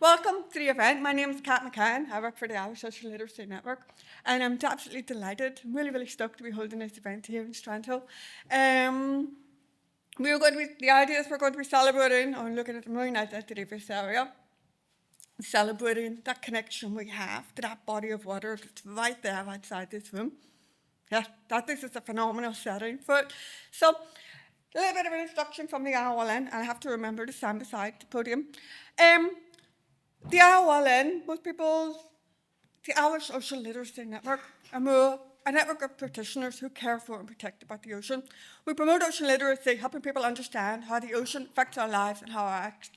Welcome to the event. My name is Cat McCann. I work for the Irish Social Literacy Network, and I'm absolutely delighted. I'm really stoked to be holding this event here in Strandhill. The idea is we're going to be celebrating or looking at the marine identity of this area, celebrating that connection we have to that body of water that's right there outside this room. Yeah, this is a phenomenal setting for it. So, a little bit of an introduction from the IOLN, and I have to remember to stand beside the podium. The IOLN, the Irish Social Literacy Network, and we're a network of practitioners who care for and protect about the ocean. We promote ocean literacy, helping people understand how the ocean affects our lives and how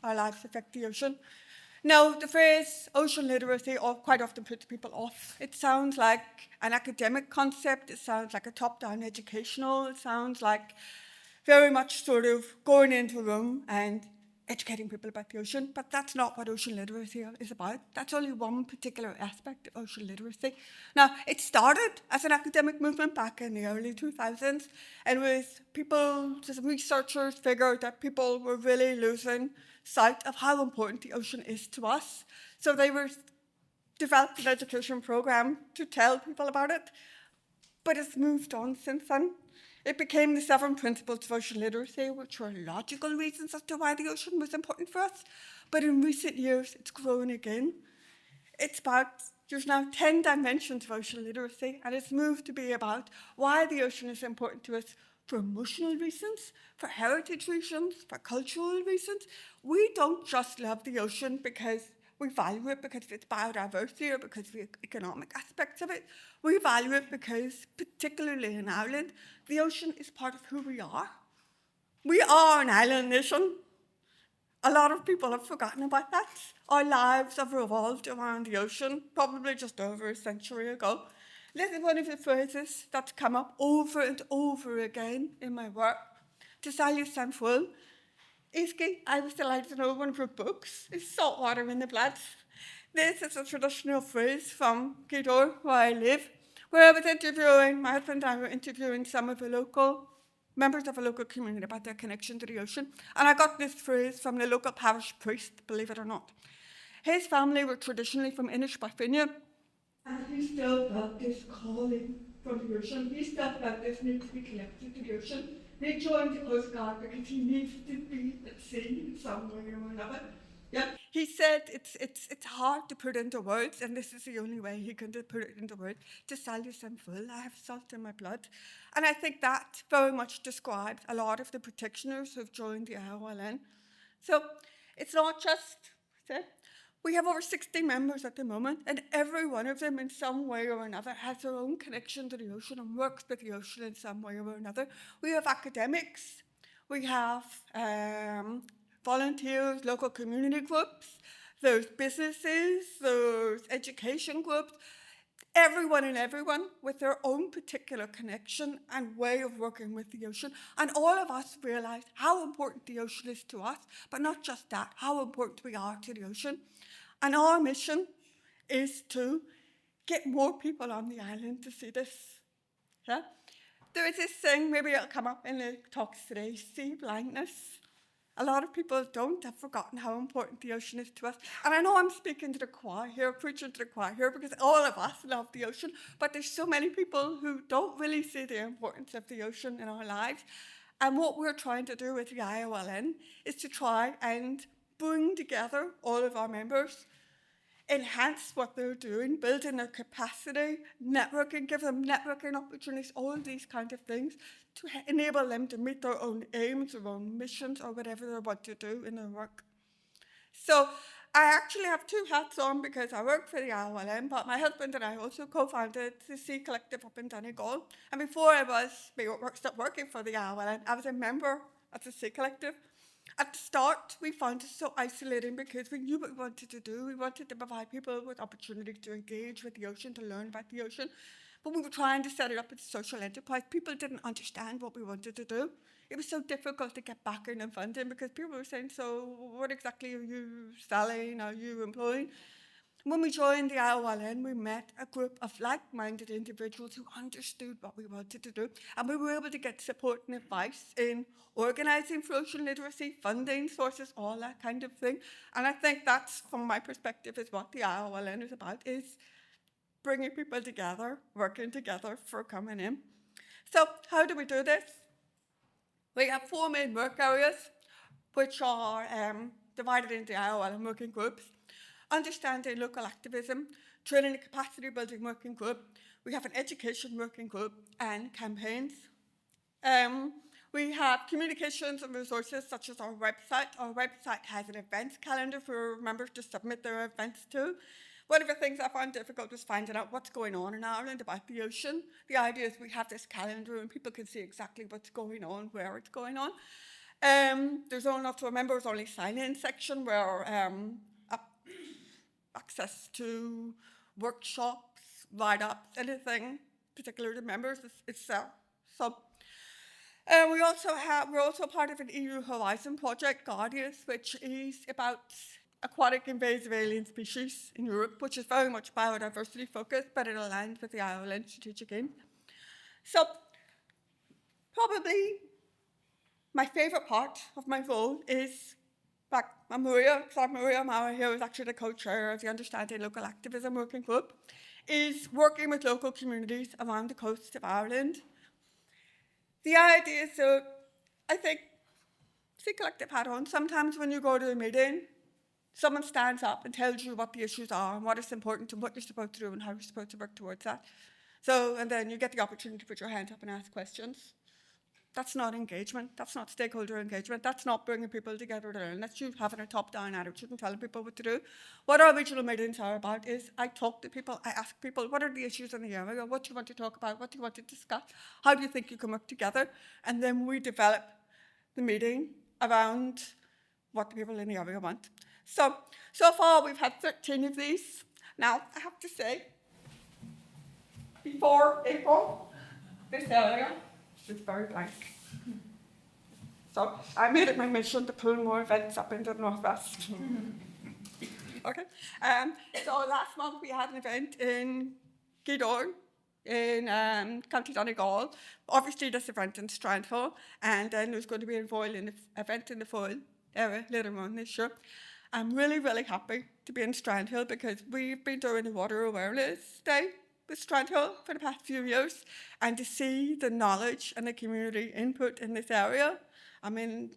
our lives affect the ocean. Now, the phrase ocean literacy quite often puts people off. It sounds like an academic concept. It sounds like a top-down educational. It sounds like very much sort of going into a room and educating people about the ocean, but that's not what ocean literacy is about. That's only one particular aspect of ocean literacy. Now, it started as an academic movement back in the early 2000s, and researchers figured that people were really losing sight of how important the ocean is to us. So they developed an education program to tell people about it, but it's moved on since then. It became the 7 principles of ocean literacy, which were logical reasons as to why the ocean was important for us. But in recent years, it's grown again. There's now 10 dimensions of ocean literacy, and it's moved to be about why the ocean is important to us for emotional reasons, for heritage reasons, for cultural reasons. We don't just love the ocean because we value it because of its biodiversity or because of the economic aspects of it. We value it because, particularly in Ireland, the ocean is part of who we are. We are an island nation. A lot of people have forgotten about that. Our lives have revolved around the ocean, probably just over a century ago. This is one of the phrases that's come up over and over again in my work. To sell you some full. Easkey, I was delighted to know one of her books is Salt Water in the Blood. This is a traditional phrase from Keynote, where I live, where my husband and I were interviewing some of the local members of a local community about their connection to the ocean. And I got this phrase from the local parish priest, believe it or not. His family were traditionally from Inishbofin, and he still felt this calling from the ocean. He still felt this need to be connected to the ocean. He joined the Coast Guard because he needed to be at sea in some way or another. Yeah. He said it's hard to put into words, and this is the only way he can put it into words. To sell you some full, I have salt in my blood. And I think that very much describes a lot of the practitioners who've joined the IOLN. So it's not just, we have over 60 members at the moment, and every one of them in some way or another has their own connection to the ocean and works with the ocean in some way or another. We have academics, we have volunteers, local community groups, there's businesses, there's education groups, everyone with their own particular connection and way of working with the ocean. And all of us realize how important the ocean is to us, but not just that, how important we are to the ocean. And our mission is to get more people on the island to see this. Yeah? There is this thing, maybe it'll come up in the talks today, sea blindness. A lot of people have forgotten how important the ocean is to us. And I know I'm speaking to the choir here, preaching to the choir here, because all of us love the ocean, but there's so many people who don't really see the importance of the ocean in our lives. And what we're trying to do with the IOLN is to try and bring together all of our members, enhance what they're doing, building their capacity, networking, give them networking opportunities, all these kind of things to enable them to meet their own aims, their own missions, or whatever they want to do in their work. So I actually have 2 hats on because I work for the IOLN, but my husband and I also co-founded the Sea Collective up in Dónal. And before I started working for the IOLN, I was a member of the Sea Collective. At the start, we found it so isolating because we knew what we wanted to do. We wanted to provide people with opportunities to engage with the ocean, to learn about the ocean. But we were trying to set it up as a social enterprise. People didn't understand what we wanted to do. It was so difficult to get backing and funding because people were saying, so what exactly are you selling? Are you employing? When we joined the IOLN, we met a group of like-minded individuals who understood what we wanted to do, and we were able to get support and advice in organising for ocean literacy, funding sources, all that kind of thing. And I think that's, from my perspective, is what the IOLN is about, is bringing people together, working together for coming in. So how do we do this? We have 4 main work areas, which are divided into IOLN working groups. Understanding local activism, training and capacity building working group. We have an education working group and campaigns. We have communications and resources such as our website. Our website has an events calendar for members to submit their events to. One of the things I found difficult was finding out what's going on in Ireland about the ocean. The idea is we have this calendar and people can see exactly what's going on, where it's going on. There's also a members-only sign-in section where access to workshops, write-ups, anything particular to members is there. We're also part of an EU Horizon project, Guardians, which is about aquatic invasive alien species in Europe, which is very much biodiversity focused, but it aligns with the IOLN strategic aim. So probably my favourite part of my role is Maria Mara here is actually the co-chair of the Understanding Local Activism Working Group, is working with local communities around the coast of Ireland. The idea is, so I think, see collective hat on, sometimes when you go to a meeting, someone stands up and tells you what the issues are and what is important and what you're supposed to do and how you're supposed to work towards that. So, and then you get the opportunity to put your hand up and ask questions. That's not engagement. That's not stakeholder engagement. That's not bringing people together to learn. That's you having a top-down attitude and telling people what to do. What our regional meetings are about is I talk to people, I ask people, what are the issues in the area? What do you want to talk about? What do you want to discuss? How do you think you can work together? And then we develop the meeting around what the people in the area want. So far we've had 13 of these. Now, I have to say, before April, this area was very blank. So I made it my mission to pull more events up into the Northwest. Okay. So last month we had an event in Gidorn in County Donegal. Obviously this event in Strandhill, and then there's going to be an event in the Foyle area later on this year. I'm really, really happy to be in Strandhill because we've been doing the Water Awareness Day with Strandhill for the past few years, and to see the knowledge and the community input in this area, I mean,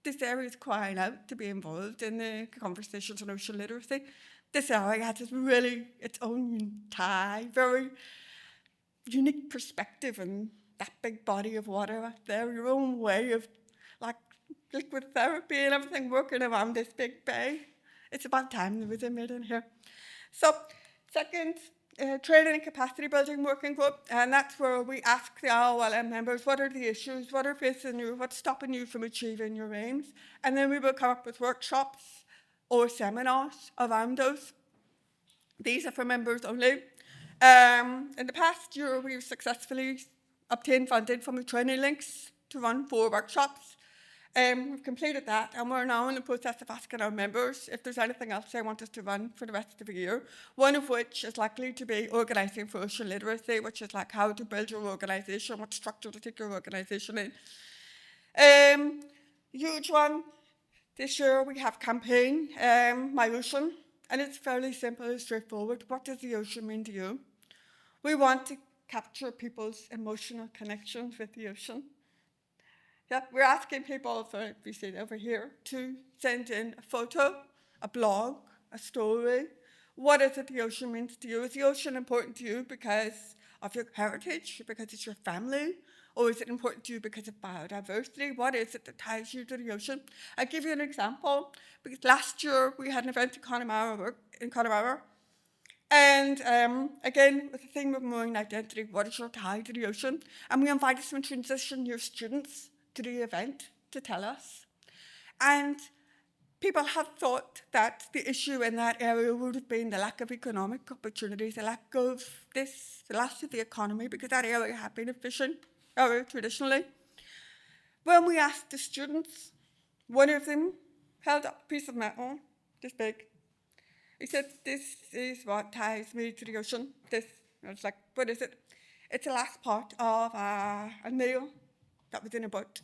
this area is crying out to be involved in the conversations on ocean literacy. This area has really its own very unique perspective and that big body of water out there, your own way of like liquid therapy and everything working around this big bay. It's about time there was a meeting here. So, second, training and capacity building working group, and that's where we ask the IOLN members, what are the issues, what are facing you, what's stopping you from achieving your aims, and then we will come up with workshops or seminars around those. These are for members only. In the past year, we've successfully obtained funding from the Training Links to run 4 workshops. We've completed that, and we're now in the process of asking our members if there's anything else they want us to run for the rest of the year, one of which is likely to be organising for ocean literacy, which is like how to build your organisation, what structure to take your organisation in. Huge one. This year we have campaign, My Ocean, and it's fairly simple and straightforward. What does the ocean mean to you? We want to capture people's emotional connections with the ocean. Yeah, we're asking people, for we see it over here, to send in a photo, a blog, a story. What is it the ocean means to you? Is the ocean important to you because of your heritage, because it's your family? Or is it important to you because of biodiversity? What is it that ties you to the ocean? I'll give you an example. Because last year we had an event in Connemara. And again, with the theme of marine identity, what is your tie to the ocean? And we invited some transition year students to the event to tell us. And people have thought that the issue in that area would have been the lack of economic opportunities, the lack of the economy, because that area had been a fishing area traditionally. When we asked the students, one of them held up a piece of metal this big. He said, this is what ties me to the ocean. This. I was like, what is it? It's the last part of a meal that was in a boat.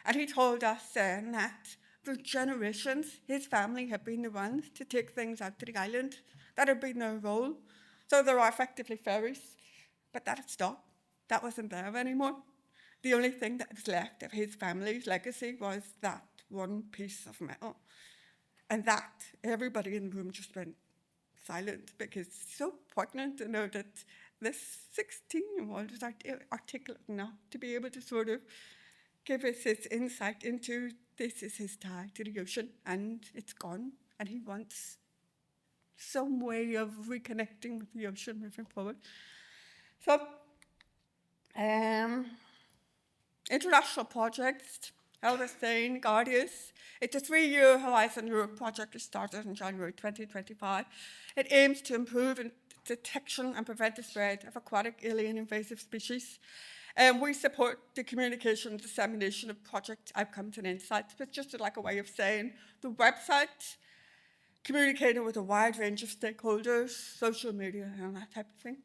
And he told us then that for generations, his family had been the ones to take things out to the island. That had been their role. So there are effectively ferries, but that had stopped. That wasn't there anymore. The only thing that was left of his family's legacy was that one piece of metal. And that, everybody in the room just went silent, because it's so poignant to know that this 16-year-old is articulate enough to be able to sort of give us his insight into this is his tie to the ocean, and it's gone, and he wants some way of reconnecting with the ocean moving forward. So, international projects, Elvestein, Guardians. It's a 3-year Horizon Europe project that started in January 2025. It aims to improve detection and prevent the spread of aquatic alien invasive species. We support the communication and dissemination of project outcomes and insights, but just like a way of saying the website, communicating with a wide range of stakeholders, social media, and that type of thing.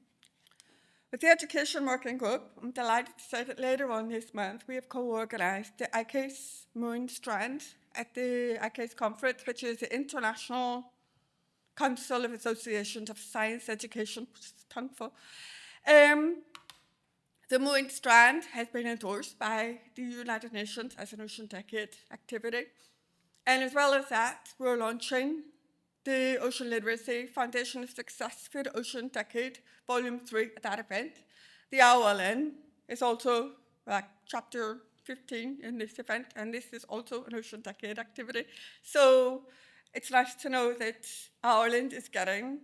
With the Education Working Group, I'm delighted to say that later on this month, we have co-organised the ICASE Moon Strand at the ICASE conference, which is the International Council of Associations of Science Education, which is a tongueful. The Moon Strand has been endorsed by the United Nations as an Ocean Decade activity. And as well as that, we're launching the Ocean Literacy Foundation of Success for the Ocean Decade, Volume 3 at that event. The IOLN is also chapter 15 in this event, and this is also an Ocean Decade activity. So it's nice to know that Ireland is getting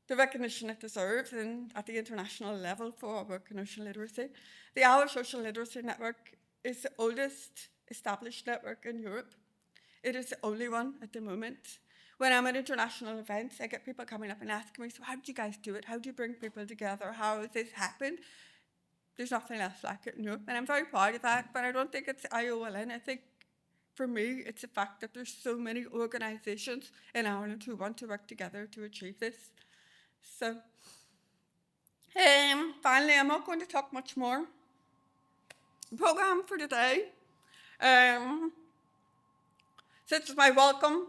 the recognition it deserves and at the international level for our work in ocean literacy. The Irish Ocean Literacy Network is the oldest established network in Europe. It is the only one at the moment. When I'm at international events, I get people coming up and asking me, so how do you guys do it? How do you bring people together? How has this happened? There's nothing else like it in Europe. And I'm very proud of that, but I don't think it's IOLN. I think for me, it's the fact that there's so many organisations in Ireland who want to work together to achieve this. So, finally, I'm not going to talk much more. The programme for today, so this is my welcome.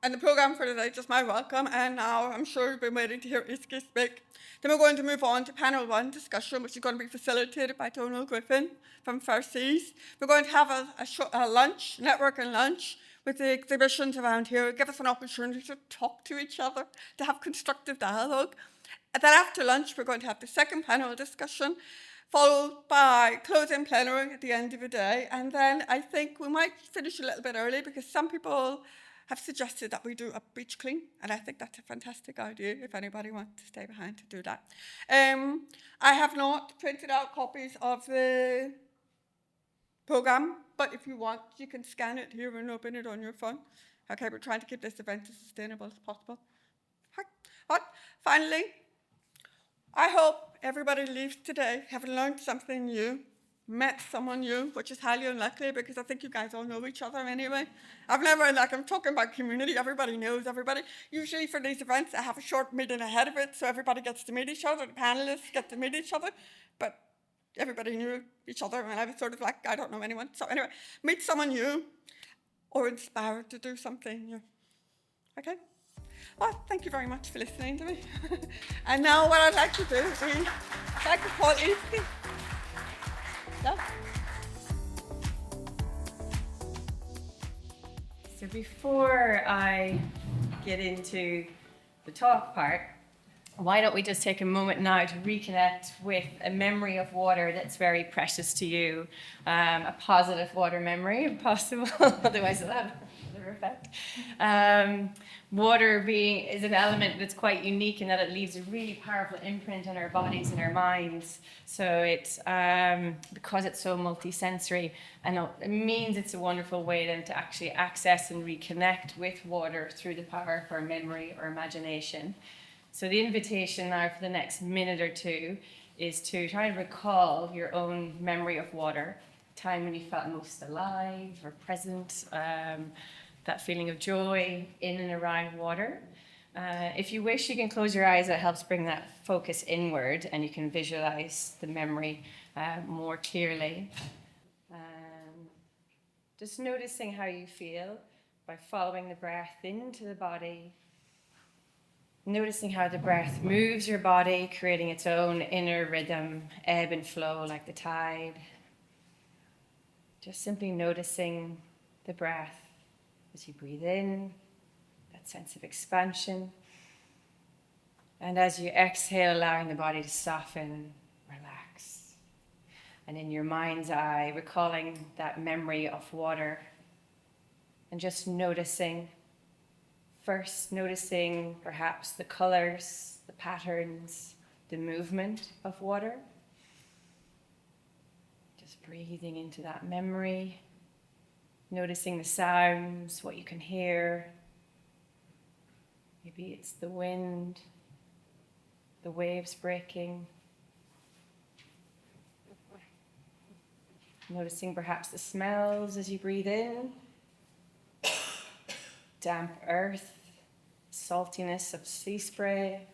And the programme for today is just my welcome, and now I'm sure you've been waiting to hear Easkey speak. Then we're going to move on to panel 1 discussion, which is going to be facilitated by Dónal Griffin from First Seas. We're going to have a lunch, networking lunch, with the exhibitions around here, give us an opportunity to talk to each other, to have constructive dialogue. And then after lunch, we're going to have the second panel discussion, followed by closing plenary at the end of the day. And then I think we might finish a little bit early because some people have suggested that we do a beach clean, and I think that's a fantastic idea if anybody wants to stay behind to do that. I have not printed out copies of the programme, but if you want, you can scan it here and open it on your phone. Okay, we're trying to keep this event as sustainable as possible. But finally, I hope everybody leaves today having learned something new, met someone new, which is highly unlikely because I think you guys all know each other anyway. I'm talking about community, everybody knows everybody. Usually for these events, I have a short meeting ahead of it so everybody gets to meet each other, the panelists get to meet each other, but everybody knew each other and I was sort of like, I don't know anyone. So anyway, meet someone new or inspired to do something new. Okay? Well, thank you very much for listening to me. And now what I'd like to do is I'd like to call Easkey. Yeah. So before I get into the talk part, why don't we just take a moment now to reconnect with a memory of water that's very precious to you, a positive water memory, if possible, otherwise it'll have another effect. Water is an element that's quite unique in that it leaves a really powerful imprint on our bodies and our minds. So it's because it's so multisensory, and it means it's a wonderful way then to actually access and reconnect with water through the power of our memory or imagination. So the invitation now for the next minute or two is to try and recall your own memory of water, time when you felt most alive or present, that feeling of joy in and around water. If you wish, you can close your eyes. It helps bring that focus inward, and you can visualize the memory more clearly. Just noticing how you feel by following the breath into the body. Noticing how the breath moves your body, creating its own inner rhythm, ebb and flow like the tide. Just simply noticing the breath as you breathe in, that sense of expansion. And as you exhale, allowing the body to soften, relax. And in your mind's eye, recalling that memory of water and just noticing. First, noticing perhaps the colors, the patterns, the movement of water. Just breathing into that memory. Noticing the sounds, what you can hear. Maybe it's the wind, the waves breaking. Noticing perhaps the smells as you breathe in. Damp earth, saltiness of sea spray,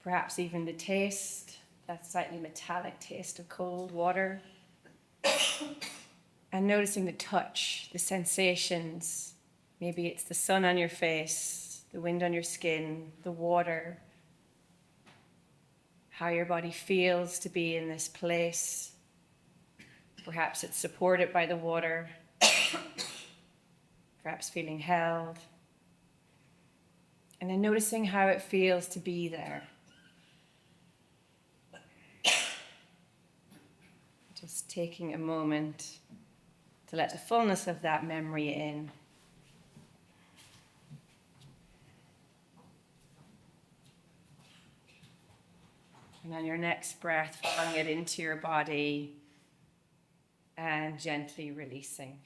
perhaps even the taste, that slightly metallic taste of cold water. And noticing the touch, the sensations. Maybe it's the sun on your face, the wind on your skin, the water, how your body feels to be in this place. Perhaps it's supported by the water. Perhaps feeling held. And then noticing how it feels to be there. Just taking a moment to let the fullness of that memory in. And on your next breath, following it into your body and gently releasing.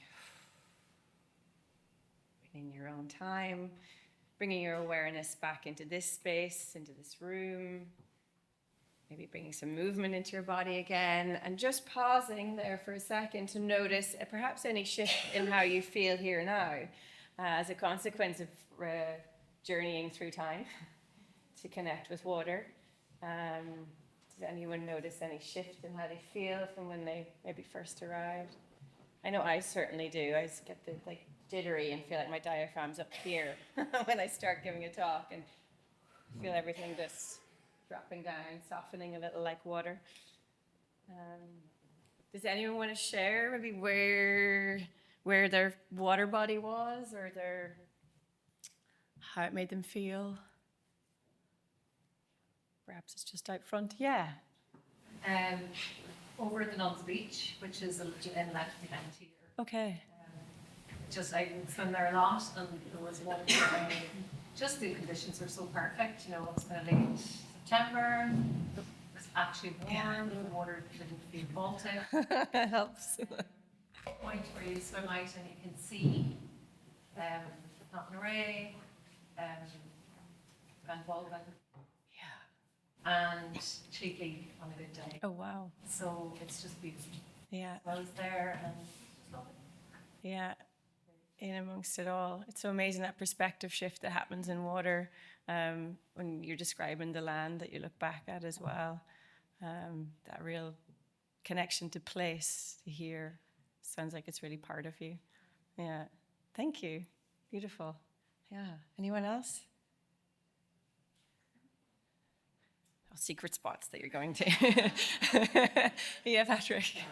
In your own time, bringing your awareness back into this space, into this room, maybe bringing some movement into your body again, and just pausing there for a second to notice perhaps any shift in how you feel here now as a consequence of journeying through time to connect with water. Does anyone notice any shift in how they feel from when they maybe first arrived? I know I certainly do. I just get the jittery and feel like my diaphragm's up here when I start giving a talk, and feel everything just dropping down, softening a little like water. Does anyone want to share maybe where their water body was, or how it made them feel? Perhaps it's just out front. Yeah. Over at the Nuns Beach, which is a little inlet behind here. Okay. Just I would swim there a lot, and there was water there. Just the conditions were so perfect. You know, it's kind of late September. It was actually warm. The water didn't feel Baltic. It helps. Point where you swim out and you can see Knocknaray, Van Bolven, and Cheekley on a good day. Oh, wow. So it's just beautiful. Yeah. So I was there and it's lovely. Yeah. In amongst it all. It's so amazing that perspective shift that happens in water when you're describing the land that you look back at as well. That real connection to place, to hear. Sounds like it's really part of you. Yeah. Thank you. Beautiful. Yeah. Anyone else? Oh, secret spots that you're going to. Yeah, Patrick.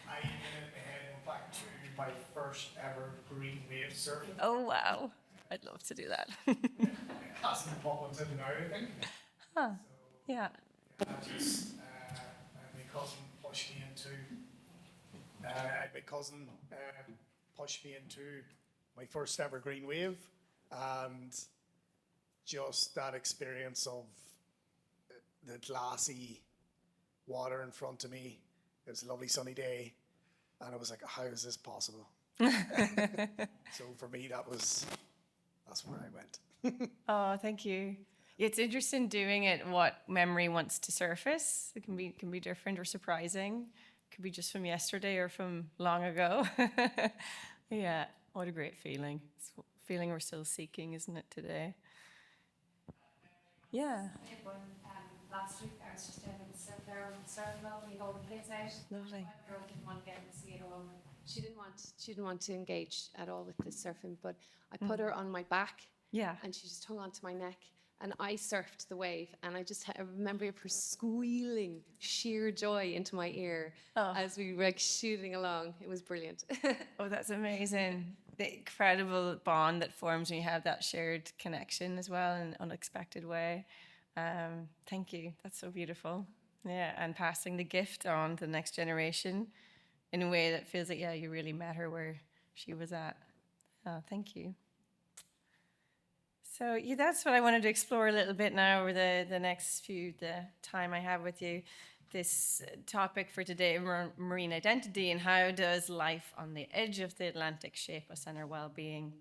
I went back to my first ever green wave surfing. Oh, wow. I'd love to do that. It hasn't popped into now, I think. Huh. Yeah. I just, my cousin pushed me into, my first ever green wave, and just that experience of the glassy water in front of me. It was a lovely sunny day, and I was like, how is this possible? So for me, that's where I went. Oh, thank you. It's interesting doing it what memory wants to surface. It can be different or surprising. It could be just from yesterday or from long ago. Yeah. what a great feeling. It's a feeling we're still seeking, isn't it, today? Yeah. Last week I was just down in Strandhill, we go the place out. Lovely. My girl didn't want to get to see it all. She didn't want to engage at all with the surfing, but I put her on my back. Yeah. And she just hung onto my neck, and I surfed the wave, and I remember her squealing sheer joy into my ear as we were like shooting along. It was brilliant. Oh, that's amazing. The incredible bond that forms when you have that shared connection as well in an unexpected way. Thank you. That's so beautiful. Yeah, and passing the gift on to the next generation in a way that feels like, yeah, you really met her where she was at. Oh, thank you. So yeah, that's what I wanted to explore a little bit now over the next the time I have with you. This topic for today, marine identity, and how does life on the edge of the Atlantic shape us and our well-being.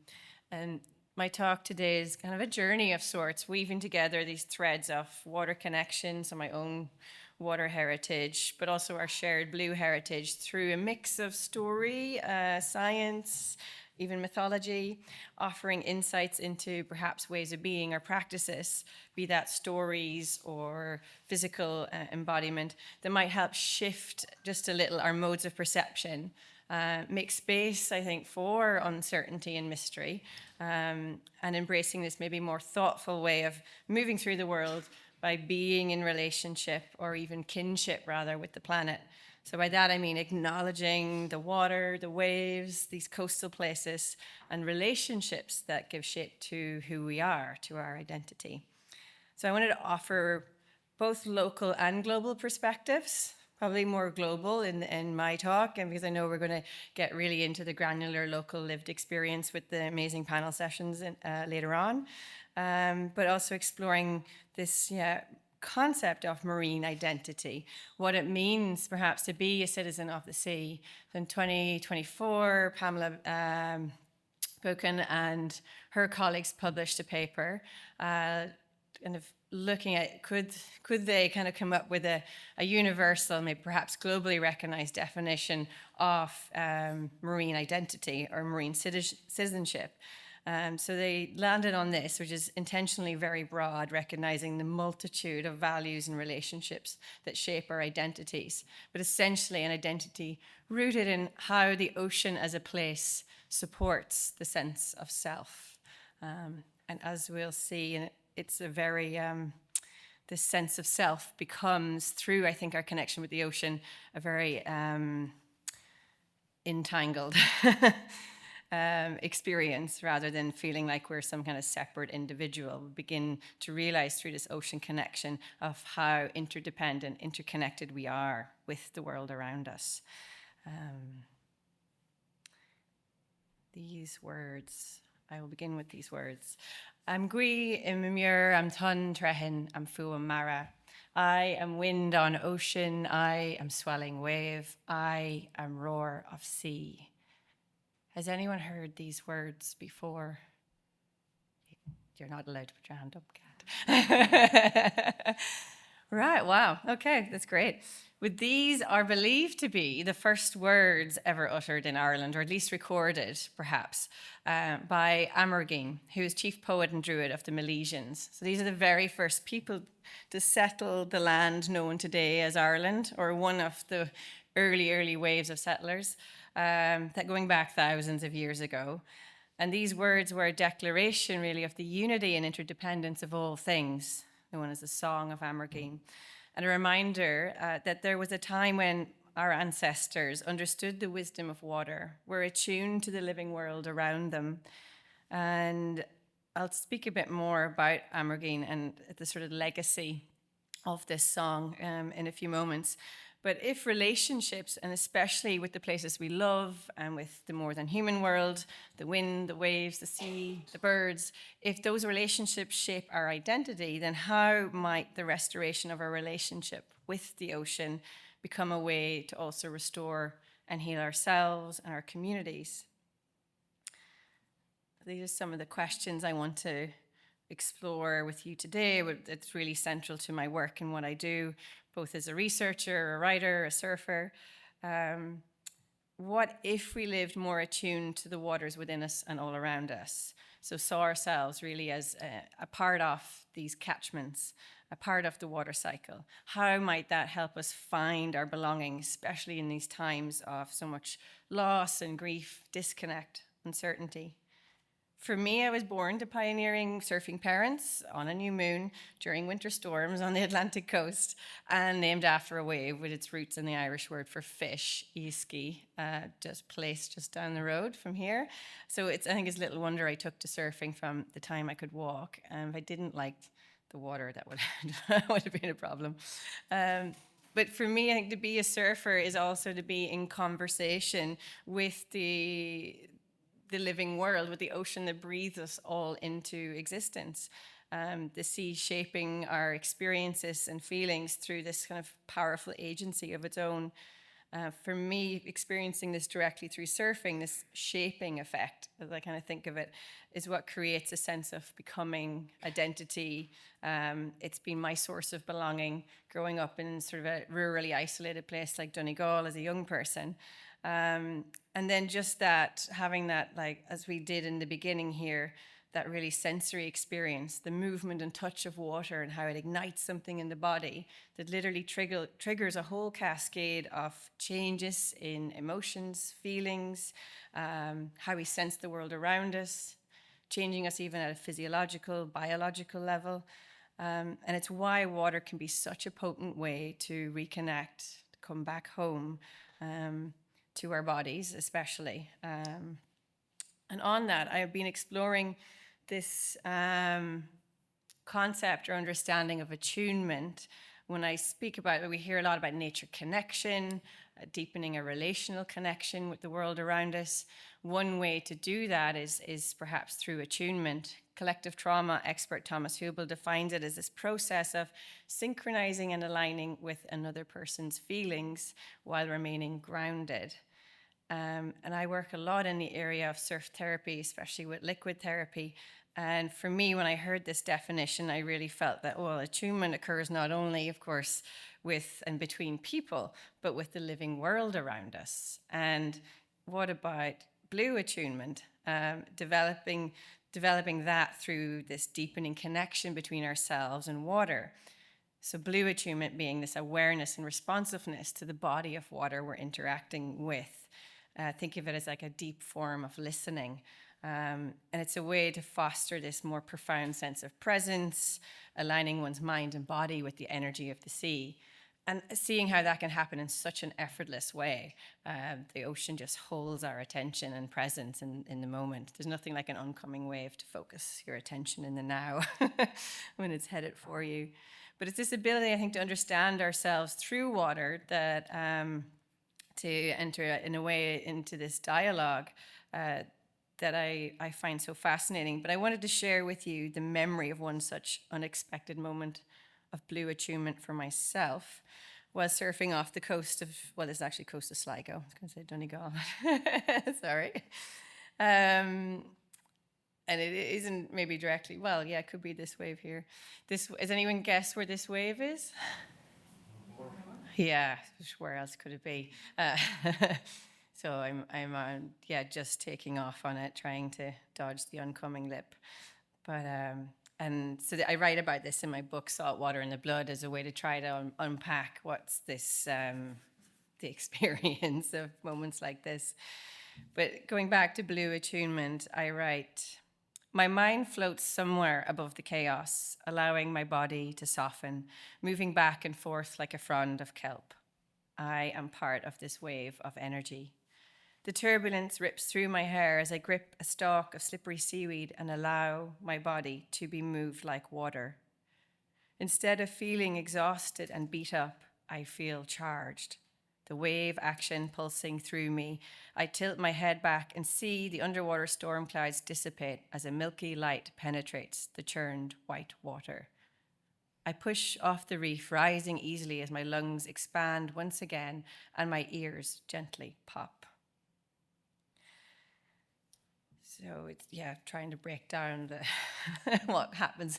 And my talk today is kind of a journey of sorts, weaving together these threads of water connection, so my own water heritage, but also our shared blue heritage through a mix of story, science, even mythology, offering insights into perhaps ways of being or practices, be that stories or physical embodiment, that might help shift just a little our modes of perception, make space, I think, for uncertainty and mystery, and embracing this maybe more thoughtful way of moving through the world by being in relationship or even kinship, rather, with the planet. So by that I mean acknowledging the water, the waves, these coastal places, and relationships that give shape to who we are, to our identity. So I wanted to offer both local and global perspectives, probably more global in my talk, and because I know we're going to get really into the granular local lived experience with the amazing panel sessions later on, but also exploring this concept of marine identity, what it means perhaps to be a citizen of the sea. In 2024, Pamela Buchan and her colleagues published a paper kind of looking at could they kind of come up with a universal, maybe perhaps globally recognized definition of marine identity or marine citizenship. So they landed on this, which is intentionally very broad, recognizing the multitude of values and relationships that shape our identities, but essentially an identity rooted in how the ocean as a place supports the sense of self. And as we'll see, it's a very, this sense of self becomes, through, I think, our connection with the ocean, a very entangled experience, rather than feeling like we're some kind of separate individual. We begin to realize through this ocean connection of how interdependent, interconnected we are with the world around us. These words, I will begin with these words. Am gui imimur am ton trehin am fuam mara. I am wind on ocean, I am swelling wave, I am roar of sea. Has anyone heard these words before? You're not allowed to put your hand up, Cat. Right, wow, okay, that's great. With these are believed to be the first words ever uttered in Ireland, or at least recorded, perhaps, by Amergine, who was chief poet and druid of the Milesians. So these are the very first people to settle the land known today as Ireland, or one of the early waves of settlers, that going back thousands of years ago. And these words were a declaration, really, of the unity and interdependence of all things, known as the Song of Amergine, and a reminder that there was a time when our ancestors understood the wisdom of water, were attuned to the living world around them. And I'll speak a bit more about Amergine and the sort of legacy of this song in a few moments. But if relationships, and especially with the places we love and with the more than human world, the wind, the waves, the sea, the birds, if those relationships shape our identity, then how might the restoration of our relationship with the ocean become a way to also restore and heal ourselves and our communities? These are some of the questions I want to explore with you today. It's really central to my work and what I do, both as a researcher, a writer, a surfer. what if we lived more attuned to the waters within us and all around us? So saw ourselves really as a part of these catchments, a part of the water cycle. How might that help us find our belonging, especially in these times of so much loss and grief, disconnect, uncertainty? For me, I was born to pioneering surfing parents on a new moon during winter storms on the Atlantic coast, and named after a wave with its roots in the Irish word for fish, Easkey, just placed just down the road from here. So I think it's little wonder I took to surfing from the time I could walk. And if I didn't like the water, that would have been a problem. But for me, I think to be a surfer is also to be in conversation with the living world, with the ocean that breathes us all into existence. The sea shaping our experiences and feelings through this kind of powerful agency of its own. For me, experiencing this directly through surfing, this shaping effect, as I kind of think of it, is what creates a sense of becoming, identity. It's been my source of belonging growing up in sort of a rurally isolated place like Dónal as a young person. And then just that, having that, like, as we did in the beginning here, that really sensory experience, the movement and touch of water and how it ignites something in the body that literally triggers a whole cascade of changes in emotions, feelings, how we sense the world around us, changing us even at a physiological, biological level. And it's why water can be such a potent way to reconnect, to come back home, to our bodies especially. And on that, I have been exploring this concept or understanding of attunement. When I speak about it, we hear a lot about nature connection, deepening a relational connection with the world around us. One way to do that is perhaps through attunement. Collective trauma expert Thomas Hubel defines it as this process of synchronizing and aligning with another person's feelings while remaining grounded. And I work a lot in the area of surf therapy, especially with liquid therapy. And for me, when I heard this definition, I really felt that, well, attunement occurs not only, of course, with and between people, but with the living world around us. And what about blue attunement? Developing that through this deepening connection between ourselves and water. So blue attunement being this awareness and responsiveness to the body of water we're interacting with. Think of it as like a deep form of listening. And it's a way to foster this more profound sense of presence, aligning one's mind and body with the energy of the sea. And seeing how that can happen in such an effortless way. The ocean just holds our attention and presence in the moment. There's nothing like an oncoming wave to focus your attention in the now when it's headed for you. But it's this ability, I think, to understand ourselves through water that to enter in a way into this dialogue that I find so fascinating. But I wanted to share with you the memory of one such unexpected moment of blue attunement for myself while surfing off the coast of, well, it's actually coast of Sligo. I was going to say Donegal. Sorry. And it isn't maybe directly, well, yeah, it could be this wave here. Has anyone guessed where this wave is? Yeah, where else could it be? So I'm just taking off on it, trying to dodge the oncoming lip. But and so I write about this in my book, Saltwater in the Blood, as a way to try to unpack what's this, the experience of moments like this. But going back to blue attunement, I write, my mind floats somewhere above the chaos, allowing my body to soften, moving back and forth like a frond of kelp. I am part of this wave of energy. The turbulence rips through my hair as I grip a stalk of slippery seaweed and allow my body to be moved like water. Instead of feeling exhausted and beat up, I feel charged. The wave action pulsing through me, I tilt my head back and see the underwater storm clouds dissipate as a milky light penetrates the churned white water. I push off the reef, rising easily as my lungs expand once again and my ears gently pop. So it's, yeah, trying to break down the what happens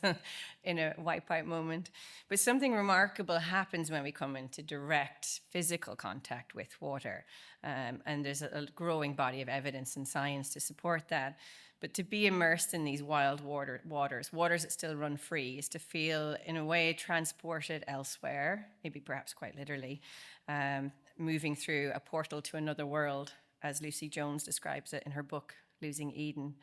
in a wipeout moment. But something remarkable happens when we come into direct physical contact with water. And there's a growing body of evidence and science to support that. But to be immersed in these wild waters that still run free, is to feel, in a way, transported elsewhere, maybe perhaps quite literally, moving through a portal to another world, as Lucy Jones describes it in her book, Losing Eden.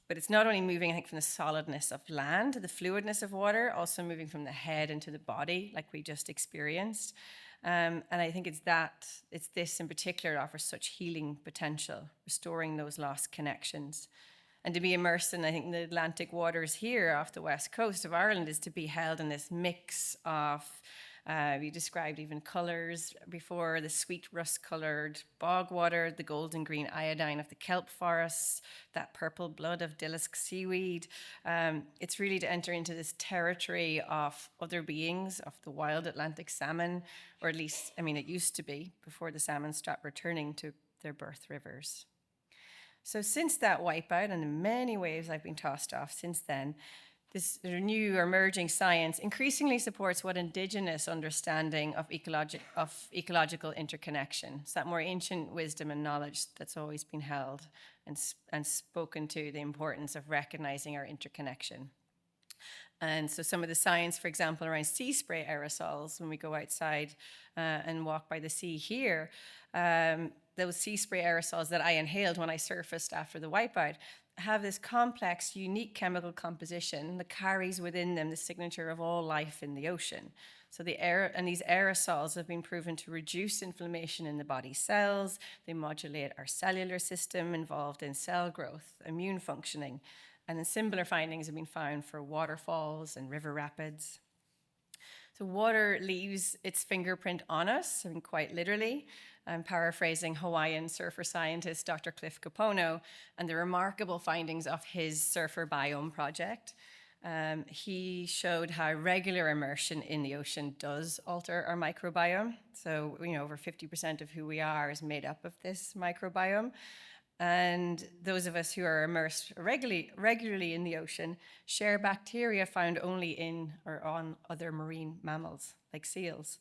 But it's not only moving, I think, from the solidness of land to the fluidness of water, also moving from the head into the body, like we just experienced. And I think it's this in particular that offers such healing potential, restoring those lost connections. And to be immersed in, I think, the Atlantic waters here off the west coast of Ireland is to be held in this mix of, you described even colours before, the sweet rust-coloured bog water, the golden green iodine of the kelp forests, that purple blood of dillisk seaweed. It's really to enter into this territory of other beings, of the wild Atlantic salmon, or at least, I mean, it used to be before the salmon stopped returning to their birth rivers. So since that wipeout, and in many ways I've been tossed off since then, this new emerging science increasingly supports what Indigenous understanding of ecological interconnection. It's that more ancient wisdom and knowledge that's always been held and spoken to, the importance of recognizing our interconnection. And so some of the science, for example, around sea spray aerosols, when we go outside and walk by the sea here, those sea spray aerosols that I inhaled when I surfaced after the wipeout have this complex, unique chemical composition that carries within them the signature of all life in the ocean. So these aerosols have been proven to reduce inflammation in the body cells. They modulate our cellular system involved in cell growth, immune functioning. And then similar findings have been found for waterfalls and river rapids. So water leaves its fingerprint on us, I mean, quite literally. I'm paraphrasing Hawaiian surfer scientist Dr. Cliff Capono and the remarkable findings of his surfer biome project. He showed how regular immersion in the ocean does alter our microbiome. So, over 50% of who we are is made up of this microbiome. And those of us who are immersed regularly in the ocean share bacteria found only in or on other marine mammals, like seals.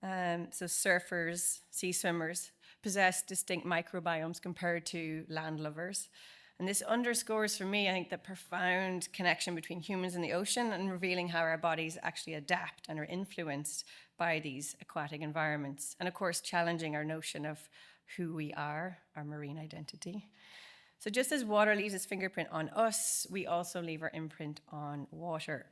So surfers, sea swimmers, possess distinct microbiomes compared to landlubbers. And this underscores for me, I think, the profound connection between humans and the ocean, and revealing how our bodies actually adapt and are influenced by these aquatic environments. And of course, challenging our notion of who we are, our marine identity. So just as water leaves its fingerprint on us, we also leave our imprint on water.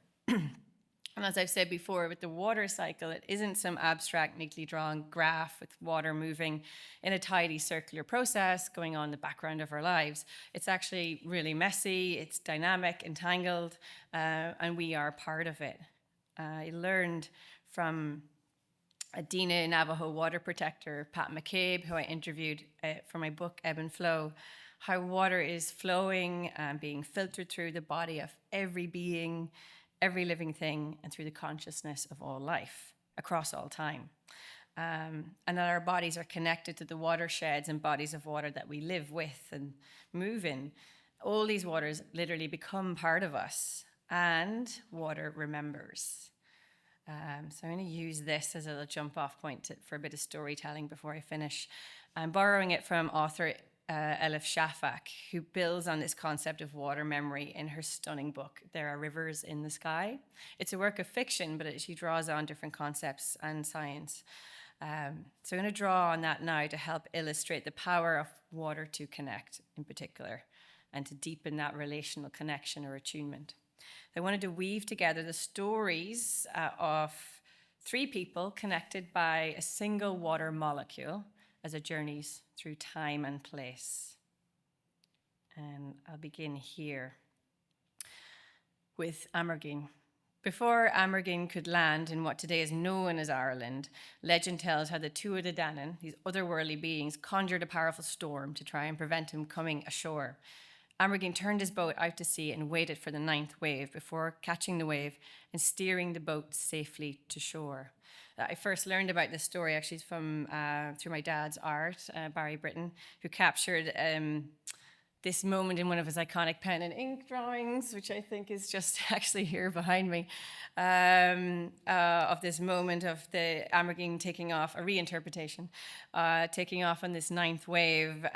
And as I've said before, with the water cycle, it isn't some abstract, neatly drawn graph with water moving in a tidy circular process going on in the background of our lives. It's actually really messy, it's dynamic, entangled, and we are part of it. I learned from a Dina Navajo water protector, Pat McCabe, who I interviewed for my book, Ebb and Flow, how water is flowing and being filtered through the body of every being, every living thing, and through the consciousness of all life across all time. And that our bodies are connected to the watersheds and bodies of water that we live with and move in. All these waters literally become part of us, and water remembers. So I'm going to use this as a jump-off point for a bit of storytelling before I finish. I'm borrowing it from author Elif Shafak, who builds on this concept of water memory in her stunning book, There Are Rivers in the Sky. It's a work of fiction, but she draws on different concepts and science. So I'm going to draw on that now to help illustrate the power of water to connect in particular, and to deepen that relational connection or attunement. I wanted to weave together the stories of three people connected by a single water molecule as it journeys through time and place. And I'll begin here with Amergin. Before Amergin could land in what today is known as Ireland, legend tells how the Tuatha De Danann, these otherworldly beings, conjured a powerful storm to try and prevent him coming ashore. Amergin turned his boat out to sea and waited for the 9th wave before catching the wave and steering the boat safely to shore. I first learned about this story actually from through my dad's art, Barry Britton, who captured this moment in one of his iconic pen and ink drawings, which I think is just actually here behind me, of this moment of the Amerging taking off, a reinterpretation, taking off on this ninth wave,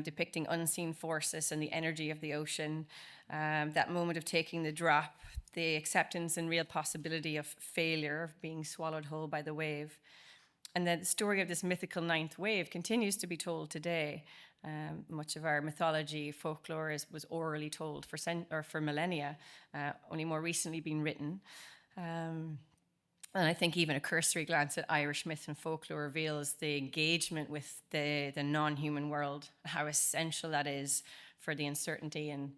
depicting unseen forces and the energy of the ocean, that moment of taking the drop, the acceptance and real possibility of failure, of being swallowed whole by the wave. And the story of this mythical ninth wave continues to be told today. Much of our mythology, folklore was orally told for millennia, only more recently been written. And I think even a cursory glance at Irish myth and folklore reveals the engagement with the non-human world, how essential that is for the uncertainty and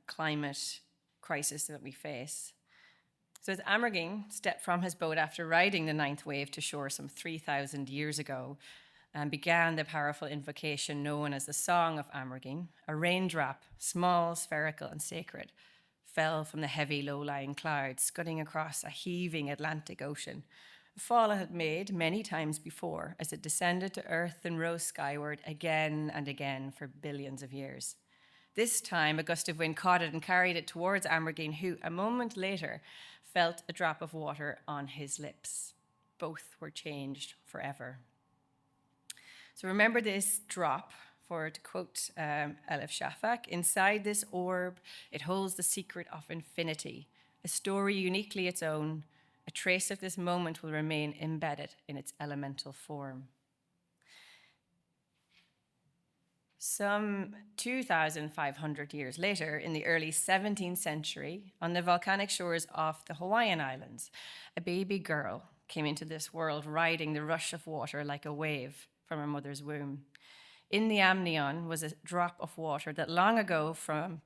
climate crisis that we face. So as Amerging stepped from his boat after riding the ninth wave to shore some 3,000 years ago, and began the powerful invocation known as the Song of Amerging, a raindrop, small, spherical, and sacred, fell from the heavy low-lying clouds, scudding across a heaving Atlantic Ocean, a fall it had made many times before as it descended to earth and rose skyward again and again for billions of years. This time, a gust of wind caught it and carried it towards Amerging, who, a moment later, felt a drop of water on his lips. Both were changed forever. So remember this drop, for to quote Elif Shafak, inside this orb, it holds the secret of infinity, a story uniquely its own. A trace of this moment will remain embedded in its elemental form. Some 2,500 years later, in the early 17th century, on the volcanic shores of the Hawaiian Islands, a baby girl came into this world riding the rush of water like a wave from her mother's womb. In the amnion was a drop of water that long ago, from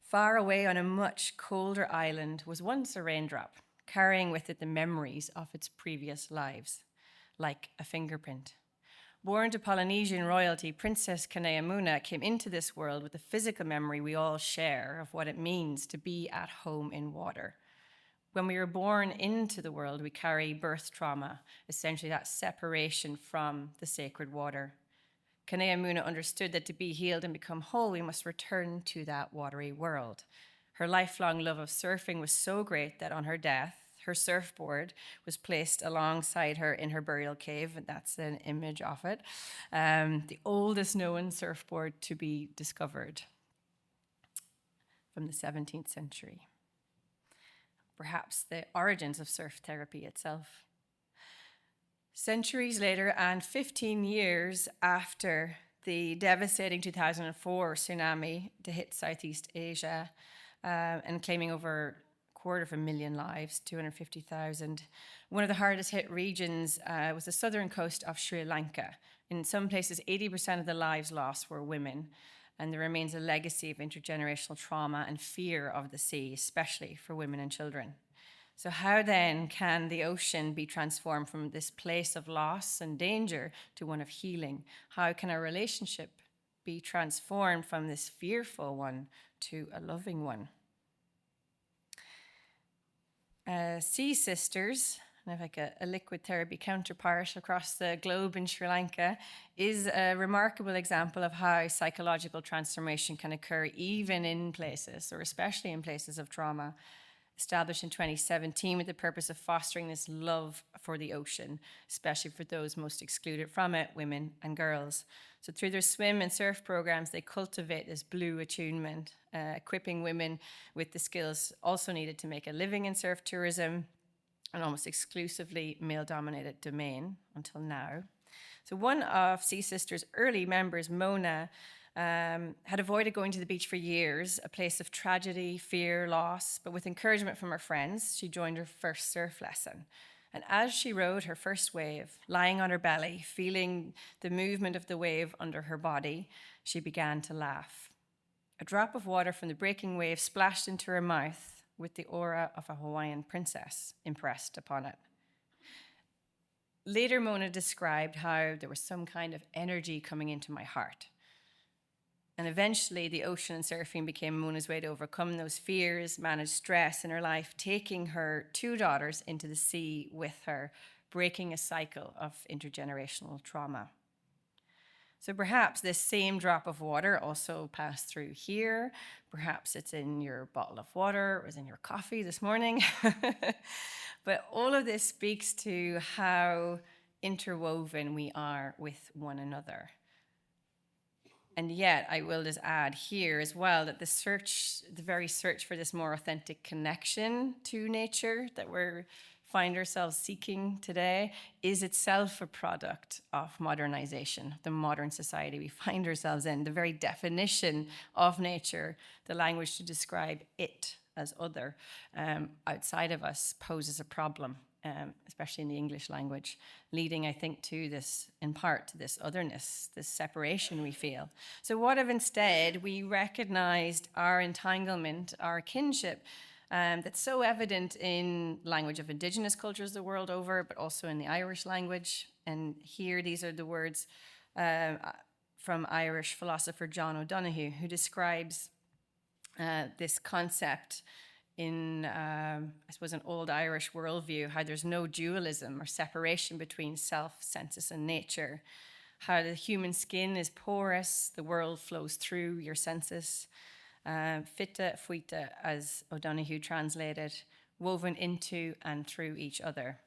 far away on a much colder island, was once a raindrop, carrying with it the memories of its previous lives, like a fingerprint. Born to Polynesian royalty, Princess Kaneamuna came into this world with the physical memory we all share of what it means to be at home in water. When we are born into the world, we carry birth trauma, essentially that separation from the sacred water. Kaneamuna understood that to be healed and become whole, we must return to that watery world. Her lifelong love of surfing was so great that on her death, her surfboard was placed alongside her in her burial cave, and that's an image of it, the oldest known surfboard to be discovered from the 17th century. Perhaps the origins of surf therapy itself. Centuries later, and 15 years after the devastating 2004 tsunami to hit Southeast Asia and claiming over 250,000 lives, 250,000. One of the hardest hit regions was the southern coast of Sri Lanka. In some places, 80% of the lives lost were women, and there remains a legacy of intergenerational trauma and fear of the sea, especially for women and children. So how then can the ocean be transformed from this place of loss and danger to one of healing? How can our relationship be transformed from this fearful one to a loving one? Sea Sisters, like a liquid therapy counterpart across the globe in Sri Lanka, is a remarkable example of how psychological transformation can occur even in places, or especially in places of trauma. Established in 2017 with the purpose of fostering this love for the ocean, especially for those most excluded from it, women and girls. So through their swim and surf programs, they cultivate this blue attunement, equipping women with the skills also needed to make a living in surf tourism, an almost exclusively male-dominated domain until now. So one of Sea Sisters' early members, Mona, had avoided going to the beach for years, a place of tragedy, fear, loss, but with encouragement from her friends, she joined her first surf lesson. And as she rode her first wave, lying on her belly, feeling the movement of the wave under her body, she began to laugh. A drop of water from the breaking wave splashed into her mouth with the aura of a Hawaiian princess impressed upon it. Later, Mona described how there was some kind of energy coming into my heart. And eventually, the ocean and surfing became Mona's way to overcome those fears, manage stress in her life, taking her 2 daughters into the sea with her, breaking a cycle of intergenerational trauma. So perhaps this same drop of water also passed through here. Perhaps it's in your bottle of water, or was in your coffee this morning. But all of this speaks to how interwoven we are with one another. And yet, I will just add here as well that the very search for this more authentic connection to nature that we find ourselves seeking today is itself a product of modernization, the modern society we find ourselves in. The very definition of nature, the language to describe it as other, outside of us, poses a problem. Especially in the English language, leading, I think, to this, in part, to this otherness, this separation we feel. So what if instead we recognized our entanglement, our kinship, that's so evident in language of indigenous cultures the world over, but also in the Irish language. And here, these are the words from Irish philosopher John O'Donoghue, who describes this concept in, I suppose, an old Irish worldview, how there's no dualism or separation between self, senses, and nature, how the human skin is porous, the world flows through your senses, fitta fuita, as O'Donoghue translated, woven into and through each other.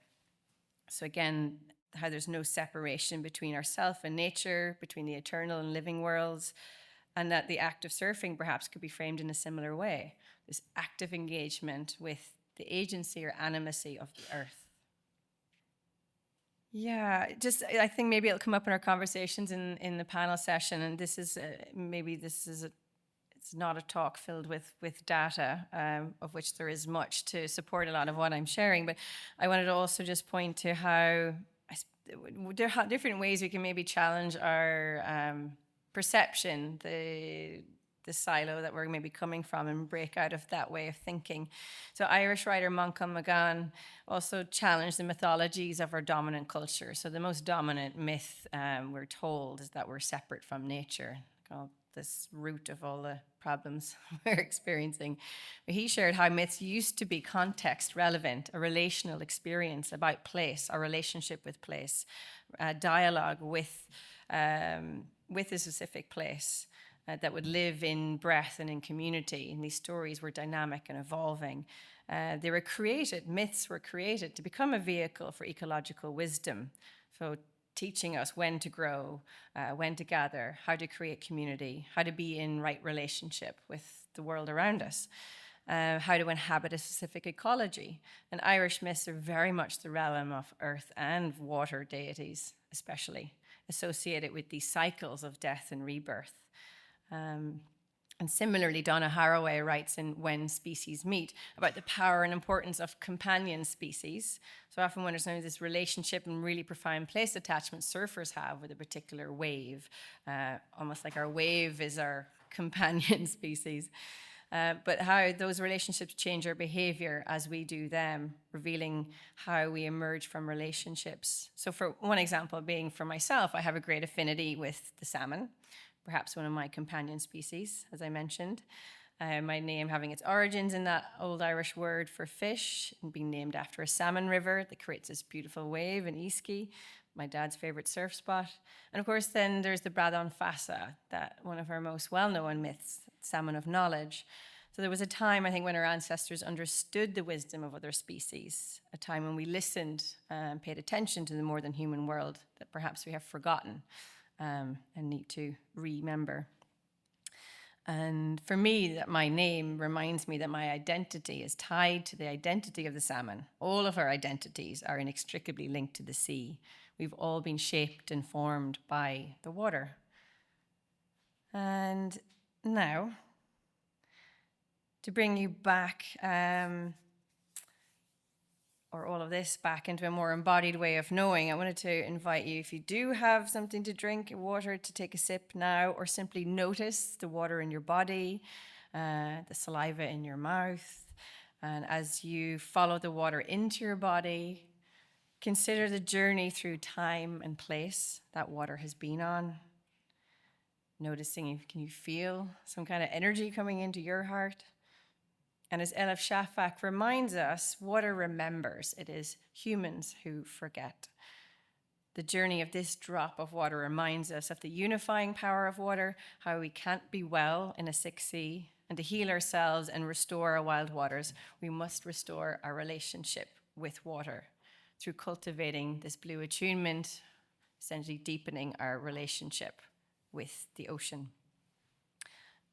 So again, how there's no separation between ourself and nature, between the eternal and living worlds, and that the act of surfing perhaps could be framed in a similar way, this active engagement with the agency or animacy of the earth. Yeah, I think maybe it'll come up in our conversations in the panel session, and this is it's not a talk filled with data, of which there is much to support a lot of what I'm sharing, but I wanted to also just point to how there are different ways we can maybe challenge our perception, the silo that we're maybe coming from, and break out of that way of thinking. So Irish writer Cat McCann also challenged the mythologies of our dominant culture. So the most dominant myth, we're told, is that we're separate from nature, this root of all the problems we're experiencing. But he shared how myths used to be context relevant, a relational experience about place, our relationship with place, a dialogue with a specific place. That would live in breath and in community. And these stories were dynamic and evolving. They were created, myths were created to become a vehicle for ecological wisdom. So teaching us when to grow, when to gather, how to create community, how to be in right relationship with the world around us, how to inhabit a specific ecology. And Irish myths are very much the realm of earth and water deities, especially, associated with these cycles of death and rebirth. And similarly, Donna Haraway writes in When Species Meet about the power and importance of companion species. So often when there's this relationship and really profound place attachment surfers have with a particular wave, almost like our wave is our companion species. But how those relationships change our behavior as we do them, revealing how we emerge from relationships. So for one example being for myself, I have a great affinity with the salmon, perhaps one of my companion species, as I mentioned. My name having its origins in that old Irish word for fish, and being named after a salmon river that creates this beautiful wave in Easkey, my dad's favorite surf spot. And of course, then there's the Bradán Fasa, that one of our most well-known myths, salmon of knowledge. So there was a time, I think, when our ancestors understood the wisdom of other species, a time when we listened and paid attention to the more than human world that perhaps we have forgotten. And need to remember. And for me, that my name reminds me that my identity is tied to the identity of the salmon. All of our identities are inextricably linked to the sea. We've all been shaped and formed by the water. And now, to bring you back, or all of this back into a more embodied way of knowing, I wanted to invite you, if you do have something to drink, water, to take a sip now, or simply notice the water in your body, the saliva in your mouth. And as you follow the water into your body, consider the journey through time and place that water has been on. Noticing, can you feel some kind of energy coming into your heart? And as Elif Shafak reminds us, water remembers. It is humans who forget. The journey of this drop of water reminds us of the unifying power of water, how we can't be well in a sick sea, and to heal ourselves and restore our wild waters, we must restore our relationship with water through cultivating this blue attunement, essentially deepening our relationship with the ocean.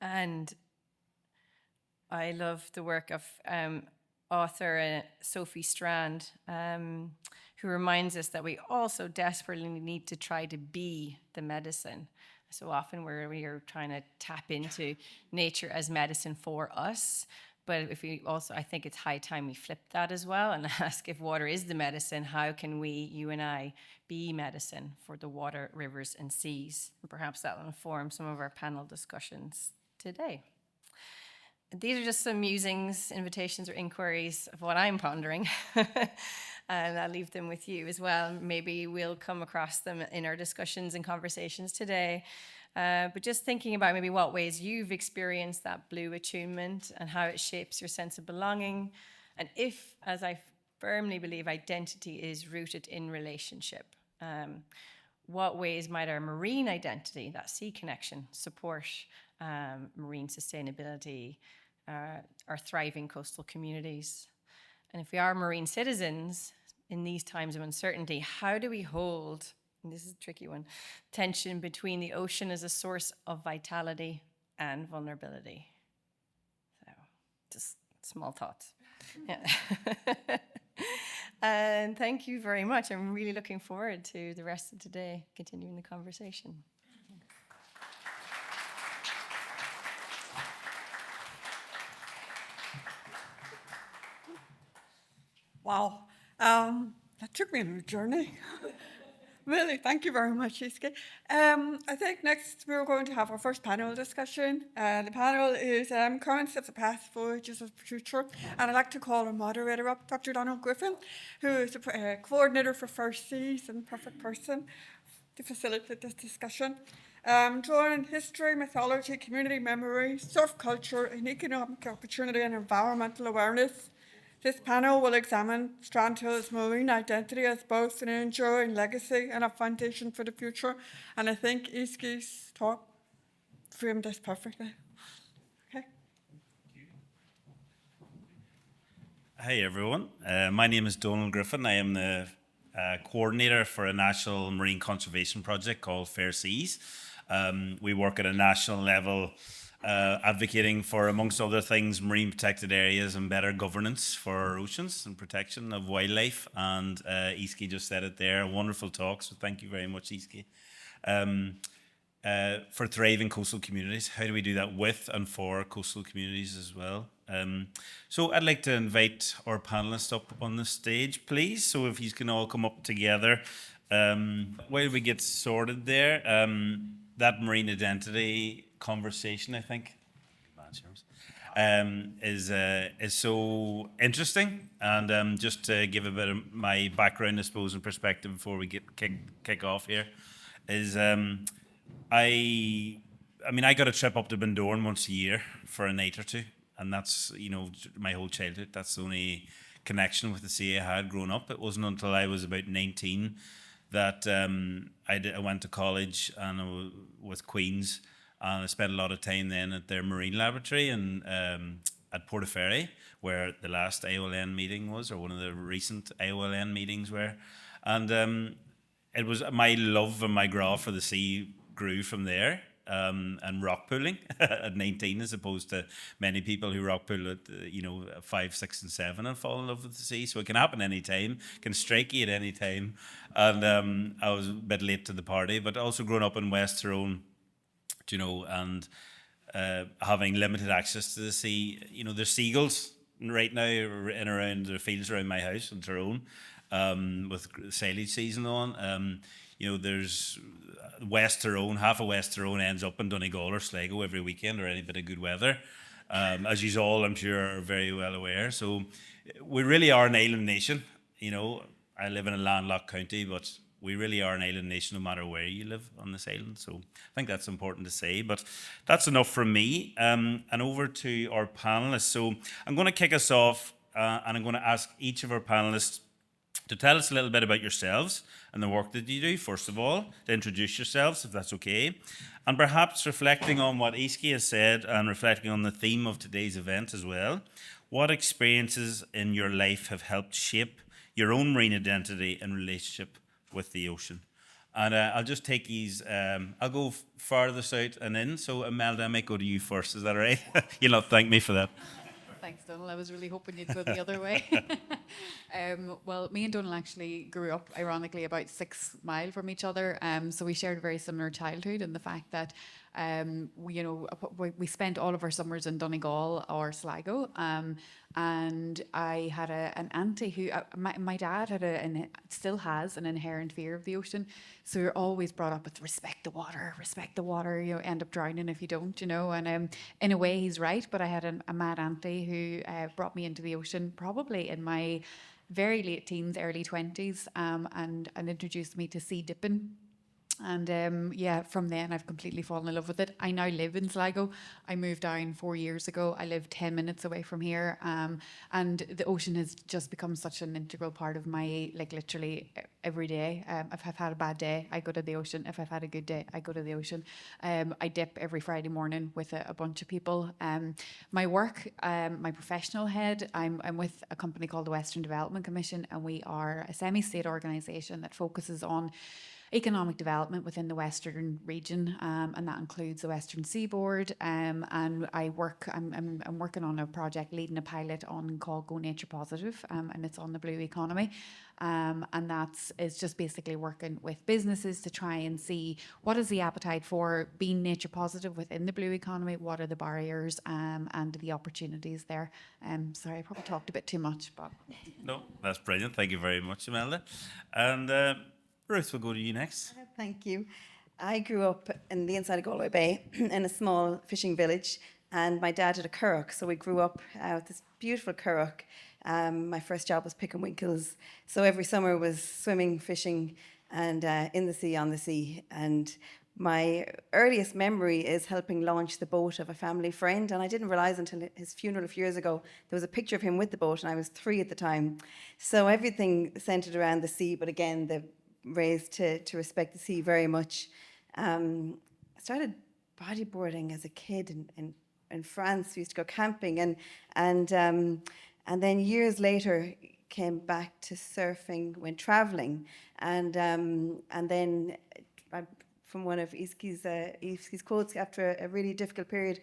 And I love the work of author Sophie Strand, who reminds us that we also desperately need to try to be the medicine. So often we are trying to tap into nature as medicine for us. But if we also, I think it's high time we flip that as well and ask, if water is the medicine, how can we, you and I, be medicine for the water, rivers, and seas? And perhaps that will inform some of our panel discussions today. These are just some musings, invitations, or inquiries of what I'm pondering. And I'll leave them with you as well. Maybe we'll come across them in our discussions and conversations today. But just thinking about maybe what ways you've experienced that blue attunement and how it shapes your sense of belonging. And if, as I firmly believe, identity is rooted in relationship, what ways might our marine identity, that sea connection, support marine sustainability, our thriving coastal communities? And if we are marine citizens in these times of uncertainty, how do we hold, and this is a tricky one, tension between the ocean as a source of vitality and vulnerability? So, just small thoughts. Yeah. And thank you very much. I'm really looking forward to the rest of today, continuing the conversation. Wow, that took me on a journey. Really, thank you very much, Easkey. I think next we're going to have our first panel discussion. The panel is Currents of the Past, Voyages of the Future. And I'd like to call our moderator up, Dr. Dónal Griffin, who is the coordinator for First Seas and the perfect person to facilitate this discussion. Drawing history, mythology, community memory, surf culture, and economic opportunity and environmental awareness. This panel will examine Strandhill's marine identity as both an enduring legacy and a foundation for the future. And I think Easkey's talk framed this perfectly. Okay. Hi, everyone. My name is Dónal Griffin. I am the coordinator for a national marine conservation project called Fair Seas. We work at a national level advocating for, amongst other things, marine protected areas and better governance for our oceans and protection of wildlife. And Easkey just said it there, a wonderful talk, so thank you very much, Easkey. For thriving coastal communities, how do we do that with and for coastal communities as well? So I'd like to invite our panelists up on the stage, please. So if you can all come up together. While we get sorted there, that marine identity conversation, I think, is so interesting. And just to give a bit of my background, I suppose, and perspective before we get kick off here, is I got a trip up to Bundoran once a year for a night or two, and that's, my whole childhood. That's the only connection with the sea I had growing up. It wasn't until I was about 19 that I went to college and with Queen's. And I spent a lot of time then at their marine laboratory and at Portaferry, where the last IOLN meeting was, or one of the recent IOLN meetings were. And it was my love and my graw for the sea grew from there, and rock pooling at 19, as opposed to many people who rock pool at 5, 6, and 7 and fall in love with the sea. So it can happen any time, can strike you at any time. And I was a bit late to the party, but also growing up in West Tyrone, and having limited access to the sea. There's seagulls right now in around the fields around my house in Tyrone, with silage season on. There's West Tyrone, half of West Tyrone ends up in Donegal or Sligo every weekend or any bit of good weather, as you all, I'm sure, are very well aware. So we really are an island nation. I live in a landlocked county, but we really are an island nation no matter where you live on this island. So I think that's important to say. But that's enough from me. And over to our panelists. So I'm going to kick us off, and I'm going to ask each of our panelists to tell us a little bit about yourselves and the work that you do, first of all, to introduce yourselves, if that's okay, and perhaps reflecting on what Easkey has said and reflecting on the theme of today's event as well. What experiences in your life have helped shape your own marine identity and relationship with the ocean? And I'll just take these, I'll go farthest out and in. So Imelda, I might go to you first, is that all right? You'll not thank me for that. Thanks, Dónal. I was really hoping you'd go the other way. Well, me and Dónal actually grew up, ironically, about 6 miles from each other. So we shared a very similar childhood, and the fact that we spent all of our summers in Donegal or Sligo. And I had an auntie who, my dad had and still has an inherent fear of the ocean. So you're always brought up with respect the water, end up drowning if you don't, And in a way, he's right. But I had a mad auntie who brought me into the ocean probably in my very late teens, early 20s, and introduced me to sea dipping. And from then I've completely fallen in love with it. I now live in Sligo. I moved down 4 years ago. I live 10 minutes away from here. And the ocean has just become such an integral part of my, literally every day. If I've had a bad day, I go to the ocean. If I've had a good day, I go to the ocean. I dip every Friday morning with a bunch of people. My work, my professional head, I'm with a company called the Western Development Commission, and we are a semi-state organisation that focuses on economic development within the Western region, and that includes the Western Seaboard. And I'm working on a project, leading a pilot on called Go Nature Positive, and it's on the blue economy. And is just basically working with businesses to try and see what is the appetite for being nature positive within the blue economy, what are the barriers and the opportunities there. Sorry, I probably talked a bit too much, but No, that's brilliant. Thank you very much, Imelda. And Ruth, we'll go to you next. Thank you. I grew up in the inside of Galway Bay in a small fishing village, and my dad had a curragh, so we grew up with this beautiful curragh. My first job was picking winkles, so every summer was swimming, fishing, and in the sea, on the sea. And my earliest memory is helping launch the boat of a family friend, and I didn't realise until his funeral a few years ago there was a picture of him with the boat, and I was 3 at the time. So everything centred around the sea, but again, raised to respect the sea very much. I started bodyboarding as a kid in France. We used to go camping, and then years later came back to surfing when traveling, and then from one of Easkey's quotes, after a really difficult period,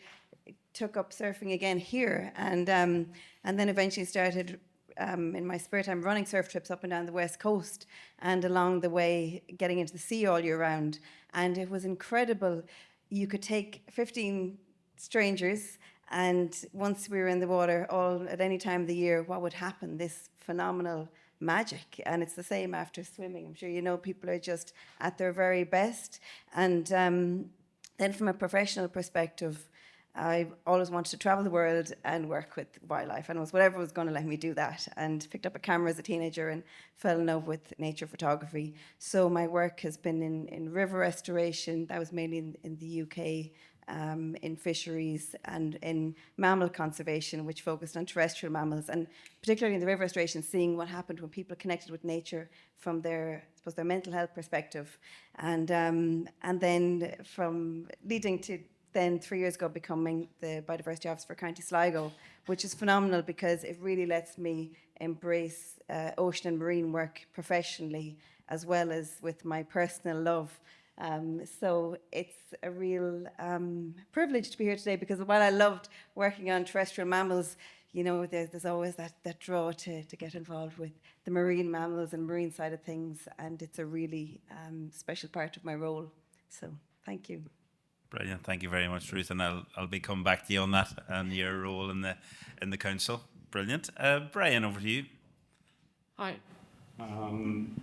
took up surfing again here, and then eventually started. In my spare time, running surf trips up and down the west coast, and along the way getting into the sea all year round. And it was incredible. You could take 15 strangers, and once we were in the water, all at any time of the year, what would happen? This phenomenal magic. And it's the same after swimming. I'm sure people are just at their very best. And then from a professional perspective, I always wanted to travel the world and work with wildlife, and it was whatever was going to let me do that, and picked up a camera as a teenager and fell in love with nature photography. So my work has been in river restoration. That was mainly in the UK, in fisheries, and in mammal conservation, which focused on terrestrial mammals, and particularly in the river restoration, seeing what happened when people connected with nature from their mental health perspective, and then from leading to then 3 years ago becoming the biodiversity officer for County Sligo, which is phenomenal because it really lets me embrace ocean and marine work professionally as well as with my personal love. So it's a real privilege to be here today, because while I loved working on terrestrial mammals, there's always that draw to get involved with the marine mammals and marine side of things, and it's a really special part of my role. So thank you. Brilliant. Thank you very much, Ruth. And I'll be coming back to you on that and your role in the council. Brilliant. Brian, over to you. Hi. I'm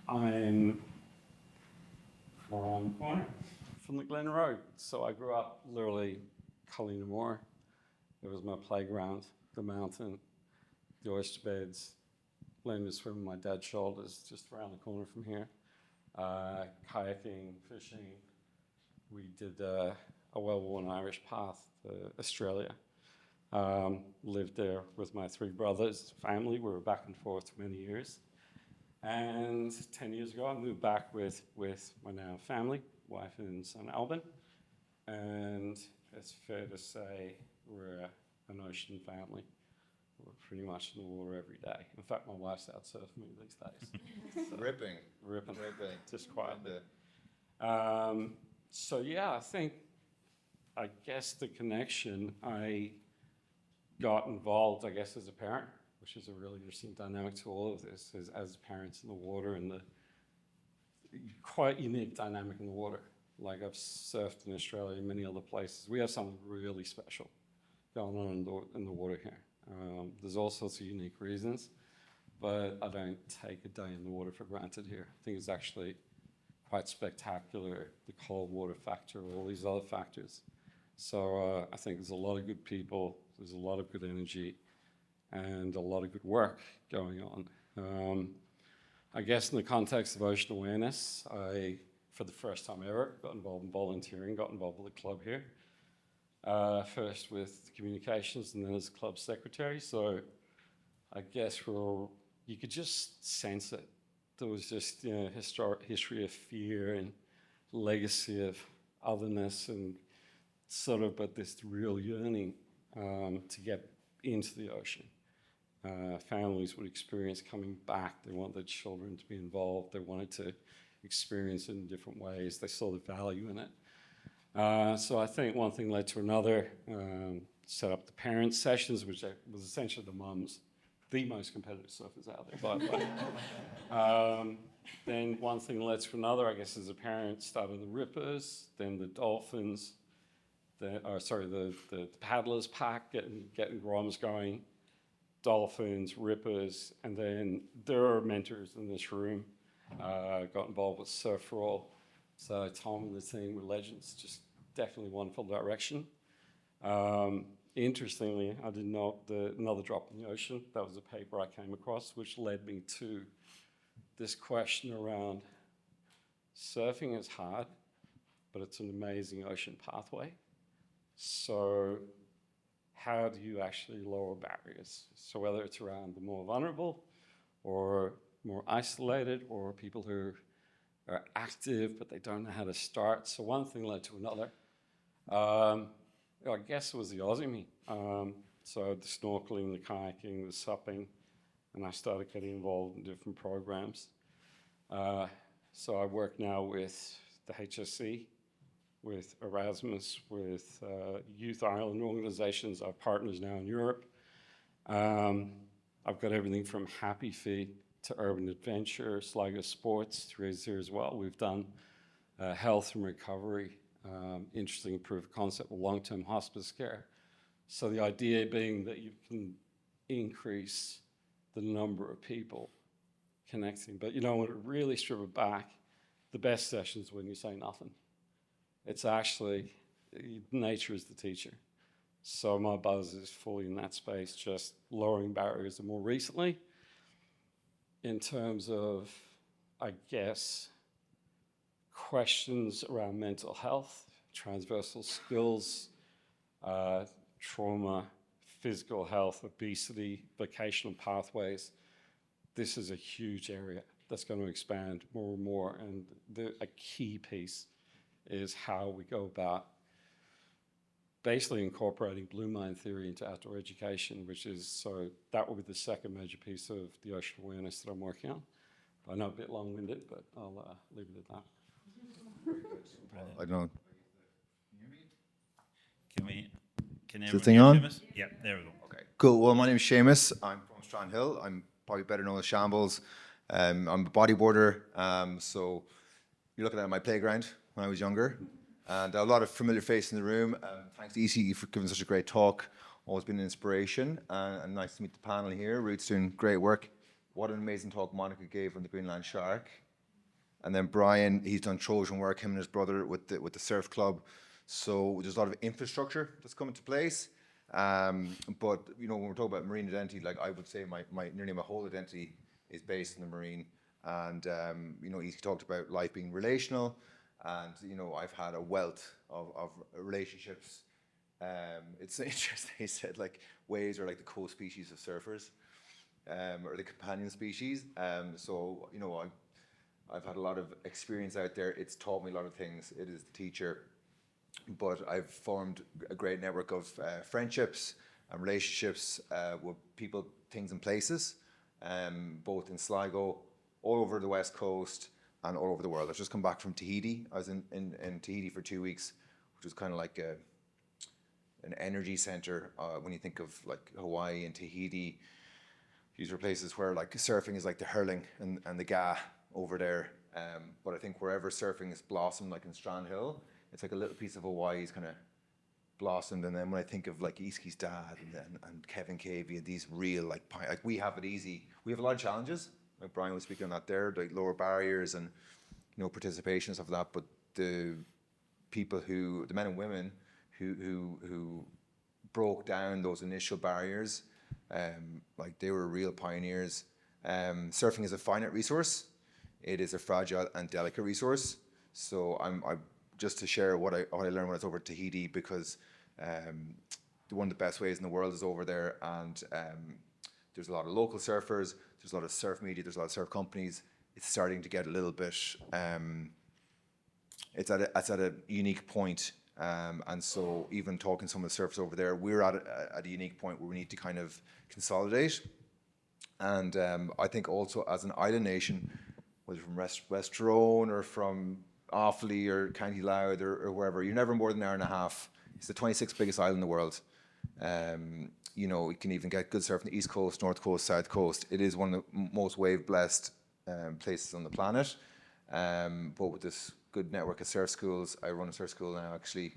around the corner from the Glen Road. So I grew up literally Cullinamore. It was my playground, the mountain, the oyster beds, learning to swim with my dad's shoulders just around the corner from here. Kayaking, fishing. We did a well-worn Irish path to Australia. Lived there with my 3 brothers, family. We were back and forth for many years. And 10 years ago, I moved back with my now family, wife and son Alban. And it's fair to say we're an ocean family. We're pretty much in the water every day. In fact, my wife's out surfing me these days. So, Ripping. ripping, just quietly. Yeah. So yeah, I guess the connection, I got involved, I guess, as a parent, which is a really interesting dynamic to all of this, is as parents in the water and the quite unique dynamic in the water. Like I've surfed in Australia and many other places. We have something really special going on in the water here. There's all sorts of unique reasons, but I don't take a day in the water for granted here. I think it's actually quite spectacular, the cold water factor, all these other factors. So I think there's a lot of good people, there's a lot of good energy, and a lot of good work going on. I guess in the context of ocean awareness, I, for the first time ever, got involved in volunteering, got involved with the club here. First with communications and then as club secretary. So I guess you could just sense it. There was just, history of fear and legacy of otherness and sort of, but this real yearning to get into the ocean. Families would experience coming back. They wanted their children to be involved. They wanted to experience it in different ways. They saw the value in it. So I think one thing led to another. Set up the parent sessions, which was essentially the mums, the most competitive surfers out there, by the way. Then one thing led to another, I guess, as a parent, started the rippers, then the dolphins, the paddlers pack, getting groms going, dolphins, rippers, and then there are mentors in this room. Got involved with Surf for All. So Tom and the team were legends, just definitely wonderful direction. Interestingly, I did not, another drop in the ocean, that was a paper I came across, which led me to this question around surfing is hard, but it's an amazing ocean pathway. So how do you actually lower barriers? So whether it's around the more vulnerable or more isolated or people who are active, but they don't know how to start. So one thing led to another. I guess it was the Aussie me. So the snorkeling, the kayaking, the supping, and I started getting involved in different programs. So I work now with the HSC, with Erasmus, with Youth Ireland organizations, our partners now in Europe. I've got everything from Happy Feet to Urban Adventure, Sligo Sports, Therese here as well. We've done health and recovery, interesting proof of concept with long-term hospice care. So the idea being that you can increase the number of people connecting. But when it really strip it back, the best sessions when you say nothing. It's actually, nature is the teacher. So my buzz is fully in that space, just lowering barriers. And more recently, in terms of, I guess, questions around mental health, transversal skills, trauma, physical health, obesity, vocational pathways. This is a huge area that's going to expand more and more. And a key piece is how we go about basically incorporating blue mind theory into outdoor education, which is, so that will be the second major piece of the ocean awareness that I'm working on. I know a bit long-winded, but I'll leave it at that. I don't know. Can Is everyone the thing hear on? Seamus? Yeah, there we go. Okay, cool. Well, my name is Seamus. I'm from Strandhill. I'm probably better known as Shambles. I'm a bodyboarder. So you're looking at my playground when I was younger. And a lot of familiar faces in the room. Thanks to Easkey for giving such a great talk. Always been an inspiration. And nice to meet the panel here. Ruth's doing great work. What an amazing talk Monica gave on the Greenland shark. And then Brian, he's done Trojan work, him and his brother with the surf club. So there's a lot of infrastructure that's come into place. But when we're talking about marine identity, like I would say nearly my whole identity is based in the marine. And Easkey talked about life being relational. And I've had a wealth of relationships. It's interesting. He said like waves are like the co-species of surfers. or the companion species. So, you know, I've had a lot of experience out there. It's taught me a lot of things. It is the teacher. But I've formed a great network of friendships and relationships with people, things, and places, both in Sligo, all over the West Coast, and all over the world. I've just come back from Tahiti. I was in Tahiti for 2 weeks, which was kind of like an energy center. When you think of like Hawaii and Tahiti, these are places where like surfing is like the hurling and the ga over there. But I think wherever surfing has blossomed, like in Strandhill, it's like a little piece of Hawaii's kind of blossomed. And then when I think of like Easkey's dad and Kevin Cavey and these real like we have it easy. We have a lot of challenges. Like Brian was speaking on that there, like lower barriers and, you know, participation and stuff like that. But the people the men and women who broke down those initial barriers, like they were real pioneers. Surfing is a finite resource. It is a fragile and delicate resource. So I'm just to share what I learned when I was over at Tahiti, because one of the best ways in the world is over there, and there's a lot of local surfers, there's a lot of surf media, there's a lot of surf companies. It's starting to get a little bit, it's at a unique point. And so even talking to some of the surfers over there, we're at a unique point where we need to kind of consolidate. And I think also as an island nation, whether from West Tyrone or from Offaly or County Louth or wherever, you're never more than an hour and a half. It's the 26th biggest island in the world. You know, you can even get good surf on the East Coast, North Coast, South Coast. It is one of the most wave-blessed places on the planet. But with this good network of surf schools, I run a surf school now actually,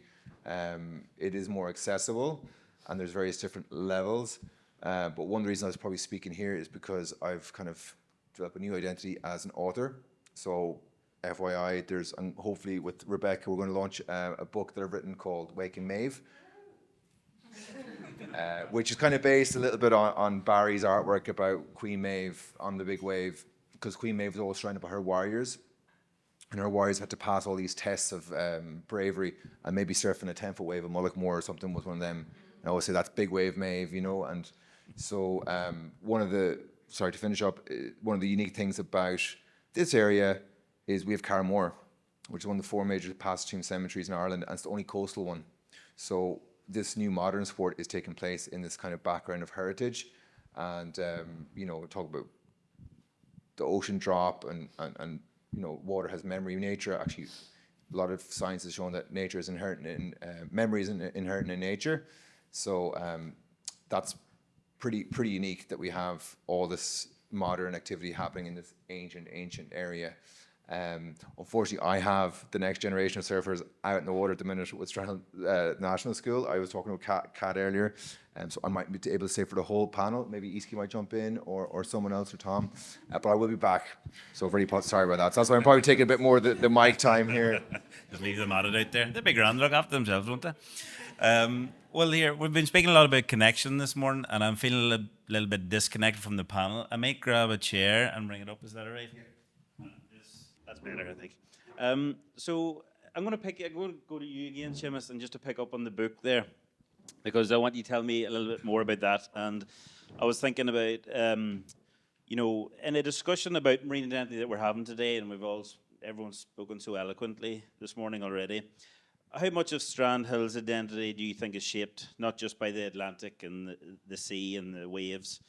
it is more accessible and there's various different levels. But one of the reasons I was probably speaking here is because I've kind of developed a new identity as an author. So FYI, and hopefully with Rebecca, we're going to launch a book that I've written called Waking Maeve, which is kind of based a little bit on Barry's artwork about Queen Maeve on the big wave, because Queen Maeve was always surrounded by her warriors, and her warriors had to pass all these tests of bravery, and maybe surfing a 10-foot wave of Mullaghmore or something was one of them. And I always say that's big wave Maeve, you know. And so sorry to finish up, one of the unique things about this area is we have Carramore, which is one of the 4 major past tomb cemeteries in Ireland, and it's the only coastal one. So this new modern sport is taking place in this kind of background of heritage, and you know, talk about the ocean drop and you know, water has memory. Nature actually, a lot of science has shown that nature is inherent in memory is inherent in nature. So that's pretty unique that we have all this modern activity happening in this ancient area. Unfortunately, I have the next generation of surfers out in the water at the minute with Strandhill National School. I was talking to Cat earlier, so I might be able to say for the whole panel, maybe Easkey might jump in or someone else or Tom, but I will be back. So very sorry about that. So that's why I'm probably taking a bit more of the mic time here. Just leave them at it out there. They'll be grand, look after themselves, won't they? Well, here, we've been speaking a lot about connection this morning, and I'm feeling a little bit disconnected from the panel. I might grab a chair and bring it up. Is that all right? Yeah. That's better, I think. So I'm going to go to you again, Seamus, and just to pick up on the book there, because I want you to tell me a little bit more about that. And I was thinking about, you know, in a discussion about marine identity that we're having today, and everyone's spoken so eloquently this morning already. How much of Strandhill's identity do you think is shaped not just by the Atlantic and the sea and the waves,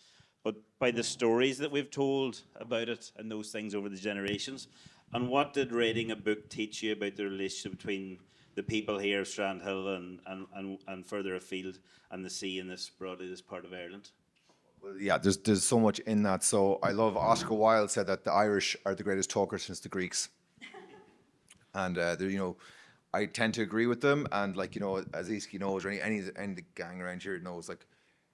but by the stories that we've told about it and those things over the generations? And what did writing a book teach you about the relationship between the people here of Strandhill and further afield and the sea and this part of Ireland? Well, yeah, there's so much in that. So I love Oscar Wilde said that the Irish are the greatest talkers since the Greeks, and you know, I tend to agree with them. And like, you know, as Easkey knows, or any of the gang around here knows, like,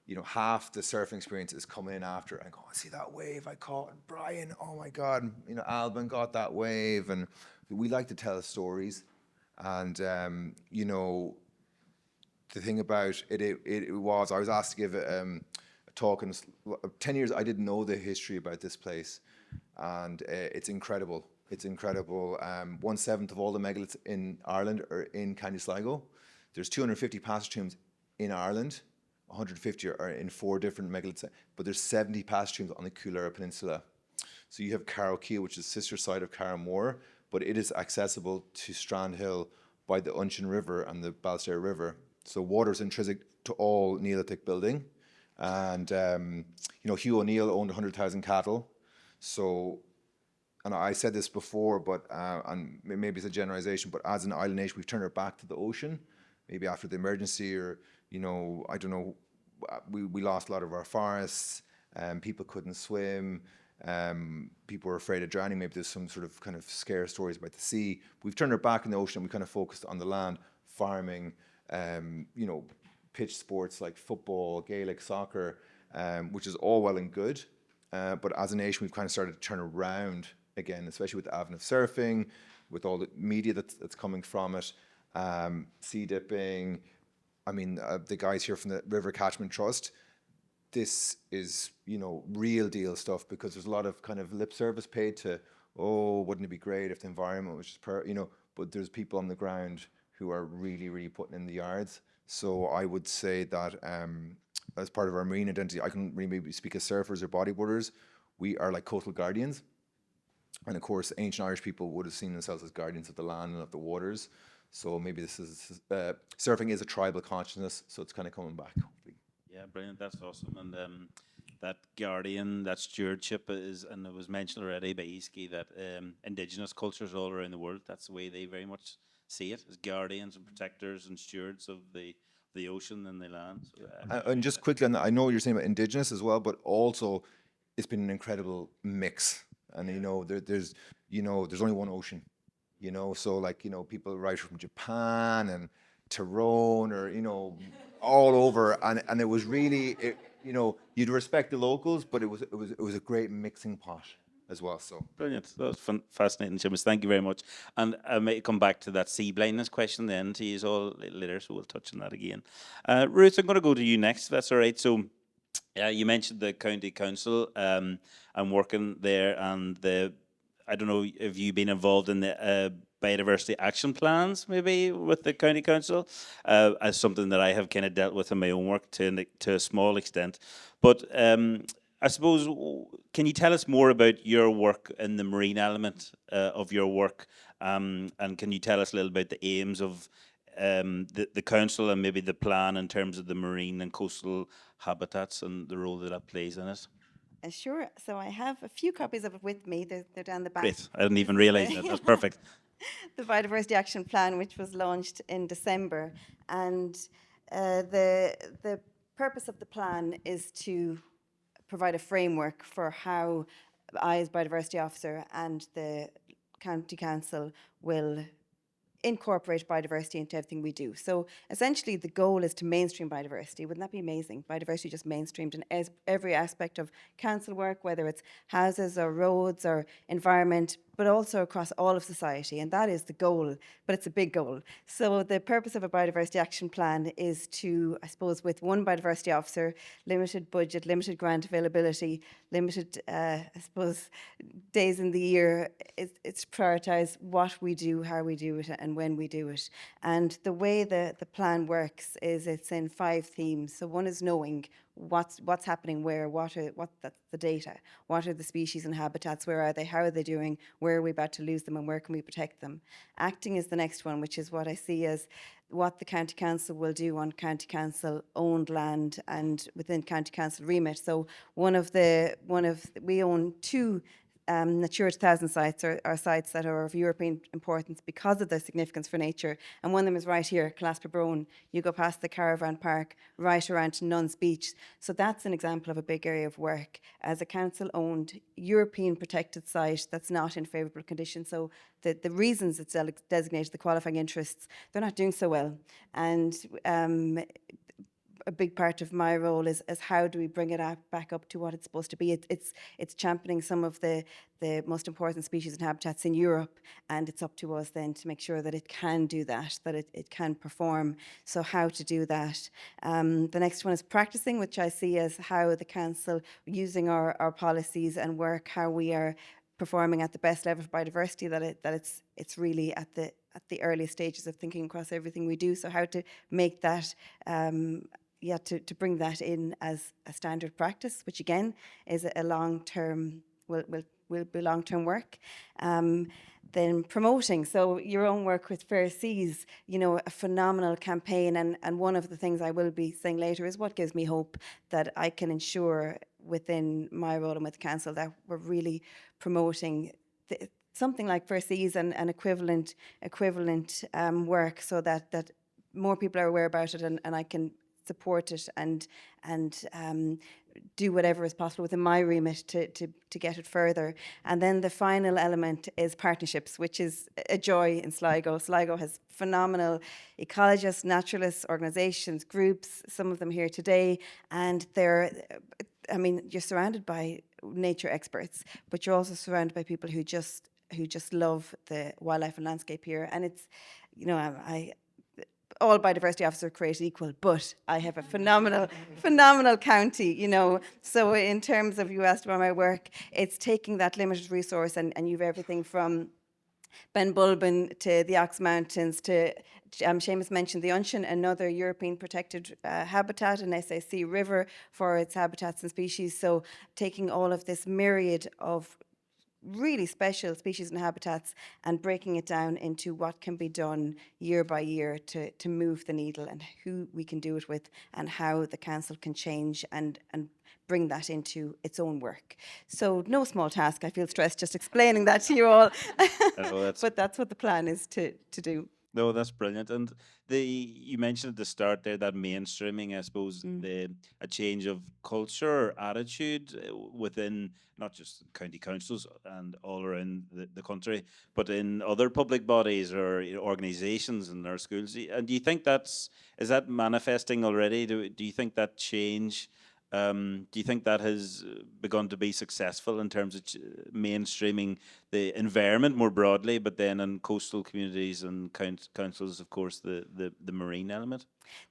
you know, half the surfing experience is coming in after and going, see that wave I caught, and Brian, oh my God, you know, Alban got that wave. And we like to tell stories. And, you know, the thing about it was, I was asked to give a talk in 10 years. I didn't know the history about this place. And it's incredible. It's incredible. 1/7 of all the megaliths in Ireland are in County Sligo. There's 250 passage tombs in Ireland. 150 are in 4 different megaliths, but there's 70 past streams on the Coolera Peninsula. So you have Carrowkeel, which is the sister side of Carramore, but it is accessible to Strandhill by the Unshin River and the Balstair River. So water is intrinsic to all Neolithic building. And, Hugh O'Neill owned 100,000 cattle. So, and I said this before, but, and maybe it's a generalization, but as an island nation, we've turned our back to the ocean, maybe after the emergency, or, I don't know, we lost a lot of our forests, people couldn't swim, people were afraid of drowning. Maybe there's some sort of kind of scare stories about the sea. We've turned our back in the ocean, and we kind of focused on the land, farming, pitch sports like football, Gaelic soccer, which is all well and good. But as a nation, we've kind of started to turn around again, especially with the advent of surfing, with all the media that's coming from it, sea dipping. I mean, the guys here from the River Catchment Trust, this is, real deal stuff, because there's a lot of kind of lip service paid to, oh, wouldn't it be great if the environment was just, but there's people on the ground who are really, really putting in the yards. So I would say that as part of our marine identity, I can really maybe speak as surfers or bodyboarders, we are like coastal guardians. And of course, ancient Irish people would have seen themselves as guardians of the land and of the waters. So maybe this is, surfing is a tribal consciousness, so it's kind of coming back, hopefully. Yeah, brilliant. That's awesome. And that guardian, that stewardship is, and it was mentioned already by Easkey, that indigenous cultures all around the world, that's the way they very much see it, as guardians and protectors and stewards of the ocean and the land. So, and just quickly on that, I know you're saying about indigenous as well, but also it's been an incredible mix. And there's only one ocean, so like, people right from Japan and Tyrone, or all over, and it was really, you'd respect the locals, but it was a great mixing pot as well. So brilliant. That was fascinating, Seamus. Thank you very much. And I may come back to that sea blindness question then to use all later, so we'll touch on that again. Ruth, I'm going to go to you next, if that's all right. So you mentioned the county council. I'm working there, and I don't know if you've been involved in the biodiversity action plans, maybe with the county council, as something that I have kind of dealt with in my own work to a small extent. But I suppose, can you tell us more about your work and the marine element of your work, and can you tell us a little about the aims of the council and maybe the plan in terms of the marine and coastal habitats and the role that plays in it? Sure. So I have a few copies of it with me. They're down the back. Great. I didn't even realise that. That's perfect. The Biodiversity Action Plan, which was launched in December. And the purpose of the plan is to provide a framework for how I, as biodiversity officer, and the county council will incorporate biodiversity into everything we do. So essentially the goal is to mainstream biodiversity. Wouldn't that be amazing? Biodiversity just mainstreamed in every aspect of council work, whether it's houses or roads or environment, but also across all of society. And that is the goal, but it's a big goal. So the purpose of a biodiversity action plan is to, I suppose, with one biodiversity officer, limited budget, limited grant availability, limited, I suppose, days in the year, it's to prioritise what we do, how we do it, and when we do it. And the way the plan works is it's in 5 themes. So one is knowing what's happening where, that's the data. What are the species and habitats? Where are they? How are they doing? Where are we about to lose them, and where can we protect them? Acting is the next one, which is what I see as what the county council will do on county council owned land and within county council remit. So we own 2 Natura 2000 sites are sites that are of European importance because of their significance for nature. And one of them is right here, Claspa. You go past the caravan park, right around to Nuns Beach. So that's an example of a big area of work as a council-owned European protected site that's not in favourable condition. So the reasons it's designated the qualifying interests, they're not doing so well. And a big part of my role is how do we bring it back up to what it's supposed to be. It's championing some of the most important species and habitats in Europe, and it's up to us then to make sure that it can do that it can perform. So how to do that. The next one is practicing, which I see as how the council, using our policies and work, how we are performing at the best level of biodiversity, that it's really at the early stages of thinking across everything we do. So how to make that to bring that in as a standard practice, which again is a long-term, will be long-term work. Then promoting, so your own work with Fair Seas, you know, a phenomenal campaign, and one of the things I will be saying later is what gives me hope that I can ensure within my role and with the council that we're really promoting something like Fair Seas and equivalent work, so that more people are aware about it, and I can support it and do whatever is possible within my remit to get it further. And then the final element is partnerships, which is a joy in Sligo. Sligo has phenomenal ecologists, naturalists, organisations, groups, some of them here today, and you're surrounded by nature experts, but you're also surrounded by people who just love the wildlife and landscape here. And it's, you know, all biodiversity officers are created equal, but I have a phenomenal county, you know. So in terms of, you asked about my work, it's taking that limited resource and you've everything from Ben Bulben to the Ox Mountains to, Seamus mentioned the Unshan, another European protected habitat, an SAC river for its habitats and species. So taking all of this myriad of really special species and habitats and breaking it down into what can be done year by year to move the needle, and who we can do it with, and how the council can change and bring that into its own work. So no small task. I feel stressed just explaining that to you all. But that's what the plan is to do. No, that's brilliant. And you mentioned at the start there that mainstreaming, I suppose, a change of culture or attitude within not just county councils and all around the country, but in other public bodies or organisations in our schools. And do you think is that manifesting already? Do you think that change? Do you think that has begun to be successful in terms of mainstreaming the environment more broadly, but then in coastal communities and councils, of course, the marine element?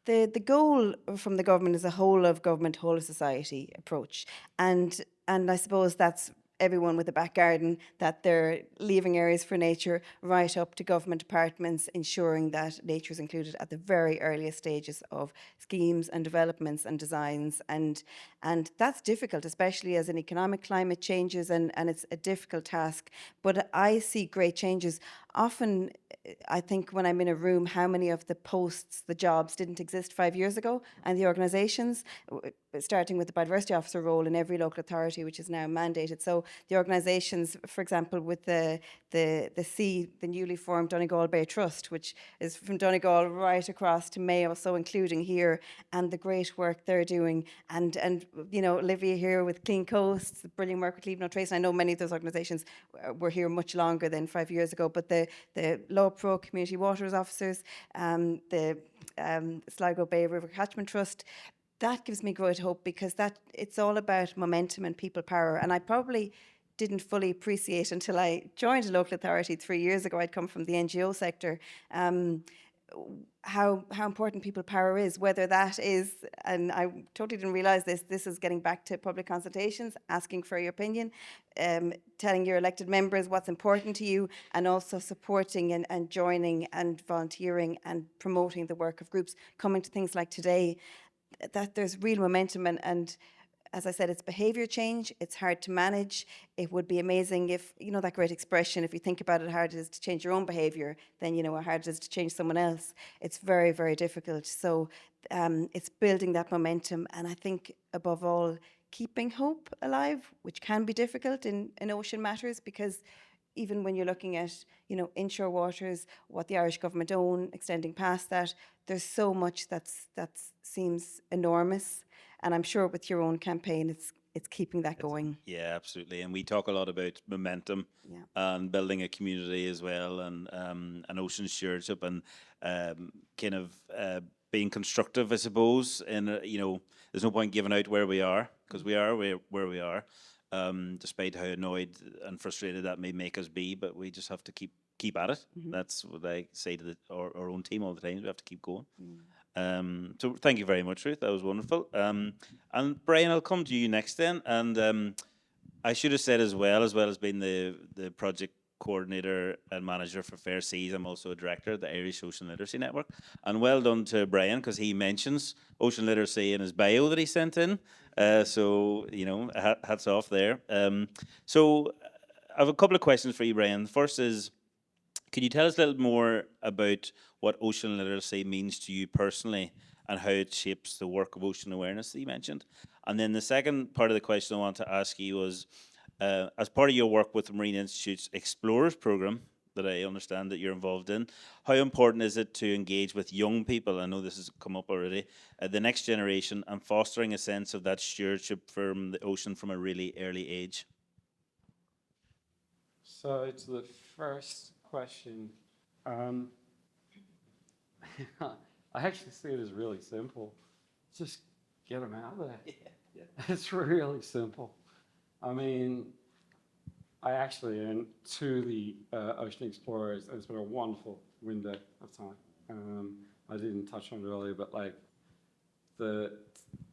The goal from the government is a whole of government, whole of society approach. And I suppose that's everyone with a back garden, that they're leaving areas for nature, right up to government departments ensuring that nature is included at the very earliest stages of schemes and developments and designs. And that's difficult, especially as an economic climate changes, and it's a difficult task. But I see great changes. Often, I think when I'm in a room, how many of the posts, the jobs didn't exist 5 years ago, and the organisations, starting with the biodiversity officer role in every local authority, which is now mandated. So the organisations, for example, with the newly formed Donegal Bay Trust, which is from Donegal right across to Mayo, so including here, and the great work they're doing, and you know, Olivia here with Clean Coasts, the brilliant work with Leave No Trace. I know many of those organisations were here much longer than 5 years ago, but the Law Pro Community Waters Officers, the Sligo Bay River Catchment Trust, that gives me great hope, because it's all about momentum and people power. And I probably didn't fully appreciate until I joined a local authority 3 years ago. I'd come from the NGO sector. How important people power is, whether that is, and I totally didn't realise this is getting back to public consultations, asking for your opinion, telling your elected members what's important to you, and also supporting and joining and volunteering and promoting the work of groups, coming to things like today, that there's real momentum. And as I said, it's behaviour change. It's hard to manage. It would be amazing if, you know, that great expression, if you think about it, how hard it is to change your own behaviour, then you know how hard it is to change someone else. It's very, very difficult. So it's building that momentum. And I think, above all, keeping hope alive, which can be difficult in ocean matters, because even when you're looking at, you know, inshore waters, what the Irish government own, extending past that, there's so much that seems enormous. And I'm sure with your own campaign, it's keeping that going. Yeah, absolutely. And we talk a lot about momentum, and building a community as well, and an ocean stewardship, and kind of being constructive, I suppose. And you know, there's no point giving out where we are, because we are where we are. Despite how annoyed and frustrated that may make us be, but we just have to keep at it. That's what I say to our own team all the time. We have to keep going. So thank you very much, Ruth. That was wonderful. And Brian, I'll come to you next then. And I should have said as well as being the project coordinator and manager for Fair Seas. I'm also a director at the Irish Ocean Literacy Network. And well done to Brian, because he mentions ocean literacy in his bio that he sent in. So, you know, hats off there. So I have a couple of questions for you, Brian. The first is, could you tell us a little more about what ocean literacy means to you personally and how it shapes the work of ocean awareness that you mentioned? And then the second part of the question I want to ask you was, as part of your work with the Marine Institute's Explorers program, that I understand that you're involved in, how important is it to engage with young people? I know this has come up already, the next generation, and fostering a sense of that stewardship from the ocean from a really early age? So to the first question, I actually see it as really simple. Just get them out there. Yeah. It's really simple. I mean, I actually went to the Ocean Explorers, and it's been a wonderful window of time. I didn't touch on it earlier, but like the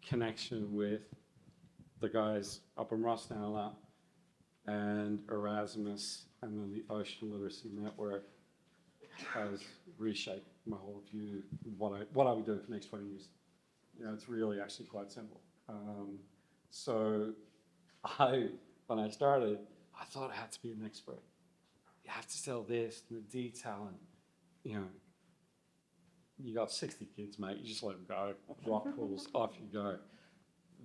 connection with the guys up in Rosnala and Erasmus and then the Ocean Literacy Network has reshaped my whole view of what I would do for the next 20 years. You know, it's really actually quite simple. So when I started, I thought I had to be an expert. You have to tell this and the detail, and you know, you got 60 kids, mate. You just let them go. Rock pools, off you go.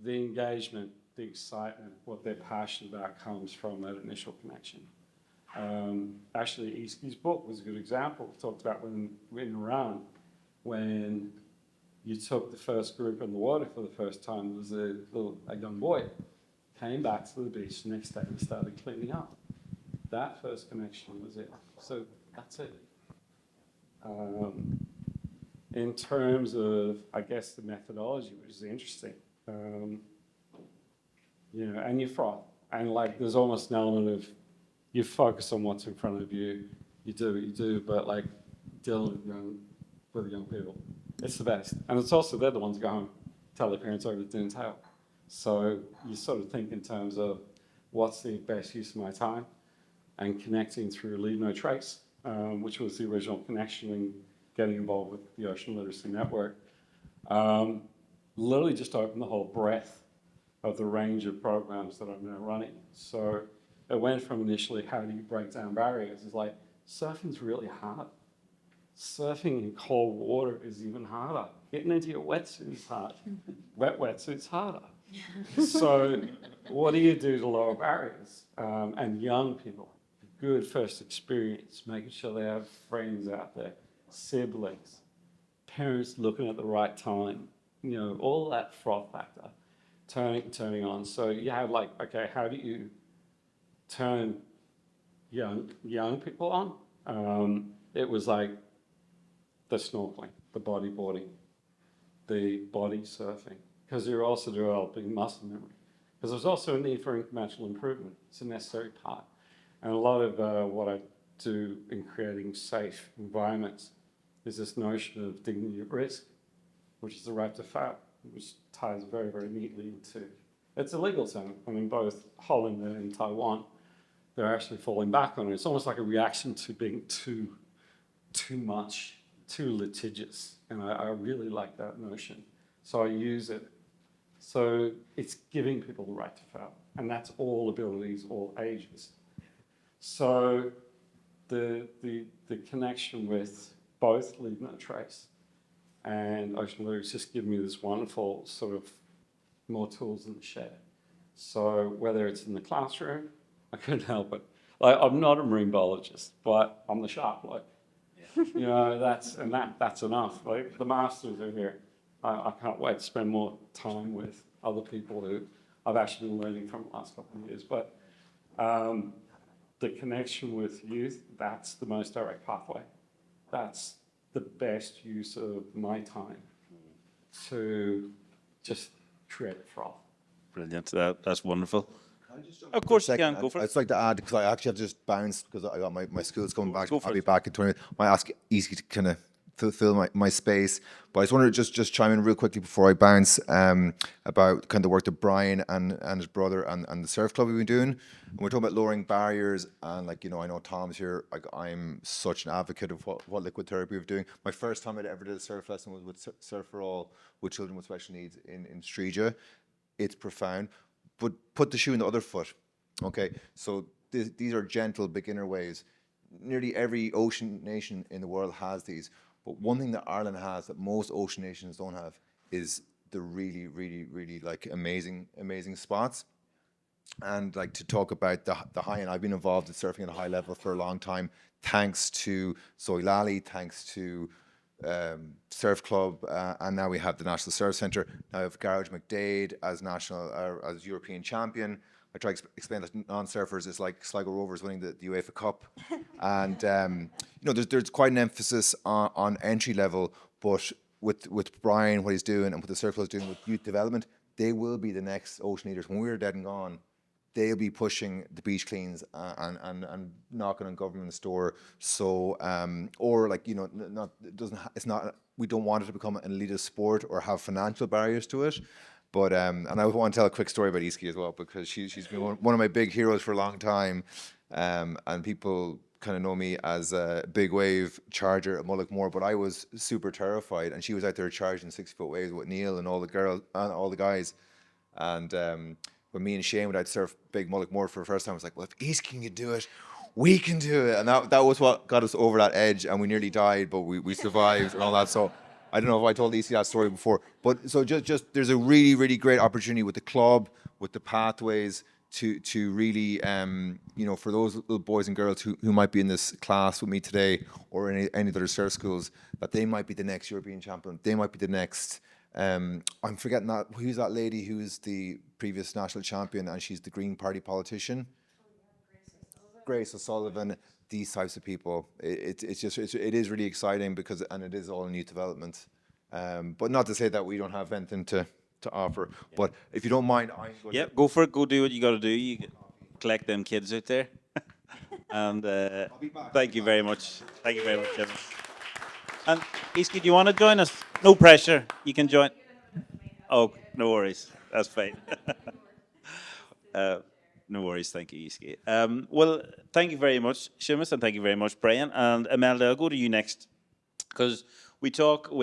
The engagement, the excitement, what they're passionate about comes from that initial connection. Actually, Easkey's book was a good example. He talked about when in Iran, when you took the first group in the water for the first time, there was a young boy came back to the beach the next day and started cleaning up. That first connection was it. So that's it. In terms of, I guess, the methodology, which is interesting, you know, and you froth, and like there's almost an element of you focus on what's in front of you, you do what you do, but like dealing with young people, it's the best. And it's also they're the ones go home, tell their parents over the dinner table. So you sort of think in terms of what's the best use of my time, and connecting through Leave No Trace, which was the original connection and getting involved with the Ocean Literacy Network. Literally just opened the whole breadth of the range of programs that I'm now running. So it went from initially, how do you break down barriers? It's like, surfing's really hard. Surfing in cold water is even harder. Getting into your wetsuit is hard. Wet wetsuit's harder. So what do you do to lower barriers? And young people, good first experience, making sure they have friends out there, siblings, parents looking at the right time, you know, all that froth factor, turning on. So you have like, okay, how do you turn young people on? It was like the snorkeling, the bodyboarding, the body surfing, because you're also developing muscle memory. Because there's also a need for incremental improvement. It's a necessary part. And a lot of what I do in creating safe environments is this notion of dignity at risk, which is the right to fail, which ties very, very neatly into, it's a legal term. I mean, both Holland and Taiwan, they're actually falling back on it. It's almost like a reaction to being too much, too litigious. And I really like that notion. So I use it. So it's giving people the right to fail. And that's all abilities, all ages. So the connection with both Leave No Trace and Ocean Literacy just give me this wonderful sort of more tools in the shed. So whether it's in the classroom, I couldn't help it. Like, I'm not a marine biologist, but I'm the shark bloke. Yeah. You know, that's enough. Like, the masters are here. I can't wait to spend more time with other people who I've actually been learning from the last couple of years. But the connection with youth, that's the most direct pathway. That's the best use of my time to just create a froth. Brilliant. That's wonderful. Of course you can. Go for it. I'd just like to add, because I actually have to just bounce because I got my school's coming back. Go for I'll be it. back in 20 minutes. I might ask Easky to kind of fulfill my space. But I just wanted to just chime in real quickly before I bounce about kind of the work that Brian and his brother and the surf club have been doing. And we're talking about lowering barriers, and like, you know, I know Tom's here. Like, I'm such an advocate of what liquid therapy we're doing. My first time I ever did a surf lesson was with Surf for All with children with special needs in Strandhill. It's profound, but put the shoe in the other foot. Okay, so these are gentle beginner waves. Nearly every ocean nation in the world has these, but one thing that Ireland has that most ocean nations don't have is the really, really, really like amazing spots. And like, to talk about the high end, I've been involved in surfing at a high level for a long time, thanks to Zoe Lally, thanks to Surf Club, and now we have the National Surf Centre. Now we have Garage McDade as European champion. I try to explain that to non-surfers, it's like Sligo Rovers winning the UEFA Cup. And you know, there's quite an emphasis on entry level, but with Brian, what he's doing, and what the Surf Club is doing with youth development, they will be the next ocean leaders. When we're dead and gone, they'll be pushing the beach cleans and knocking on government's door. So, or like, you know, we don't want it to become an elitist sport or have financial barriers to it. But, and I want to tell a quick story about Easkey as well, because she's been one of my big heroes for a long time. And people kind of know me as a big wave charger at Mullaghmore, but I was super terrified. And she was out there charging 6-foot waves with Neil and all the girls and all the guys. And when me and Shane went out to surf big Mullaghmore for the first time, I was like, well, if Easkey can do it, we can do it. And that was what got us over that edge. And we nearly died, but we survived and all that. So I don't know if I told Easkey that story before, but so just there's a really, really great opportunity with the club, with the pathways to really, you know, for those little boys and girls who might be in this class with me today or any other surf schools, that they might be the next European champion. They might be the next, I'm forgetting that, who's that lady who's the previous national champion and she's the Green Party politician? Grace O'Sullivan. These types of people, it is really exciting because, and it is all new development. But not to say that we don't have anything to offer. Yeah. But if you don't mind, go for it. Go do what you got to do. You collect them kids out there. And thank you very much. Thank you very much, Jim. And Easkey, do you want to join us? No pressure. You can join. Oh, no worries. That's fine. No worries, thank you, Easkey. Well, thank you very much, Seamus, and thank you very much, Brian. And Imelda, I'll go to you next, because we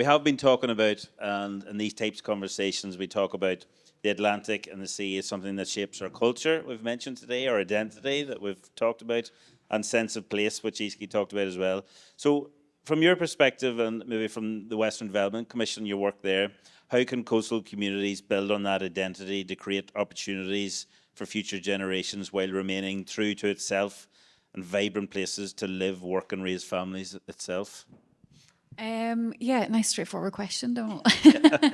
have been talking about, and in these types of conversations, we talk about the Atlantic and the sea is something that shapes our culture, we've mentioned today, our identity that we've talked about, and sense of place, which Easkey talked about as well. So from your perspective, and maybe from the Western Development Commission, your work there, how can coastal communities build on that identity to create opportunities for future generations while remaining true to itself and vibrant places to live, work and raise families itself? Yeah, nice straightforward question, Dónal.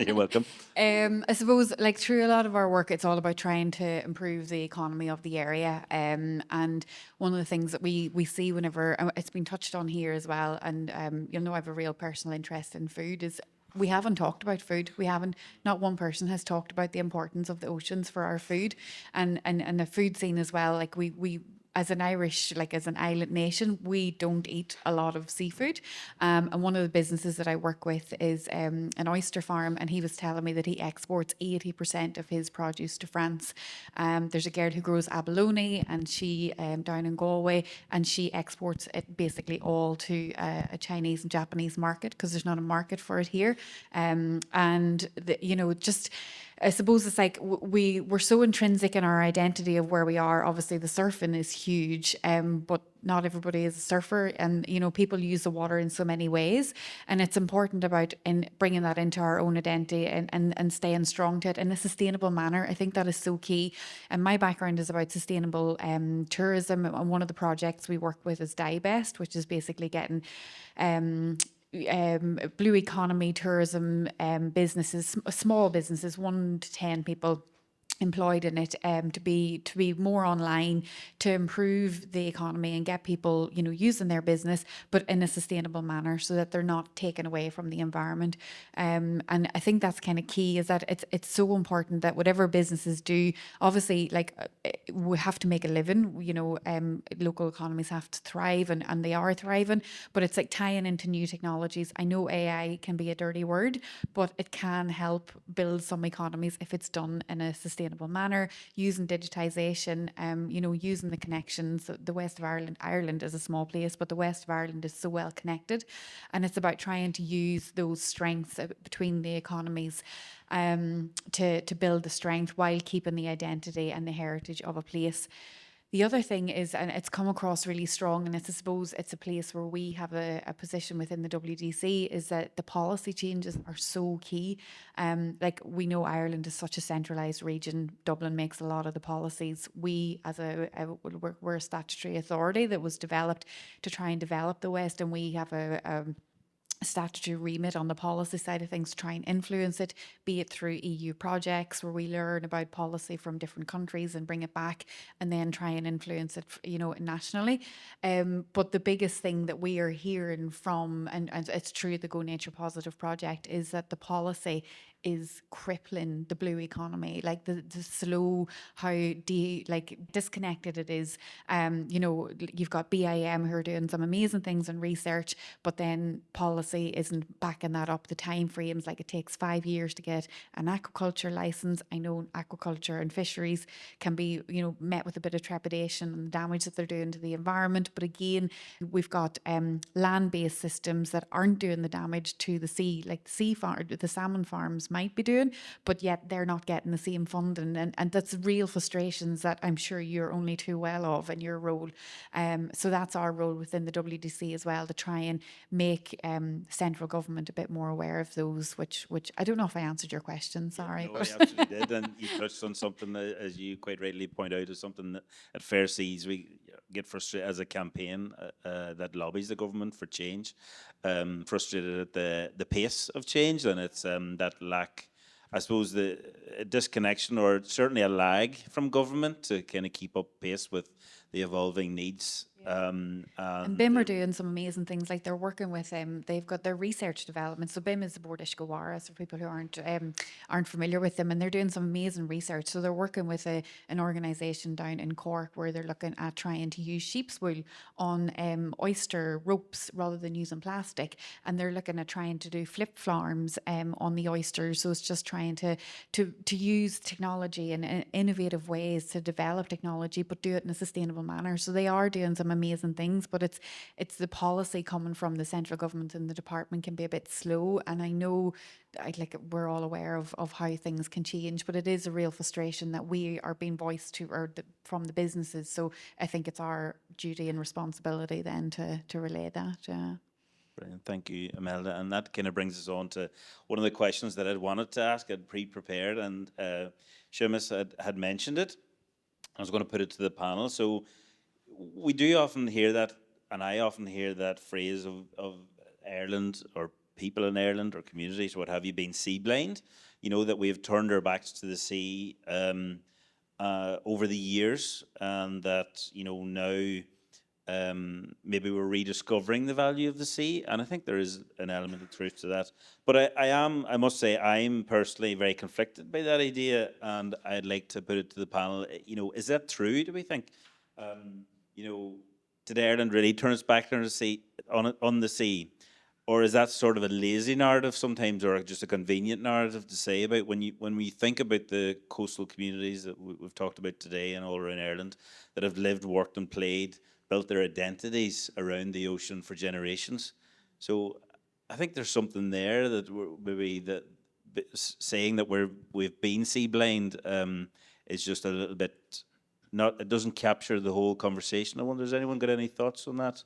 You're welcome. I suppose, like, through a lot of our work, it's all about trying to improve the economy of the area. And one of the things that we see whenever, it's been touched on here as well, and you'll know I have a real personal interest in food, is we haven't talked about food. Not one person has talked about the importance of the oceans for our food and the food scene as well. Like we as an Irish, like as an island nation, we don't eat a lot of seafood. And one of the businesses that I work with is an oyster farm, and he was telling me that he exports 80% of his produce to France. There's a girl who grows abalone, and she down in Galway, and she exports it basically all to a Chinese and Japanese market because there's not a market for it here. Just I suppose it's like we're so intrinsic in our identity of where we are. Obviously, the surfing is huge, but not everybody is a surfer, and people use the water in so many ways, and it's important about bringing that into our own identity and staying strong to it in a sustainable manner. I think that is so key. And my background is about sustainable tourism, and one of the projects we work with is Divest, which is basically getting blue economy tourism businesses, small businesses, 1 to 10 people, employed in it, to be more online, to improve the economy and get people, you know, using their business, but in a sustainable manner, so that they're not taken away from the environment. And I think that's kind of key, is that it's so important that whatever businesses do, obviously, like, we have to make a living. You know, local economies have to thrive, and they are thriving. But it's like tying into new technologies. I know AI can be a dirty word, but it can help build some economies if it's done in a sustainable manner, using digitization, you know, using the connections. The west of Ireland is a small place, but the west of Ireland is so well connected, and it's about trying to use those strengths between the economies, to build the strength while keeping the identity and the heritage of a place. The other thing is, and it's come across really strong, and it's, I suppose, it's a place where we have a position within the WDC, is that the policy changes are so key. Like, we know Ireland is such a centralised region. Dublin makes a lot of the policies. We, as we're a statutory authority that was developed to try and develop the West, and we have a statutory remit on the policy side of things to try and influence it, be it through EU projects where we learn about policy from different countries and bring it back, and then try and influence it, you know, nationally. But the biggest thing that we are hearing from, and it's true, the Go Nature Positive project, is that the policy is crippling the blue economy. Like, the slow, how disconnected it is. You know, you've got BIM who are doing some amazing things in research, but then policy isn't backing that up. The time frames, like, it takes 5 years to get an aquaculture license. I know aquaculture and fisheries can be, you know, met with a bit of trepidation and the damage that they're doing to the environment. But again, we've got land-based systems that aren't doing the damage to the sea, like the salmon farms might be doing, but yet they're not getting the same funding, and that's real frustrations that I'm sure you're only too well of in your role. So that's our role within the WDC as well, to try and make central government a bit more aware of those, which I don't know if I answered your question, sorry. No, but you absolutely did, and you touched on something that, as you quite rightly point out, is something that at Fair Seas we get frustrated as a campaign that lobbies the government for change, frustrated at the pace of change, and it's that lack, I suppose, the disconnection, or certainly a lag from government to kind of keep up pace with the evolving needs. And BIM are doing some amazing things. Like, they're working with they've got their research development. So BIM is the Bord Iascaigh Mhara, for people who aren't familiar with them, and they're doing some amazing research. So they're working with an organisation down in Cork where they're looking at trying to use sheep's wool on oyster ropes rather than using plastic, and they're looking at trying to do flip farms on the oysters. So it's just trying to use technology in innovative ways to develop technology, but do it in a sustainable manner. So they are doing some amazing things, but it's the policy coming from the central government and the department can be a bit slow. And I know, we're all aware of how things can change, but it is a real frustration that we are being voiced to, from the businesses. So I think it's our duty and responsibility then to relay that. Yeah. Brilliant. Thank you, Imelda. And that kind of brings us on to one of the questions that I'd wanted to ask. I'd pre-prepared, and Seamus had mentioned it. I was going to put it to the panel. So we do often hear that, and I often hear that phrase of Ireland, or people in Ireland, or communities, what have you, being sea blind. You know, that we've turned our backs to the sea over the years, and that, you know, now maybe we're rediscovering the value of the sea, and I think there is an element of truth to that. But I must say, I'm personally very conflicted by that idea, and I'd like to put it to the panel. You know, is that true, do we think? You know, did Ireland really turn its back on the sea, on the sea? Or is that sort of a lazy narrative sometimes, or just a convenient narrative to say about when we think about the coastal communities that we've talked about today and all around Ireland, that have lived, worked and played, built their identities around the ocean for generations? So I think there's something there that we're maybe that saying that we've been sea blind is just a little bit, it doesn't capture the whole conversation. I wonder, has anyone got any thoughts on that?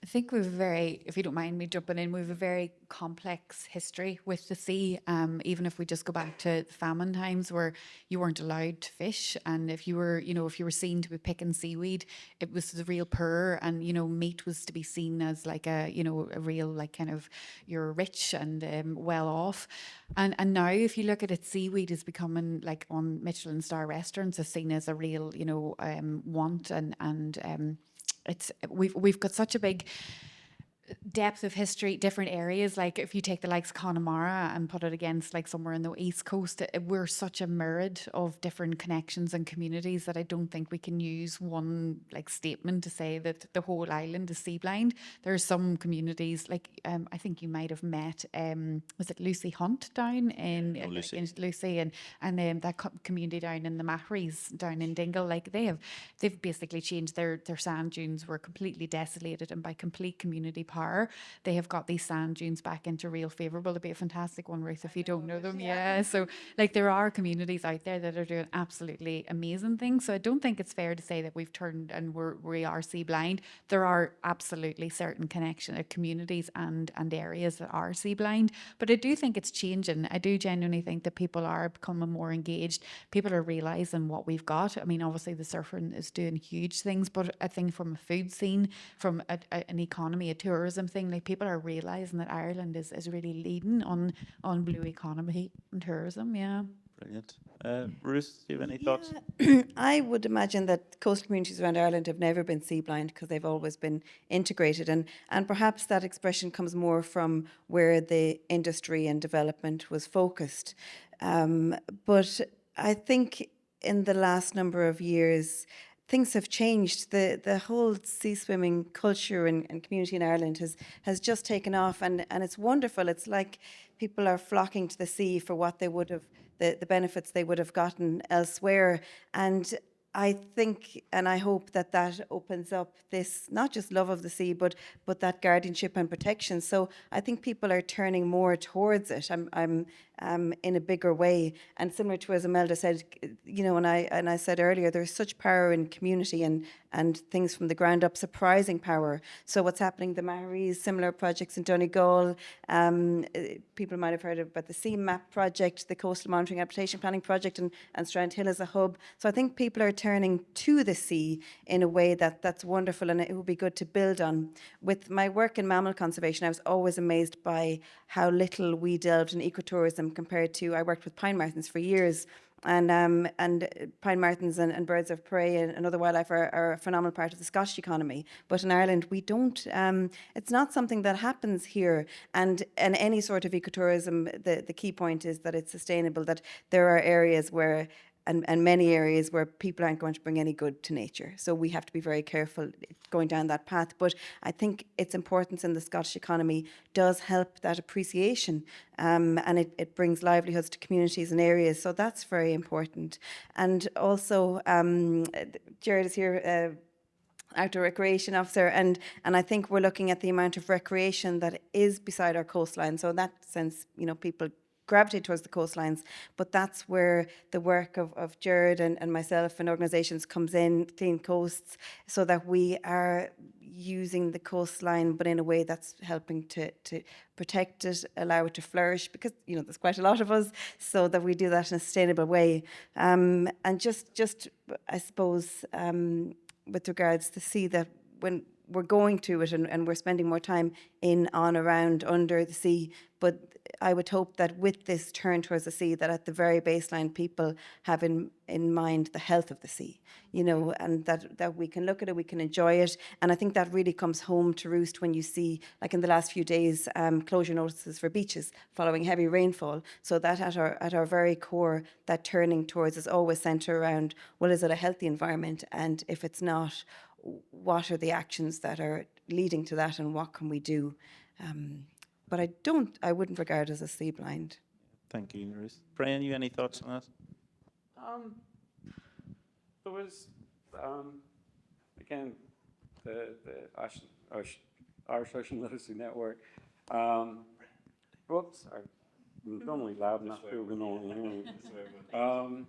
I think we've a very, if you don't mind me jumping in, we've a very complex history with the sea. Even if we just go back to famine times where you weren't allowed to fish, and if you were, if you were seen to be picking seaweed, it was the real poor, and meat was to be seen as like a real like kind of you're rich and well off. And now if you look at it, seaweed is becoming like on Michelin star restaurants is seen as a real want and we've got such a big depth of history, different areas. Like if you take the likes of Connemara and put it against like somewhere in the East Coast, we're such a myriad of different connections and communities that I don't think we can use one like statement to say that the whole island is sea blind. There are some communities like I think you might have met was it Lucy Hunt down in, Lucy. in Lucy and that community down in the Mahries down in Dingle. Like they've basically changed their sand dunes were completely desolated, and by complete community power they have got these sand dunes back into real favourable. It'd be a fantastic one, Ruth, if you don't know them. Yeah. So like there are communities out there that are doing absolutely amazing things. So I don't think it's fair to say that we've turned and we are sea blind. There are absolutely certain communities and areas that are sea blind. But I do think it's changing. I do genuinely think that people are becoming more engaged. People are realising what we've got. I mean, obviously the surfing is doing huge things, but I think from a food scene, from an economy, a tourism thing, like people are realising that Ireland is really leading on blue economy and tourism. Yeah. Brilliant. Ruth, do you have any thoughts? I would imagine that coastal communities around Ireland have never been sea blind because they've always been integrated, and perhaps that expression comes more from where the industry and development was focused. But I think in the last number of years, things have changed. The whole sea swimming culture and community in Ireland has just taken off, and it's wonderful. It's like people are flocking to the sea for what they would have, the benefits they would have gotten elsewhere. And I think and I hope that opens up this not just love of the sea, but that guardianship and protection. So I think people are turning more towards it. I'm in a bigger way, and similar to as Imelda said, and I said earlier, there's such power in community and things from the ground up, surprising power. So what's happening, the Mahries, similar projects in Donegal, people might have heard about the Sea Map project, the Coastal Monitoring Adaptation Planning project, and Strandhill as a hub. So I think people are turning to the sea in a way that's wonderful, and it would be good to build on. With my work in mammal conservation, I was always amazed by how little we delved in ecotourism compared to, I worked with pine martens for years, and pine martens and birds of prey and other wildlife are a phenomenal part of the Scottish economy. But in Ireland, we don't. It's not something that happens here. And any sort of ecotourism, the key point is that it's sustainable. That there are areas where. And many areas where people aren't going to bring any good to nature. So we have to be very careful going down that path. But I think its importance in the Scottish economy does help that appreciation, and it brings livelihoods to communities and areas. So that's very important. And also, Jared is here, outdoor recreation officer, and I think we're looking at the amount of recreation that is beside our coastline. So in that sense, people gravitate towards the coastlines, but that's where the work of Jared and myself and organisations comes in, Clean Coasts, so that we are using the coastline, but in a way that's helping to protect it, allow it to flourish, because there's quite a lot of us, so that we do that in a sustainable way. And just I suppose with regards to sea, that when we're going to it and we're spending more time in, on, around, under the sea, but I would hope that with this turn towards the sea, that at the very baseline people have in mind the health of the sea, and that we can look at it, we can enjoy it. And I think that really comes home to roost when you see, like in the last few days, closure notices for beaches following heavy rainfall. So that at our very core, that turning towards is always centred around, well, is it a healthy environment? And if it's not, what are the actions that are leading to that, and what can we do? But I wouldn't regard it as a sea blind. Thank you, Ruth. Brian, you any thoughts on that? There was, again, the Irish Ocean Literacy Network. Whoops, sorry. I'm normally loud enough, people can normally hear me.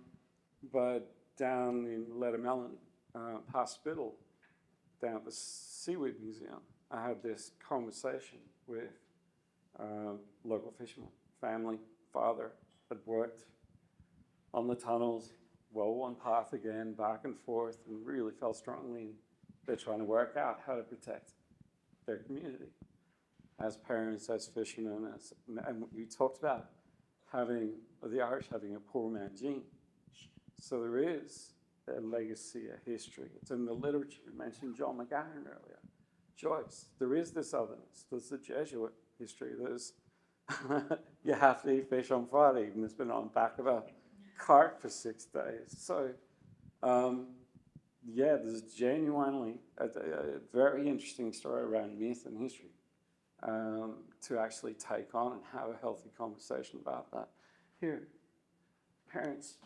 But down in Lettermelon Hospital, down at the Seaweed Museum, I had this conversation with local fisherman, family, father, had worked on the tunnels, well-worn path again, back and forth, and really felt strongly they're trying to work out how to protect their community. As parents, as fishermen, and we talked about having, the Irish having a poor man gene. So there is a legacy, a history. It's in the literature. We mentioned John McCann earlier. Joyce, there is this otherness. There's the Jesuit history. There's, you have to eat fish on Friday, and it's been on the back of a cart for 6 days. So, yeah, there's genuinely a very interesting story around myth and history to actually take on and have a healthy conversation about that. Here, parents,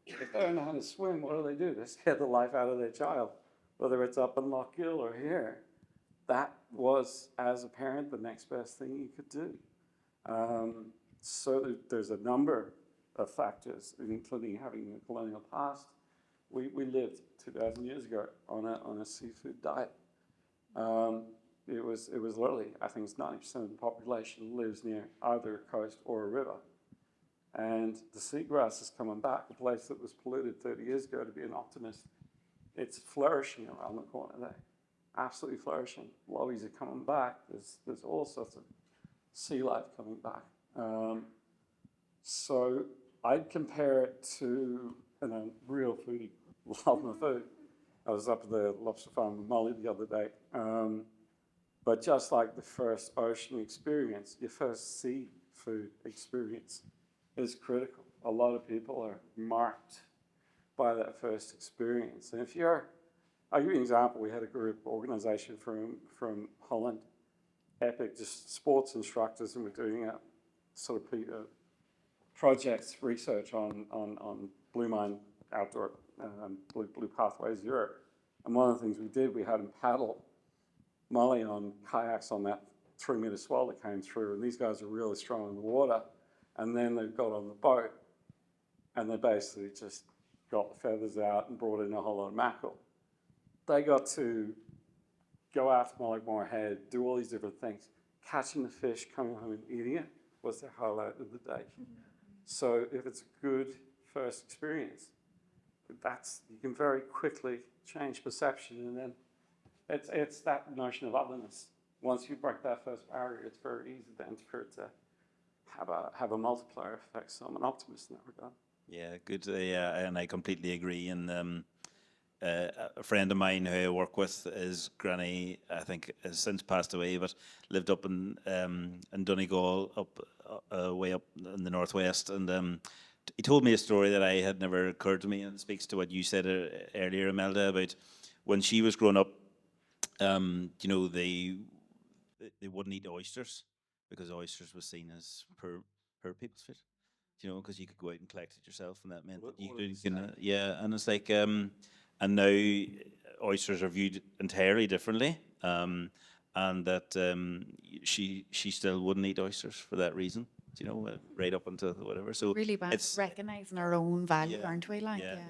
if they don't know how to swim, what do? They scare the life out of their child, whether it's up in Lochgill or here. That was, as a parent, the next best thing you could do. So there's a number of factors, including having a colonial past. We lived 2,000 years ago on a seafood diet. It was literally, I think it's 90% of the population lives near either a coast or a river. And the seagrass is coming back, a place that was polluted 30 years ago, to be an optimist. It's flourishing around the corner there, absolutely flourishing. Lobbies are coming back. There's all sorts of sea life coming back. So I'd compare it to, real foodie, love my food. I was up at the lobster farm with Molly the other day. But just like the first ocean experience, your first seafood experience is critical. A lot of people are marked by that first experience. And if I'll give you an example. We had a group organization from Holland, epic, just sports instructors, and we're doing a sort of project research on Blue Mine outdoor, Blue Pathways Europe. And one of the things we did, we had them paddle Molly on kayaks on that 3-meter swell that came through, and these guys are really strong in the water. And then they got on the boat, and they basically just got the feathers out and brought in a whole lot of mackerel. They got to go out to Molly Head, do all these different things. Catching the fish, coming home and eating it was their highlight of the day. So if it's a good first experience, you can very quickly change perception, and then it's that notion of otherness. Once you break that first barrier, it's very easy then for it to have a multiplier effect. So I'm an optimist in that regard. Yeah, good. And I completely agree. And a friend of mine who I work with, his granny, I think, has since passed away, but lived up in Donegal, way up in the northwest. And he told me a story that I had never occurred to me, and it speaks to what you said earlier, Imelda, about when she was growing up. They wouldn't eat oysters because oysters was seen as poor people's food. Because you could go out and collect it yourself, and that meant that you could, and it's like, and now oysters are viewed entirely differently, and that she still wouldn't eat oysters for that reason, right up until whatever. So Really bad. it's Recognizing our own value, Yeah, aren't we? Like, yeah. yeah.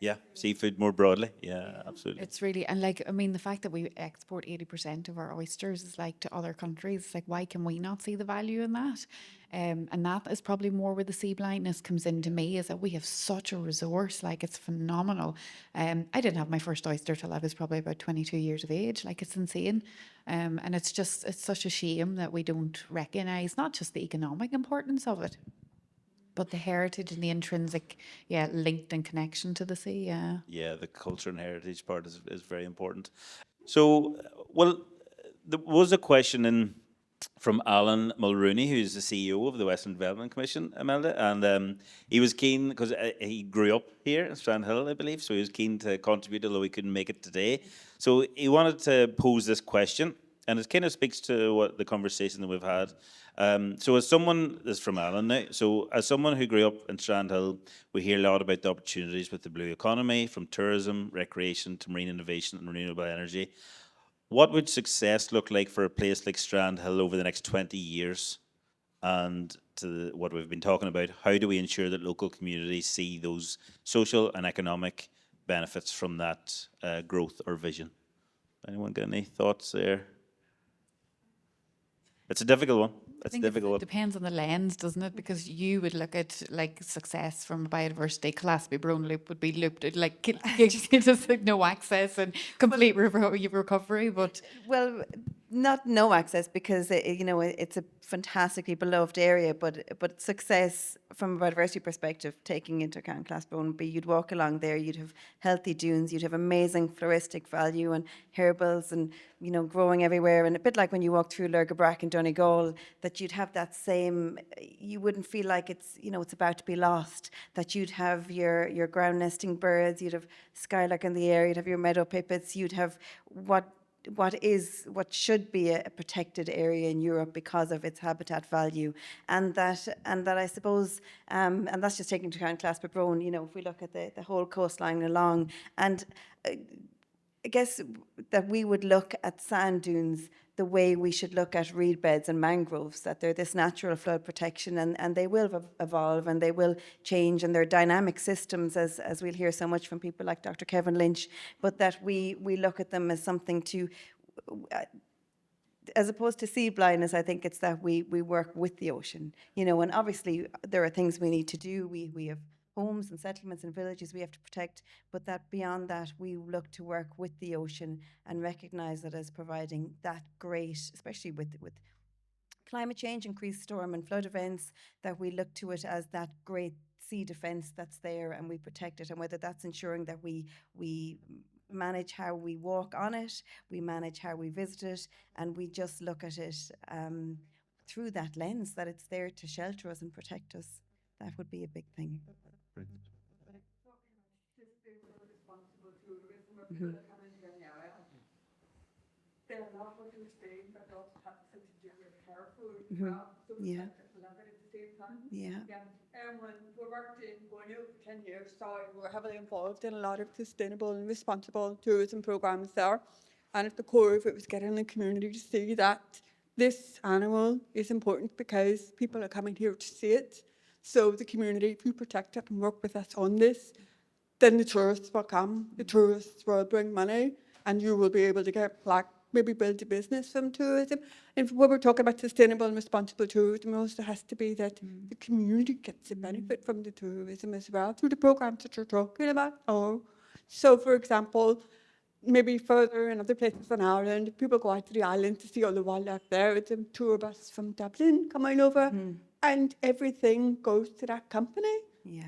Yeah, seafood more broadly. Yeah, absolutely. It's really, and like, I mean, the fact that we export 80% of our oysters is like to other countries. It's like, why can we not see the value in that? And that is probably more where the sea blindness comes into me, is that we have such a resource. Like, it's phenomenal. I didn't have my first oyster till I was probably about 22 years of age. Like, it's insane. And it's such a shame that we don't recognize not just the economic importance of it, but the heritage and the intrinsic, linked and connection to the sea, Yeah, the culture and heritage part is very important. So, well, there was a question from Alan Mulrooney, who's the CEO of the Western Development Commission, Imelda, and he was keen, because he grew up here in Strandhill, I believe, so he was keen to contribute, although he couldn't make it today. So he wanted to pose this question, and it kind of speaks to what the conversation that we've had. So as someone, this is from Alan now, so as someone who grew up in Strandhill, we hear a lot about the opportunities with the blue economy, from tourism, recreation to marine innovation and renewable energy. What would success look like for a place like Strandhill over the next 20 years? And to what we've been talking about, how do we ensure that local communities see those social and economic benefits from that growth or vision? Anyone got any thoughts there? It's a difficult one. I It's a think difficult it one. depends on the lens, doesn't it? Because you would look at like success from a biodiversity Gillespie Brown loop would be looped at like just like no access and complete recovery. But Well, not no access because it's a fantastically beloved area, but success from a biodiversity perspective, taking into account Glasgow would be you'd walk along there, you'd have healthy dunes, you'd have amazing floristic value and herbals and growing everywhere, and a bit like when you walk through Lurgabrack and Donegal, that you'd have that same. You wouldn't feel like it's about to be lost. That you'd have your ground nesting birds, you'd have skylark in the air, you'd have your meadow pipits, you'd have what should be a protected area in Europe because of its habitat value, and that I suppose, and that's just taking into account Glasgow Brown. If we look at the whole coastline along, and I guess that we would look at sand dunes the way we should look at reed beds and mangroves, that they're this natural flood protection, and they will evolve and they will change, and they're dynamic systems, as we'll hear so much from people like Dr. Kevin Lynch, but that we look at them as something to, as opposed to sea blindness, I think it's that we work with the ocean, and obviously there are things we need to do. We have homes and settlements and villages we have to protect, but that beyond that, we look to work with the ocean and recognise it as providing that great, especially with climate change, increased storm and flood events, that we look to it as that great sea defence that's there, and we protect it, and whether that's ensuring that we manage how we walk on it, we manage how we visit it, and we just look at it through that lens, that it's there to shelter us and protect us. That would be a big thing. Mm-hmm. They're not what you're saying, but also have something to do with careful. So Yeah. at the same time. Yeah. When we worked in Borneo for 10 years, so we were heavily involved in a lot of sustainable and responsible tourism programs there. And at the core of it was getting the community to see that this animal is important because people are coming here to see it. So the community, if you protect it and work with us on this, then the tourists will come, the tourists will bring money, and you will be able to get, maybe build a business from tourism. And when we're talking about sustainable and responsible tourism, it also has to be that the community gets a benefit from the tourism as well, through the programs that you're talking about. So, for example, maybe further in other places in Ireland, people go out to the island to see all the wildlife there. It's a tour bus from Dublin coming over, and everything goes to that company. Yeah.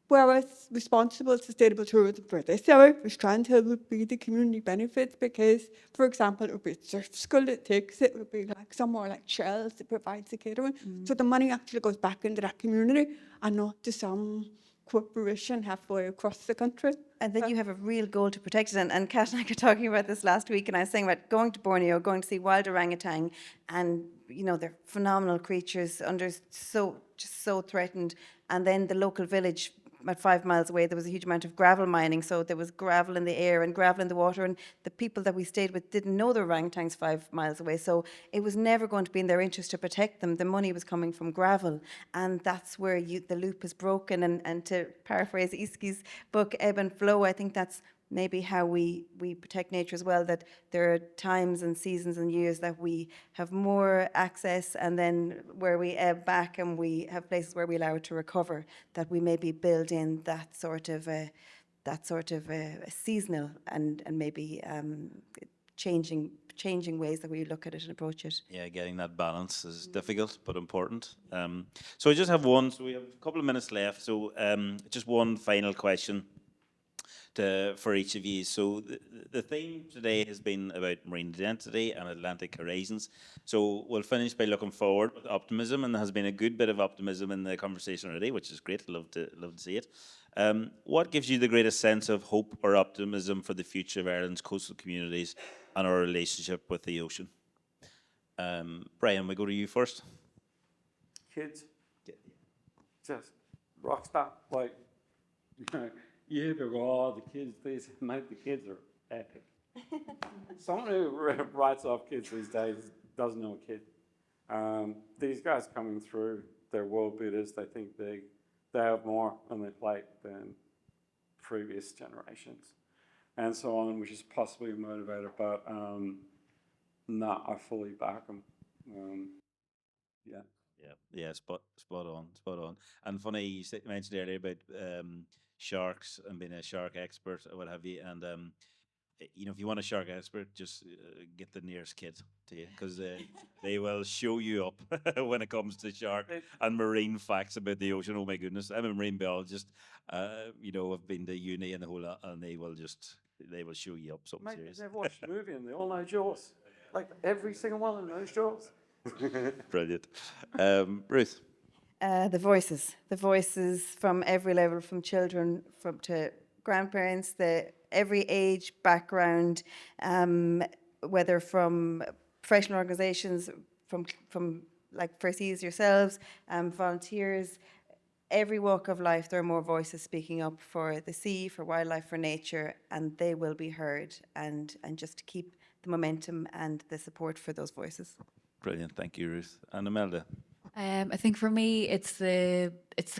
Whereas responsible, sustainable tourism for this area, for Strandhill, would be the community benefits because, for example, it would be a surf school that takes it, would be like somewhere like Shells that provides the catering. So the money actually goes back into that community and not to some corporation halfway across the country. And then you have a real goal to protect it. And Cat and I were talking about this last week, and I was saying about going to Borneo, going to see wild orangutan, and they're phenomenal creatures, just so threatened. And then the local village, about 5 miles away, there was a huge amount of gravel mining, so there was gravel in the air and gravel in the water, and the people that we stayed with didn't know there were orangutans 5 miles away, so it was never going to be in their interest to protect them. The money was coming from gravel, and that's where the loop is broken. And to paraphrase Easkey's book, Ebb and Flow, I think that's maybe how we protect nature as well, that there are times and seasons and years that we have more access, and then where we ebb back and we have places where we allow it to recover, that we maybe build in that sort of a seasonal and maybe changing ways that we look at it and approach it. Yeah, getting that balance is difficult but important. So I just have one. So we have a couple of minutes left. So just one final question for each of you. So the theme today has been about marine identity and Atlantic horizons. So we'll finish by looking forward with optimism, and there has been a good bit of optimism in the conversation already, which is great. Love to see it. What gives you the greatest sense of hope or optimism for the future of Ireland's coastal communities and our relationship with the ocean? Brian, we go to you first. Kids, just rock star, you go, oh, the kids, the kids are epic. Someone who writes off kids these days doesn't know a kid. These guys coming through, they're world beaters. They think they have more on their plate than previous generations. and so on, which is possibly a motivator, but I fully back them. Yeah. Yeah, spot on. And funny, you mentioned earlier about sharks and being a shark expert or what have you. And if you want a shark expert, just get the nearest kid to you, because they will show you up when it comes to shark and marine facts about the ocean. Oh my goodness, I'm a marine biologist. I've been to uni and the whole lot, and they will show you up something Mate, serious. they've watched the movie and they all know Jaws. Like every single one of them knows Jaws. Brilliant. Ruth. The voices from every level, from children to grandparents, every age, background, whether from professional organisations, from like First Seas yourselves, volunteers, every walk of life. There are more voices speaking up for the sea, for wildlife, for nature, and they will be heard. And just to keep the momentum and the support for those voices. Brilliant. Thank you, Ruth. And Imelda. I think for me, it's the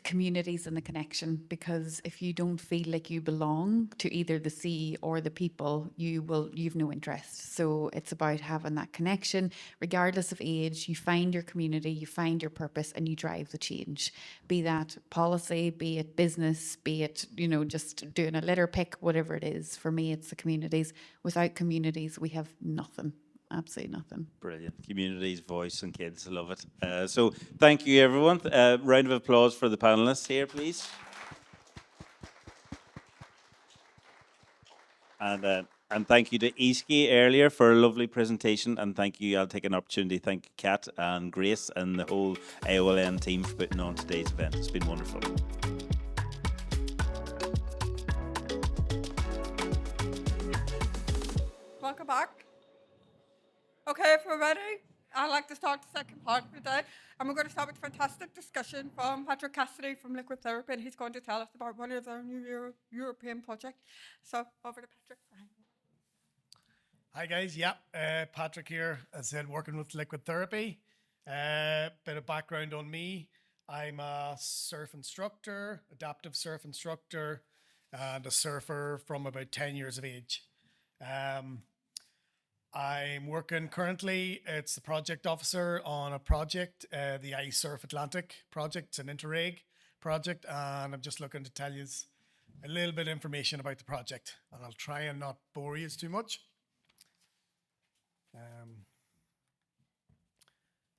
communities and the connection, because if you don't feel like you belong to either the sea or the people, you've no interest. So it's about having that connection, regardless of age. You find your community, you find your purpose, and you drive the change. Be that policy, be it business, be it just doing a litter pick, whatever it is. For me, it's the communities. Without communities, we have nothing. Absolutely nothing. Brilliant. Communities, voice, and kids. I love it. So thank you, everyone. Round of applause for the panelists here, please. And thank you to Easkey earlier for a lovely presentation. And thank you. I'll take an opportunity to thank Cat and Grace and the whole IOLN team for putting on today's event. It's been wonderful. Welcome back. Okay, if we're ready, I'd like to start the second part of the day. And we're going to start with a fantastic discussion from Patrick Cassidy from Liquid Therapy, and he's going to tell us about one of their new European projects. So, over to Patrick. Hi guys, Patrick here, as I said, working with Liquid Therapy. Bit of background on me. I'm a surf instructor, adaptive surf instructor, and a surfer from about 10 years of age. I'm working currently, it's the project officer on a project, the iSurf Atlantic project. It's an Interreg project, and I'm just looking to tell you a little bit of information about the project, and I'll try and not bore you too much.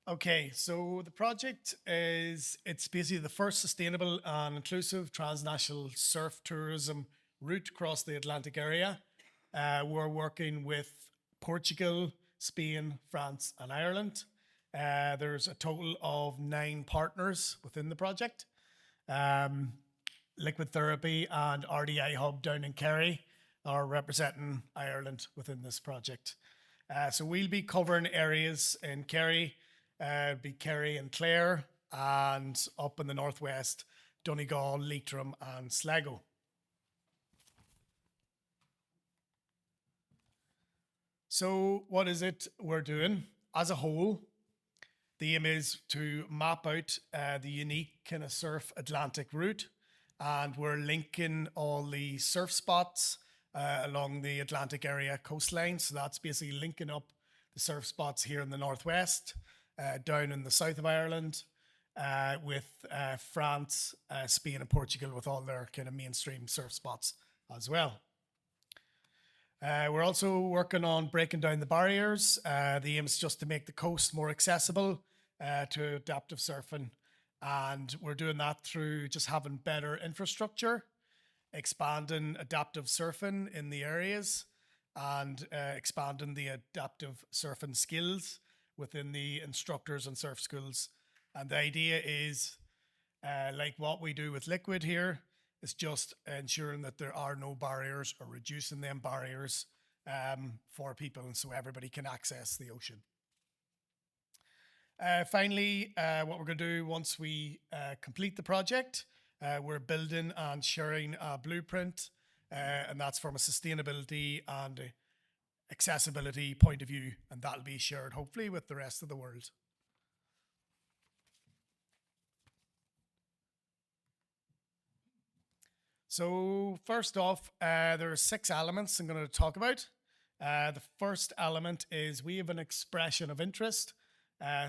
Okay, so the project it's basically the first sustainable and inclusive transnational surf tourism route across the Atlantic area. We're working with Portugal, Spain, France, and Ireland. There's a total of 9 partners within the project. Liquid Therapy and RDI Hub down in Kerry are representing Ireland within this project. So we'll be covering areas in Kerry, Kerry and Clare, and up in the northwest, Donegal, Leitrim, and Sligo. So what is it we're doing? As a whole, the aim is to map out the unique kind of surf Atlantic route, and we're linking all the surf spots along the Atlantic area coastline. So that's basically linking up the surf spots here in the northwest, down in the south of Ireland, with France, Spain, and Portugal, with all their kind of mainstream surf spots as well. We're also working on breaking down the barriers. The aim is just to make the coast more accessible to adaptive surfing. And we're doing that through just having better infrastructure, expanding adaptive surfing in the areas, and expanding the adaptive surfing skills within the instructors and surf schools. And the idea is, like what we do with Liquid here, is just ensuring that there are no barriers or reducing them barriers for people, and so everybody can access the ocean. Finally, what we're going to do once we complete the project, we're building and sharing a blueprint, and that's from a sustainability and accessibility point of view, and that'll be shared hopefully with the rest of the world. So first off, there are 6 elements I'm going to talk about. The first element is we have an expression of interest.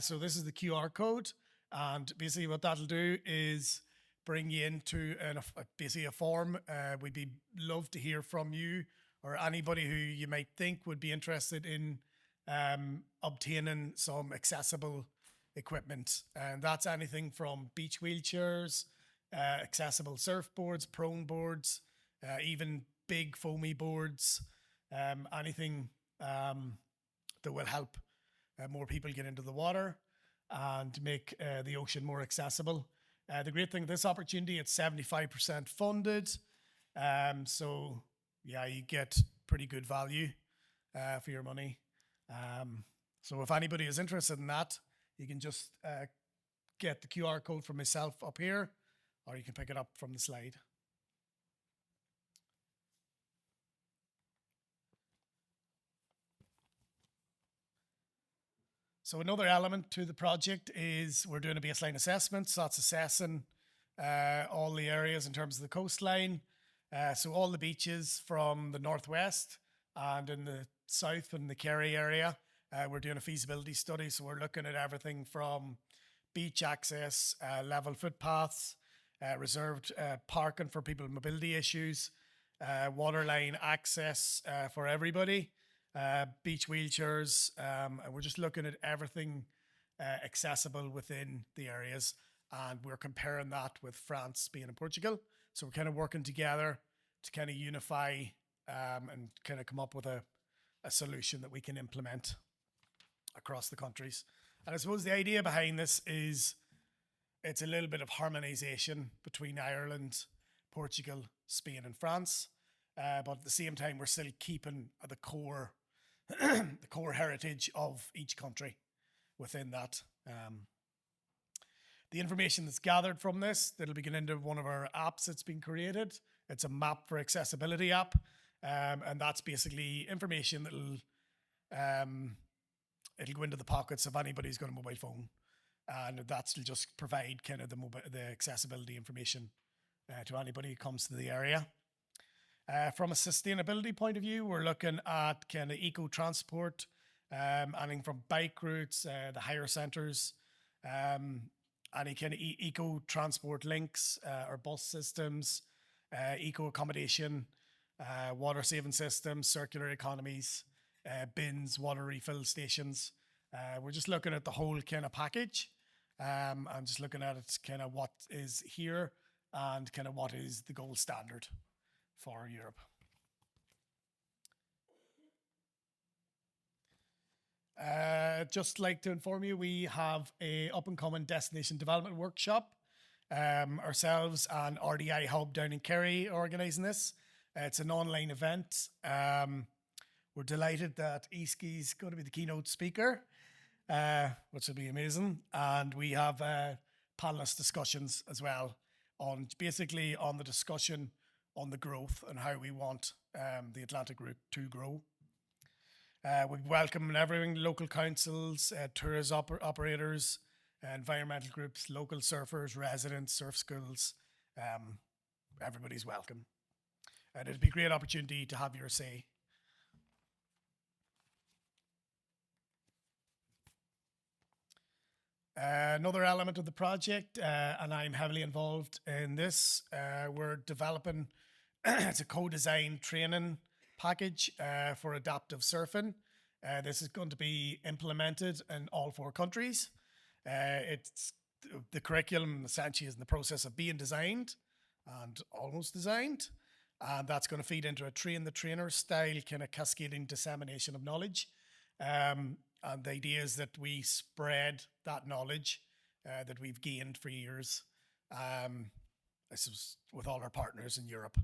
So this is the QR code, and basically what that'll do is bring you into basically a form. We'd love to hear from you or anybody who you might think would be interested in obtaining some accessible equipment. And that's anything from beach wheelchairs, accessible surfboards, prone boards, even big foamy boards, anything that will help more people get into the water and make the ocean more accessible. The great thing, this opportunity, it's 75% funded. So yeah, you get pretty good value for your money. So if anybody is interested in that, you can just get the QR code from myself up here, or you can pick it up from the slide. So another element to the project is we're doing a baseline assessment. So that's assessing all the areas in terms of the coastline. So all the beaches from the northwest and in the south and the Kerry area, we're doing a feasibility study. So we're looking at everything from beach access, level footpaths, reserved parking for people with mobility issues, waterline access for everybody, beach wheelchairs, and we're just looking at everything accessible within the areas, and we're comparing that with France, Spain and Portugal. So we're kind of working together to kind of unify and kind of come up with a solution that we can implement across the countries. And I suppose the idea behind this is it's a little bit of harmonization between Ireland, Portugal, Spain and France, but at the same time we're still keeping the core the core heritage of each country within that. The information that's gathered from this, that'll be going into one of our apps that's been created. It's a map for accessibility app, and that's basically information that'll it'll go into the pockets of anybody who's got a mobile phone, and that'll just provide kind of the accessibility information to anybody who comes to the area. From a sustainability point of view, we're looking at kind of eco-transport, anything from bike routes, the hire centres, any kind of eco-transport links or bus systems, eco-accommodation, water-saving systems, circular economies, bins, water refill stations. We're just looking at the whole kind of package. I'm just looking at it kind of what is here and kind of what is the gold standard for Europe. Just like to inform you, we have a up-and-coming destination development workshop. Ourselves and RDI Hub down in Kerry are organising this. It's an online event. We're delighted that Easkey's going to be the keynote speaker, which will be amazing. And we have panelist discussions as well on basically on the discussion on the growth and how we want the Atlantic route to grow. We welcome everything, local councils, tourist operators, environmental groups, local surfers, residents, surf schools. Everybody's welcome. And it'd be a great opportunity to have your say. Another element of the project, and I'm heavily involved in this, we're developing, it's a co-designed training package for adaptive surfing. This is going to be implemented in all 4 countries. It's the curriculum essentially is in the process of being designed and almost designed. And that's going to feed into a train the trainer style kind of cascading dissemination of knowledge. And the idea is that we spread that knowledge that we've gained for years, I suppose, with all our partners in Europe.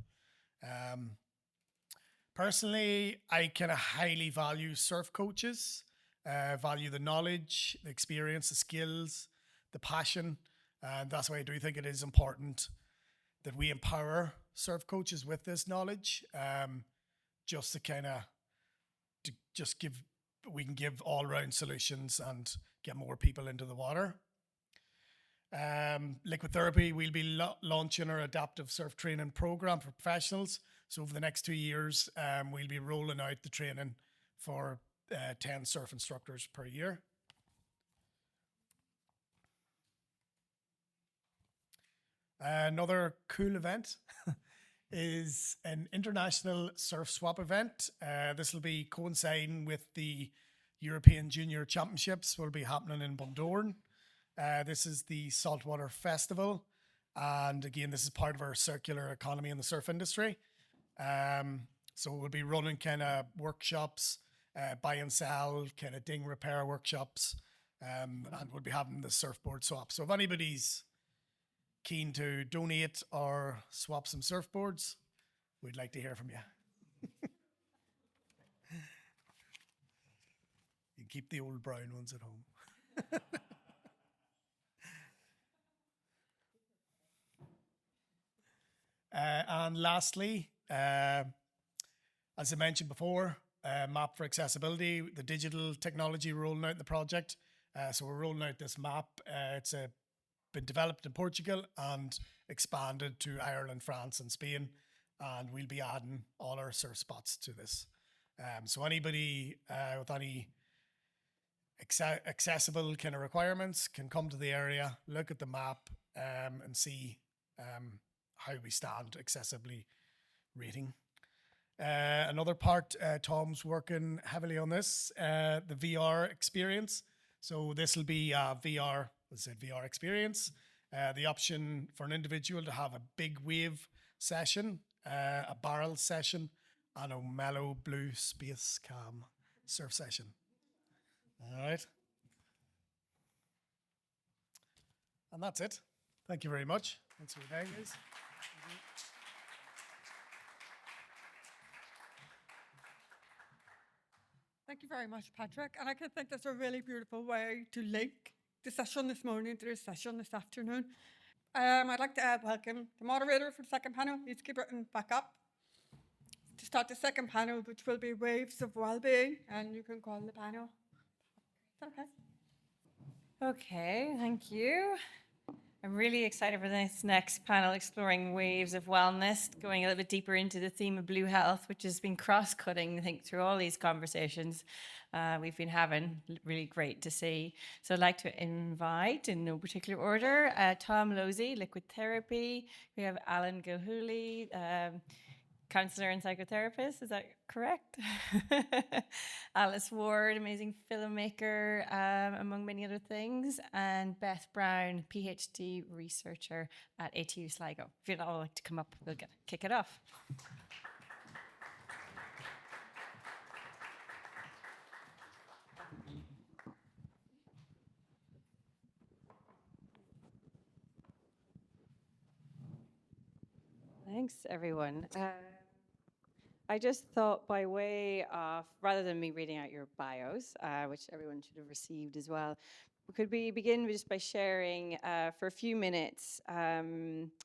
Personally, I kind of highly value surf coaches, value the knowledge, the experience, the skills, the passion. And that's why I do think it is important that we empower surf coaches with this knowledge, just to kind of we can give all-round solutions and get more people into the water. Liquid therapy, we'll be launching our adaptive surf training program for professionals. So over the next 2 years, we'll be rolling out the training for 10 surf instructors per year. Another cool event is an international surf swap event. This will be coinciding with the European Junior Championships will be happening in Bundoran. This is the Saltwater Festival. And again, this is part of our circular economy in the surf industry. So we'll be running kind of workshops, buy and sell, kind of ding repair workshops. And we'll be having the surfboard swap. So if anybody's keen to donate or swap some surfboards, we'd like to hear from you. You can keep the old brown ones at home. And lastly, as I mentioned before, map for accessibility, the digital technology rolling out the project. So we're rolling out this map. It's been developed in Portugal and expanded to Ireland, France, and Spain. And we'll be adding all our surf spots to this. So anybody with any accessible kind of requirements can come to the area, look at the map, and see how we stand accessibly rating. Another part, Tom's working heavily on this, the VR experience. So this will be a VR experience. The option for an individual to have a big wave session, a barrel session, and a mellow blue space cam surf session. All right. And that's it. Thank you very much. Thanks for your time, guys. Thank you very much, Patrick. And I can think that's a really beautiful way to link the session this morning to the session this afternoon. I'd like to welcome the moderator for the second panel, Easkey Britton, back up to start the second panel, which will be Waves of Wellbeing, and you can call the panel. Is that okay? Okay, thank you. I'm really excited for this next panel, exploring waves of wellness, going a little bit deeper into the theme of blue health, which has been cross-cutting, I think, through all these conversations we've been having. Really great to see. So I'd like to invite, in no particular order, Tom Losey, liquid therapy. We have Alan Gilhooly, counselor and psychotherapist, is that correct? Alice Ward, amazing filmmaker, among many other things, and Beth Brown, PhD researcher at ATU Sligo. If you'd all like to come up, we'll kick it off. Thanks, everyone. I just thought, by way of, rather than me reading out your bios, which everyone should have received as well, could we begin just by sharing for a few minutes a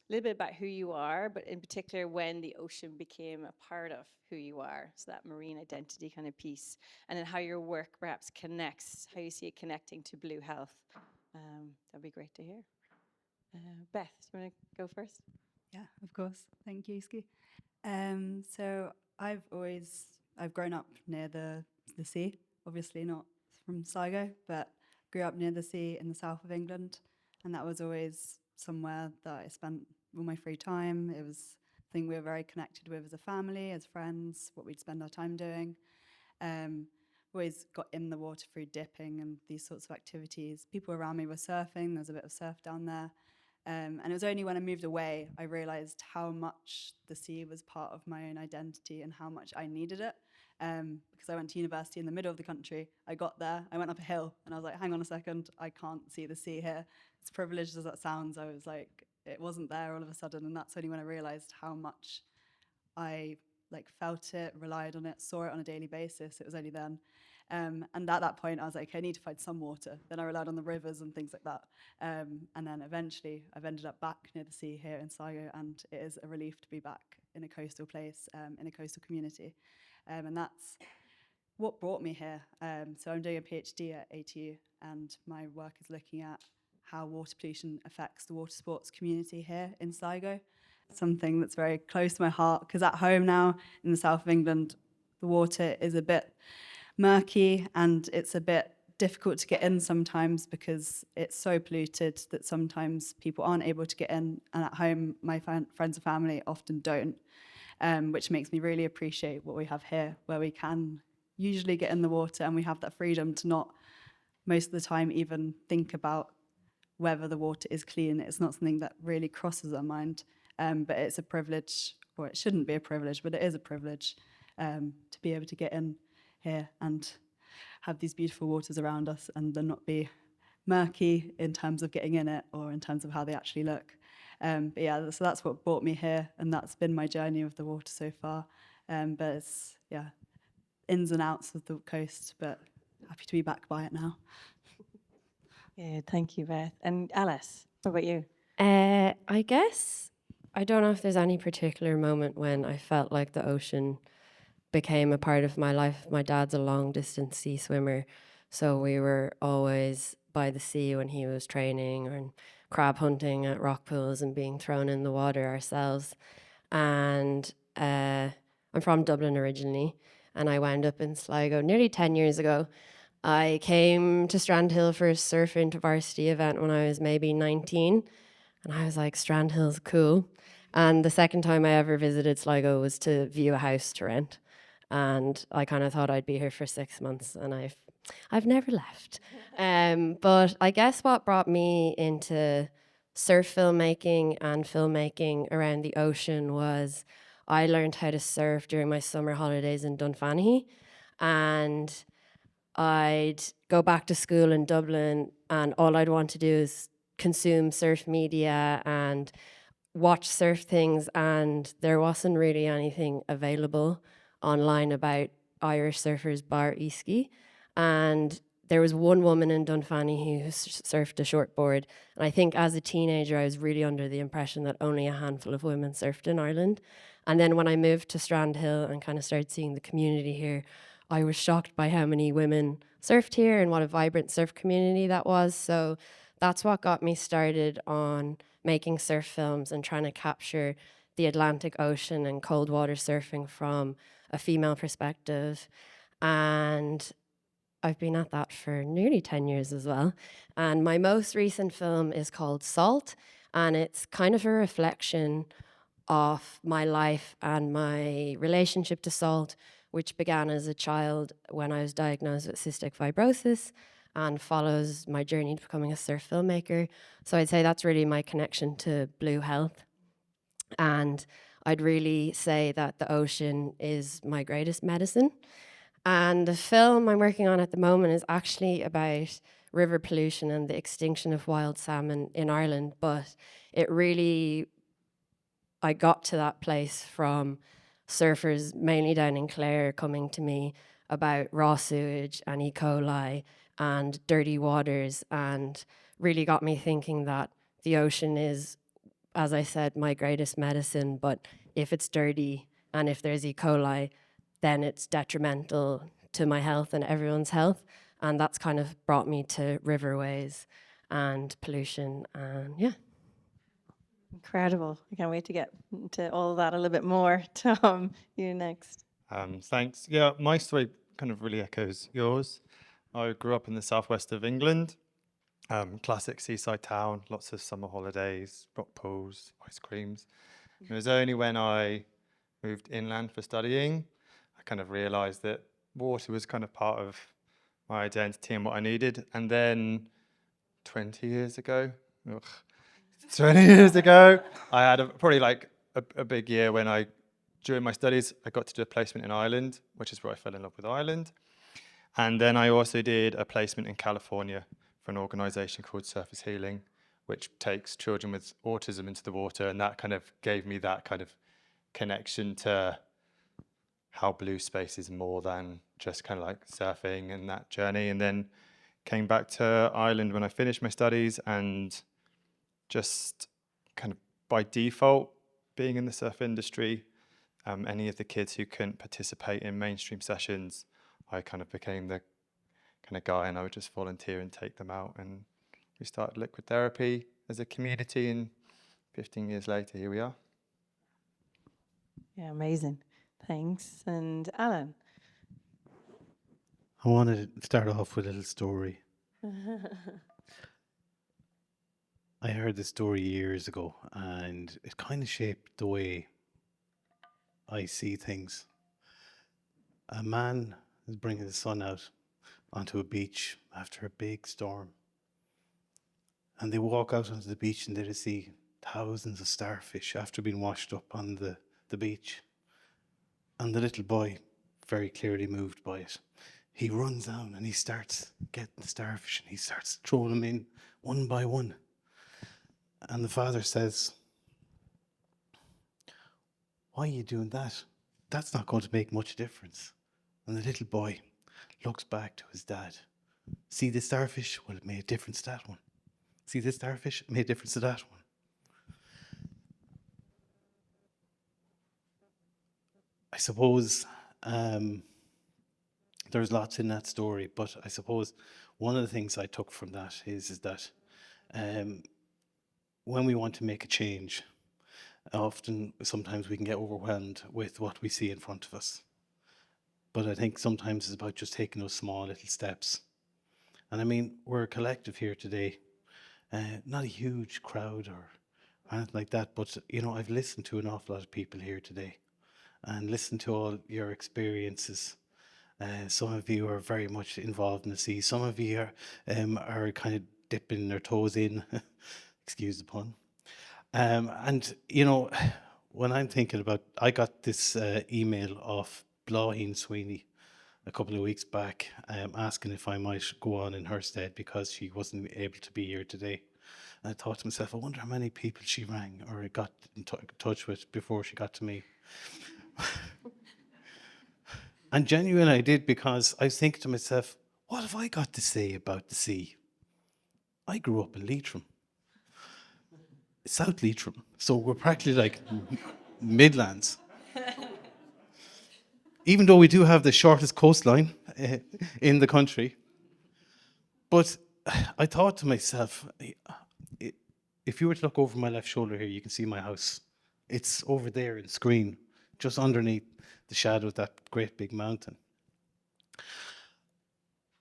little bit about who you are, but in particular when the ocean became a part of who you are, so that marine identity kind of piece, and then how your work perhaps connects, how you see it connecting to blue health. That'd be great to hear. Beth, do you want to go first? Yeah, of course. Thank you, Easkey. So I've grown up near the sea, obviously not from Sligo, but grew up near the sea in the south of England, and that was always somewhere that I spent all my free time. It was a thing we were very connected with as a family, as friends, what we'd spend our time doing. Always got in the water through dipping and these sorts of activities. People around me were surfing, there's a bit of surf down there. And it was only when I moved away, I realized how much the sea was part of my own identity and how much I needed it. Because I went to university in the middle of the country. I got there, I went up a hill, and I was like, hang on a second, I can't see the sea here. As privileged as that sounds, I was like, it wasn't there all of a sudden. And that's only when I realized how much I felt it, relied on it, saw it on a daily basis. It was only then. And at that point, I was like, I need to find some water. Then I relied on the rivers and things like that. And then eventually, I've ended up back near the sea here in Sligo, and it is a relief to be back in a coastal place, in a coastal community. And that's what brought me here. So I'm doing a PhD at ATU, and my work is looking at how water pollution affects the water sports community here in Sligo. Something that's very close to my heart, because at home now in the south of England, the water is a bit murky and it's a bit difficult to get in sometimes because it's so polluted that sometimes people aren't able to get in, and at home my friends and family often don't, which makes me really appreciate what we have here, where we can usually get in the water and we have that freedom to not most of the time even think about whether the water is clean. It's not something that really crosses our mind, but it's a privilege, or it shouldn't be a privilege, but it is a privilege to be able to get in here and have these beautiful waters around us and then not be murky in terms of getting in it or in terms of how they actually look. But yeah, so that's what brought me here, and that's been my journey with the water so far. But it's, yeah, ins and outs of the coast, but happy to be back by it now. Yeah, thank you, Beth. And Alice, what about you? I guess I don't know if there's any particular moment when I felt like the ocean became a part of my life. My dad's a long distance sea swimmer, so we were always by the sea when he was training, or crab hunting at rock pools and being thrown in the water ourselves. And I'm from Dublin originally, and I wound up in Sligo nearly 10 years ago. I came to Strandhill for a surf intervarsity event when I was maybe 19, and I was like, Strandhill's cool. And the second time I ever visited Sligo was to view a house to rent. And I kind of thought I'd be here for 6 months, and I've never left. But I guess what brought me into surf filmmaking and filmmaking around the ocean was I learned how to surf during my summer holidays in Dunfanaghy, and I'd go back to school in Dublin, and all I'd want to do is consume surf media and watch surf things, and there wasn't really anything available online about Irish surfers bar Easkey. And there was one woman in Dunfanaghy who surfed a shortboard, and I think as a teenager I was really under the impression that only a handful of women surfed in Ireland. And then when I moved to Strandhill and kind of started seeing the community here, I was shocked by how many women surfed here and what a vibrant surf community that was. So that's what got me started on making surf films and trying to capture the Atlantic Ocean and cold water surfing from a female perspective. And I've been at that for nearly 10 years as well. And my most recent film is called Salt, and it's kind of a reflection of my life and my relationship to salt, which began as a child when I was diagnosed with cystic fibrosis and follows my journey to becoming a surf filmmaker. So I'd say that's really my connection to blue health. And I'd really say that the ocean is my greatest medicine. And the film I'm working on at the moment is actually about river pollution and the extinction of wild salmon in Ireland. But it really, I got to that place from surfers, mainly down in Clare, coming to me about raw sewage and E. coli and dirty waters, and really got me thinking that the ocean is, as I said, my greatest medicine. But if it's dirty and if there's E. coli, then it's detrimental to my health and everyone's health. And that's kind of brought me to riverways and pollution, and yeah. Incredible. I can't wait to get into all of that a little bit more. Tom, you next. Thanks. Yeah, my story kind of really echoes yours. I grew up in the southwest of England, classic seaside town, lots of summer holidays, rock pools, ice creams. It was only when I moved inland for studying, I kind of realised that water was kind of part of my identity and what I needed. And then 20 years ago, I had probably like a big year when during my studies, I got to do a placement in Ireland, which is where I fell in love with Ireland. And then I also did a placement in California for an organisation called Surface Healing, which takes children with autism into the water. And that kind of gave me that kind of connection to how blue space is more than just kind of like surfing and that journey. And then came back to Ireland when I finished my studies, and just kind of by default, being in the surf industry, any of the kids who couldn't participate in mainstream sessions, I kind of became the kind of guy, and I would just volunteer and take them out and We started liquid therapy as a community, and 15 years later, here we are. Yeah, amazing. Thanks. And Alan? I want to start off with a little story. I heard this story years ago, and it kind of shaped the way I see things. A man is bringing his son out onto a beach after a big storm. And they walk out onto the beach and they see thousands of starfish after being washed up on the beach. And the little boy, very clearly moved by it, he runs down and he starts getting the starfish and he starts throwing them in one by one. And the father says, "Why are you doing that? That's not going to make much difference." And the little boy looks back to his dad. "See this starfish? Well, it made a difference to that one. See this starfish? It made a difference to that one." I suppose there's lots in that story, but I suppose one of the things I took from that is that when we want to make a change, sometimes we can get overwhelmed with what we see in front of us. But I think sometimes it's about just taking those small little steps. And I mean, we're a collective here today, not a huge crowd or anything like that, but you know, I've listened to an awful lot of people here today and listened to all your experiences. Some of you are very much involved in the sea. Some of you are kind of dipping their toes in, excuse the pun. And, you know, when I'm thinking about, I got this email off Blaheen Sweeney a couple of weeks back asking if I might go on in her stead because she wasn't able to be here today. And I thought to myself, I wonder how many people she rang or got in touch with before she got to me. And genuinely I did, because I was thinking to myself, what have I got to say about the sea? I grew up in Leitrim, South Leitrim, so we're practically like Midlands. Even though we do have the shortest coastline in the country. But I thought to myself, if you were to look over my left shoulder here, you can see my house. It's over there in screen, just underneath the shadow of that great big mountain.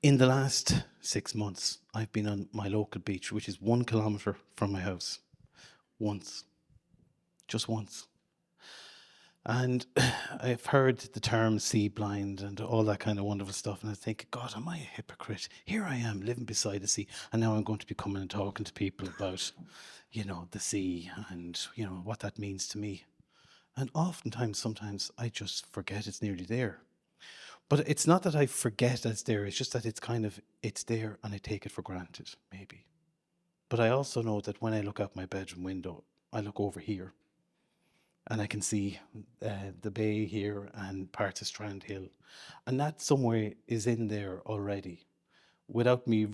In the last 6 months, I've been on my local beach, which is 1 kilometre from my house. Once. Just once. And I've heard the term sea blind and all that kind of wonderful stuff. And I think, God, am I a hypocrite? Here I am living beside the sea. And now I'm going to be coming and talking to people about, you know, the sea and, you know, what that means to me. And oftentimes, sometimes I just forget it's nearly there. But it's not that I forget it's there. It's just that it's there and I take it for granted, maybe. But I also know that when I look out my bedroom window, I look over here. And I can see the bay here and parts of Strandhill. And that somewhere is in there already without me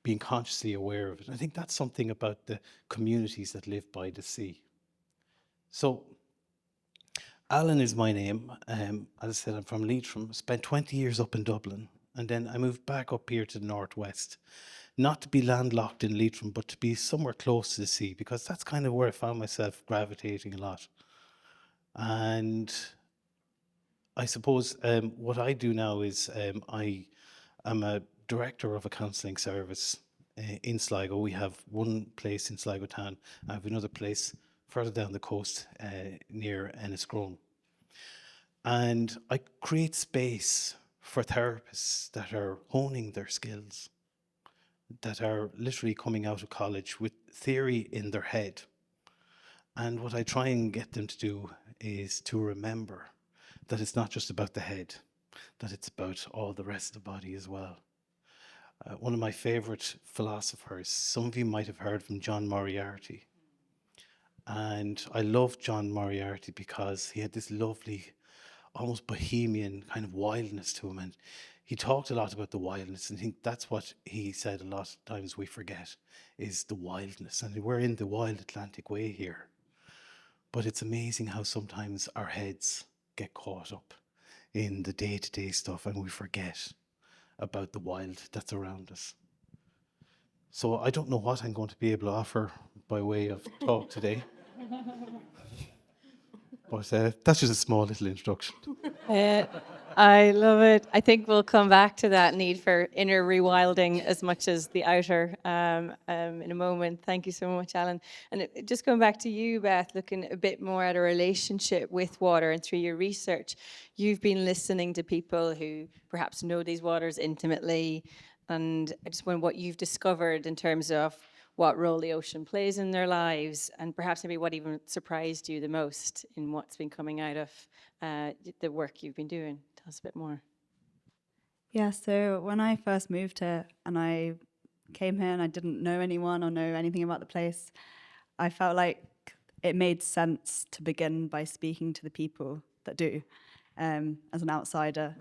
being consciously aware of it. I think that's something about the communities that live by the sea. So, Alan is my name. As I said, I'm from Leitrim. Spent 20 years up in Dublin. And then I moved back up here to the northwest. Not to be landlocked in Leitrim, but to be somewhere close to the sea, because that's kind of where I found myself gravitating a lot. And I suppose what I do now is I am a director of a counselling service in Sligo. We have one place in Sligo town. I have another place further down the coast near Enniscrone. And I create space for therapists that are honing their skills, that are literally coming out of college with theory in their head. And what I try and get them to do is to remember that it's not just about the head, that it's about all the rest of the body as well. One of my favorite philosophers, some of you might have heard from John Moriarty. And I love John Moriarty because he had this lovely, almost bohemian kind of wildness to him. And he talked a lot about the wildness. And I think that's what he said a lot of times we forget, is the wildness. And we're in the wild Atlantic way here. But it's amazing how sometimes our heads get caught up in the day-to-day stuff and we forget about the wild that's around us. So I don't know what I'm going to be able to offer by way of talk today. But that's just a small little introduction. I love it. I think we'll come back to that need for inner rewilding as much as the outer in a moment. Thank you so much, Alan. And just going back to you, Beth, looking a bit more at a relationship with water, and through your research, you've been listening to people who perhaps know these waters intimately, and I just wonder what you've discovered in terms of what role the ocean plays in their lives, and perhaps maybe what even surprised you the most in what's been coming out of the work you've been doing. Tell us a bit more. Yeah, so when I first moved here and I came here and I didn't know anyone or know anything about the place, I felt like it made sense to begin by speaking to the people that do, as an outsider,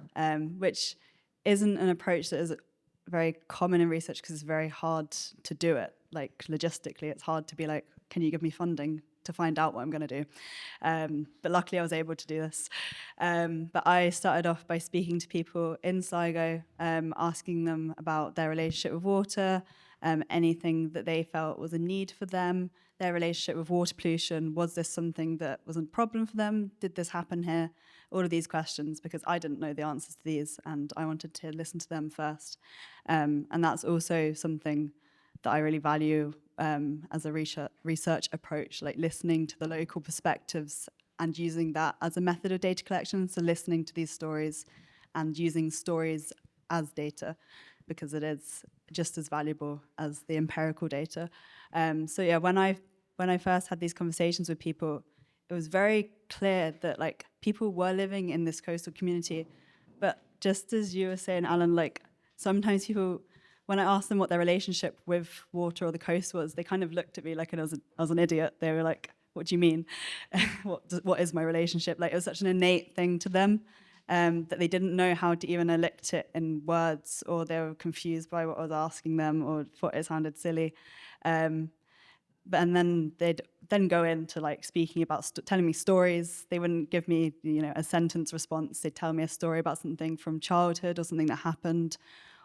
which isn't an approach that is very common in research because it's very hard to do it. Like logistically, it's hard to be like, can you give me funding to find out what I'm going to do? But luckily I was able to do this. But I started off by speaking to people in Sligo, asking them about their relationship with water, anything that they felt was a need for them, their relationship with water pollution. Was this something that was a problem for them? Did this happen here? All of these questions, because I didn't know the answers to these and I wanted to listen to them first. And that's also something that I really value as a research approach, like listening to the local perspectives and using that as a method of data collection. So listening to these stories and using stories as data, because it is just as valuable as the empirical data. So yeah, when I first had these conversations with people, it was very clear that like people were living in this coastal community, but just as you were saying, Alan, like sometimes people, when I asked them what their relationship with water or the coast was, they kind of looked at me like I was an idiot. They were like, what do you mean? What is my relationship? Like it was such an innate thing to them that they didn't know how to even elicit it in words, or they were confused by what I was asking them or thought it sounded silly. And then they'd then go into like speaking about telling me stories. They wouldn't give me, a sentence response. They'd tell me a story about something from childhood or something that happened,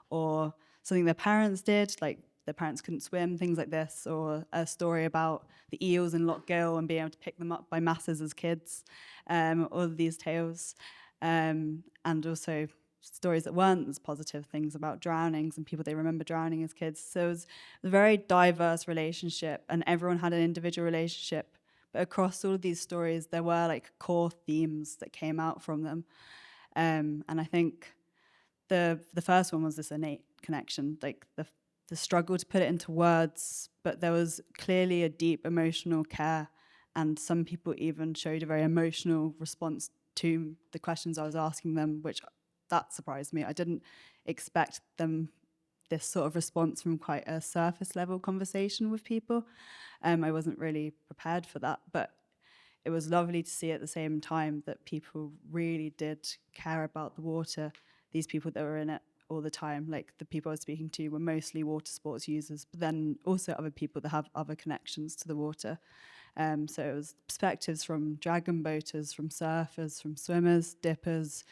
or something their parents did, like their parents couldn't swim, things like this, or a story about the eels in Loch Gill and being able to pick them up by masses as kids, all of these tales, and also stories that weren't as positive, things about drownings and people they remember drowning as kids. So it was a very diverse relationship, and everyone had an individual relationship, but across all of these stories there were like core themes that came out from them, and I think the first one was this innate connection, like the struggle to put it into words, but there was clearly a deep emotional care, and some people even showed a very emotional response to the questions I was asking them, which that surprised me. I didn't expect this sort of response from quite a surface level conversation with people. I wasn't really prepared for that, but it was lovely to see at the same time that people really did care about the water. These people that were in it all the time, like the people I was speaking to were mostly water sports users, but then also other people that have other connections to the water. So it was perspectives from dragon boaters, from surfers, from swimmers, dippers,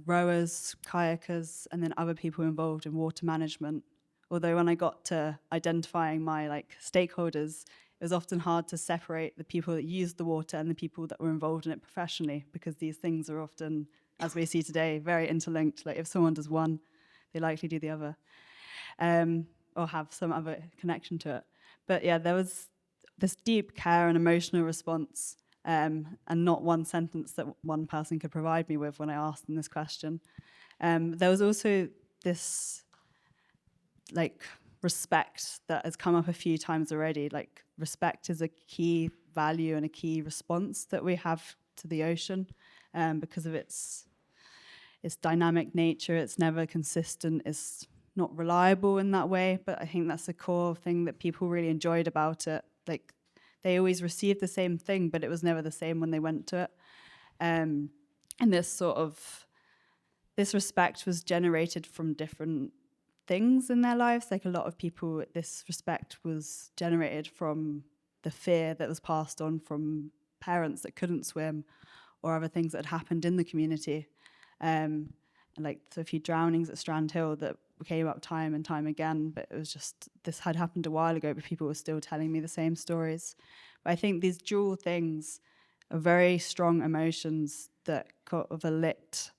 rowers, kayakers, and then other people involved in water management. Although when I got to identifying my stakeholders, it was often hard to separate the people that used the water and the people that were involved in it professionally, because these things are often, as we see today, very interlinked. Like if someone does one, they likely do the other, or have some other connection to it. But yeah, there was this deep care and emotional response, and not one sentence that one person could provide me with when I asked them this question. There was also this respect that has come up a few times already. Like respect is a key value and a key response that we have to the ocean, because of its dynamic nature. It's never consistent, it's not reliable in that way, but I think that's the core thing that people really enjoyed about it. Like they always received the same thing, but it was never the same when they went to it. And this respect was generated from different things in their lives. Like a lot of people, this respect was generated from the fear that was passed on from parents that couldn't swim, or other things that had happened in the community. So a few drownings at Strandhill that came up time and time again, but it was just, this had happened a while ago, but people were still telling me the same stories. But I think these dual things are very strong emotions that kind of elicit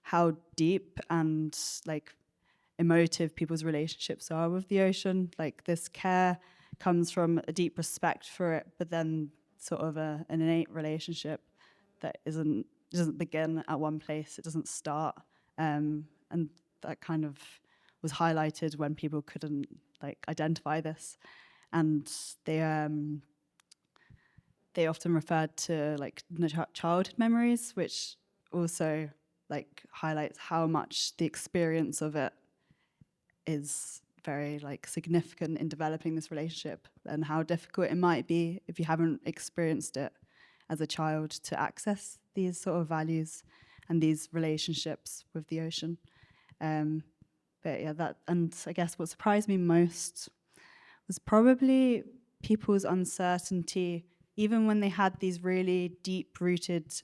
how deep and like emotive people's relationships are with the ocean. Like this care comes from a deep respect for it, but then sort of an innate relationship that doesn't begin at one place. It doesn't start, and that kind of was highlighted when people couldn't like identify this, and they often referred to like childhood memories, which also like highlights how much the experience of it is very like significant in developing this relationship, and how difficult it might be if you haven't experienced it as a child to access these sort of values and these relationships with the ocean. But yeah, that, and I guess what surprised me most was probably people's uncertainty, even when they had these really deep-rooted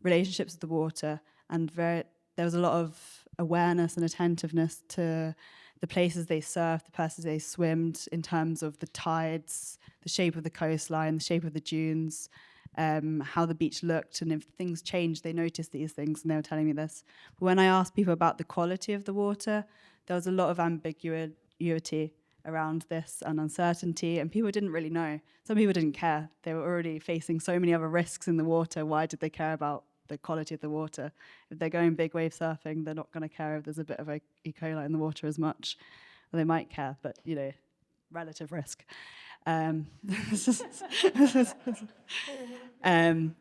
relationships with the water, and there was a lot of awareness and attentiveness to the places they surfed, the places they swimmed, in terms of the tides, the shape of the coastline, the shape of the dunes, how the beach looked, and if things changed, they noticed these things, and they were telling me this. But when I asked people about the quality of the water, there was a lot of ambiguity around this and uncertainty, and people didn't really know. Some people didn't care. They were already facing so many other risks in the water. Why did they care about the quality of the water? If they're going big wave surfing, they're not going to care if there's a bit of E. coli in the water as much. Well, they might care, but relative risk. But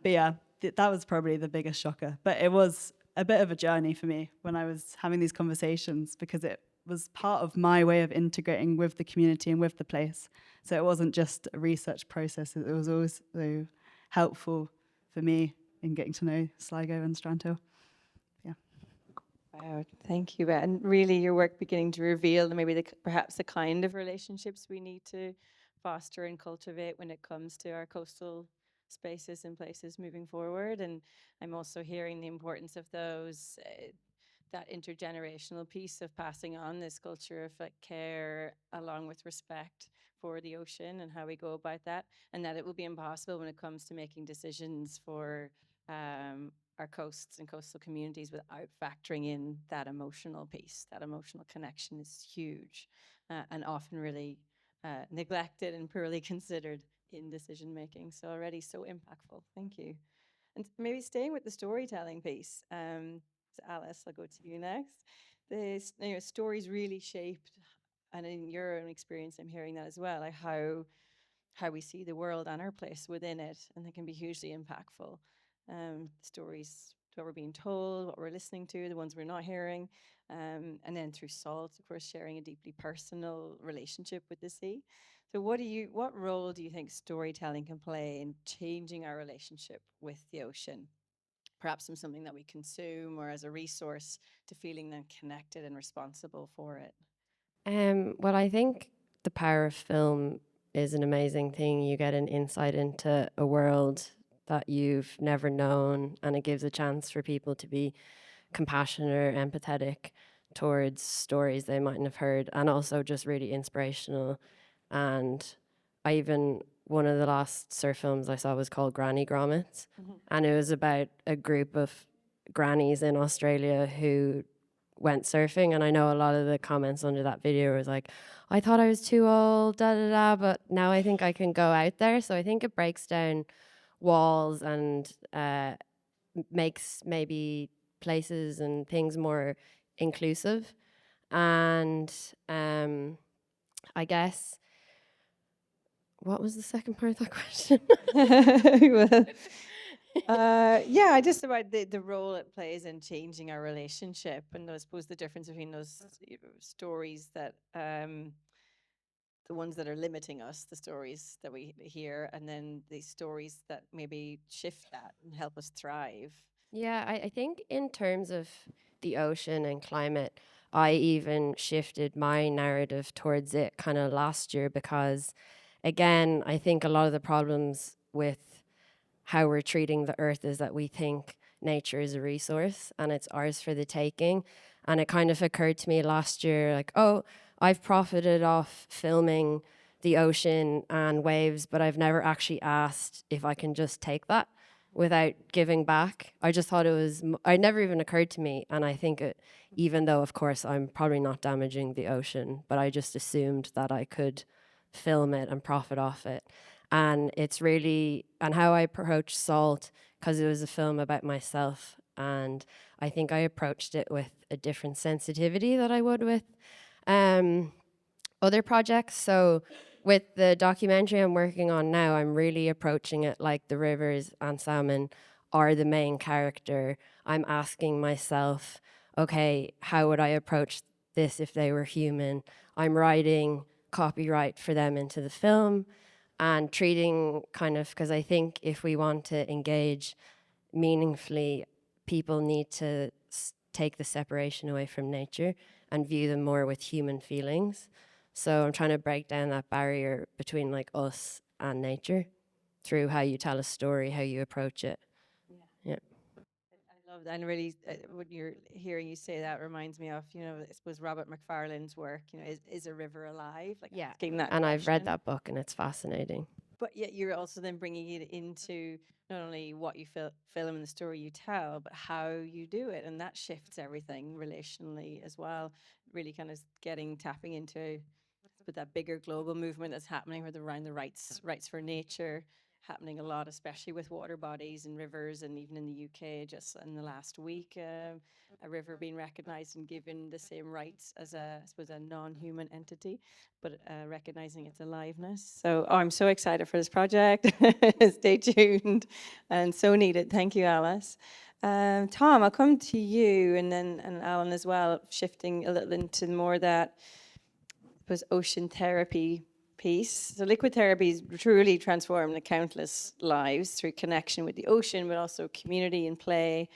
yeah, that was probably the biggest shocker. But it was a bit of a journey for me when I was having these conversations, because it was part of my way of integrating with the community and with the place. So it wasn't just a research process. It was also helpful for me in getting to know Sligo and Strandhill. Yeah. Wow, thank you. And really your work beginning to reveal maybe perhaps the kind of relationships we need to foster and cultivate when it comes to our coastal spaces and places moving forward. And I'm also hearing the importance of those, that intergenerational piece of passing on this culture of care along with respect for the ocean and how we go about that, and that it will be impossible when it comes to making decisions for our coasts and coastal communities without factoring in that emotional piece. That emotional connection is huge and often really neglected and poorly considered in decision making. So already so impactful. Thank you. And maybe staying with the storytelling piece, so Alice, I'll go to you next. The stories really shaped, and in your own experience, I'm hearing that as well, like how we see the world and our place within it, and they can be hugely impactful. Stories, what we're being told, what we're listening to, the ones we're not hearing, and then through Salt, of course, sharing a deeply personal relationship with the sea. So what role do you think storytelling can play in changing our relationship with the ocean? Perhaps from something that we consume or as a resource to feeling then connected and responsible for it. Well, I think the power of film is an amazing thing. You get an insight into a world that you've never known, and it gives a chance for people to be compassionate or empathetic towards stories they mightn't have heard, and also just really inspirational. And one of the last surf films I saw was called Granny Grommets, and it was about a group of grannies in Australia who went surfing. And I know a lot of the comments under that video was like, I thought I was too old, but now I think I can go out there. So I think it breaks down walls and makes maybe places and things more inclusive. And I guess, what was the second part of that question? Yeah, just about the role it plays in changing our relationship, and I suppose the difference between those stories that the ones that are limiting us, the stories that we hear, and then the stories that maybe shift that and help us thrive. Yeah, I think in terms of the ocean and climate, I even shifted my narrative towards it kind of last year, because again, I think a lot of the problems with how we're treating the earth is that we think nature is a resource and it's ours for the taking. And it kind of occurred to me last year, like, oh, I've profited off filming the ocean and waves, but I've never actually asked if I can just take that without giving back. I just thought it never even occurred to me. And I think even though, of course, I'm probably not damaging the ocean, but I just assumed that I could film it and profit off it. And it's really, and how I approach salt, because it was a film about myself. And I think I approached it with a different sensitivity that I would with other projects. So with the documentary I'm working on now, I'm really approaching it like the rivers and salmon are the main character. I'm asking myself, okay, how would I approach this if they were human? I'm writing copyright for them into the film and treating kind of, because I think if we want to engage meaningfully, people need to take the separation away from nature and view them more with human feelings. So I'm trying to break down that barrier between like us and nature through how you tell a story, how you approach it. Yeah. I love that. And really, when you're hearing you say that, reminds me of, I suppose Robert McFarlane's work, is a river alive? Like Yeah. asking that And I've read question. that book and it's fascinating. But yet you're also then bringing it into not only what you film and the story you tell, but how you do it. And that shifts everything relationally as well. Really kind of tapping into that bigger global movement that's happening around the rights for nature, happening a lot, especially with water bodies and rivers, and even in the UK, just in the last week, a river being recognised and given the same rights as I suppose a non-human entity, but recognising its aliveness. So I'm so excited for this project. Stay tuned, and so needed. Thank you, Alice. Tom, I'll come to you, and Alan as well, shifting a little into more that ocean therapy piece. So liquid therapy is truly transformed countless lives through connection with the ocean, but also community and play.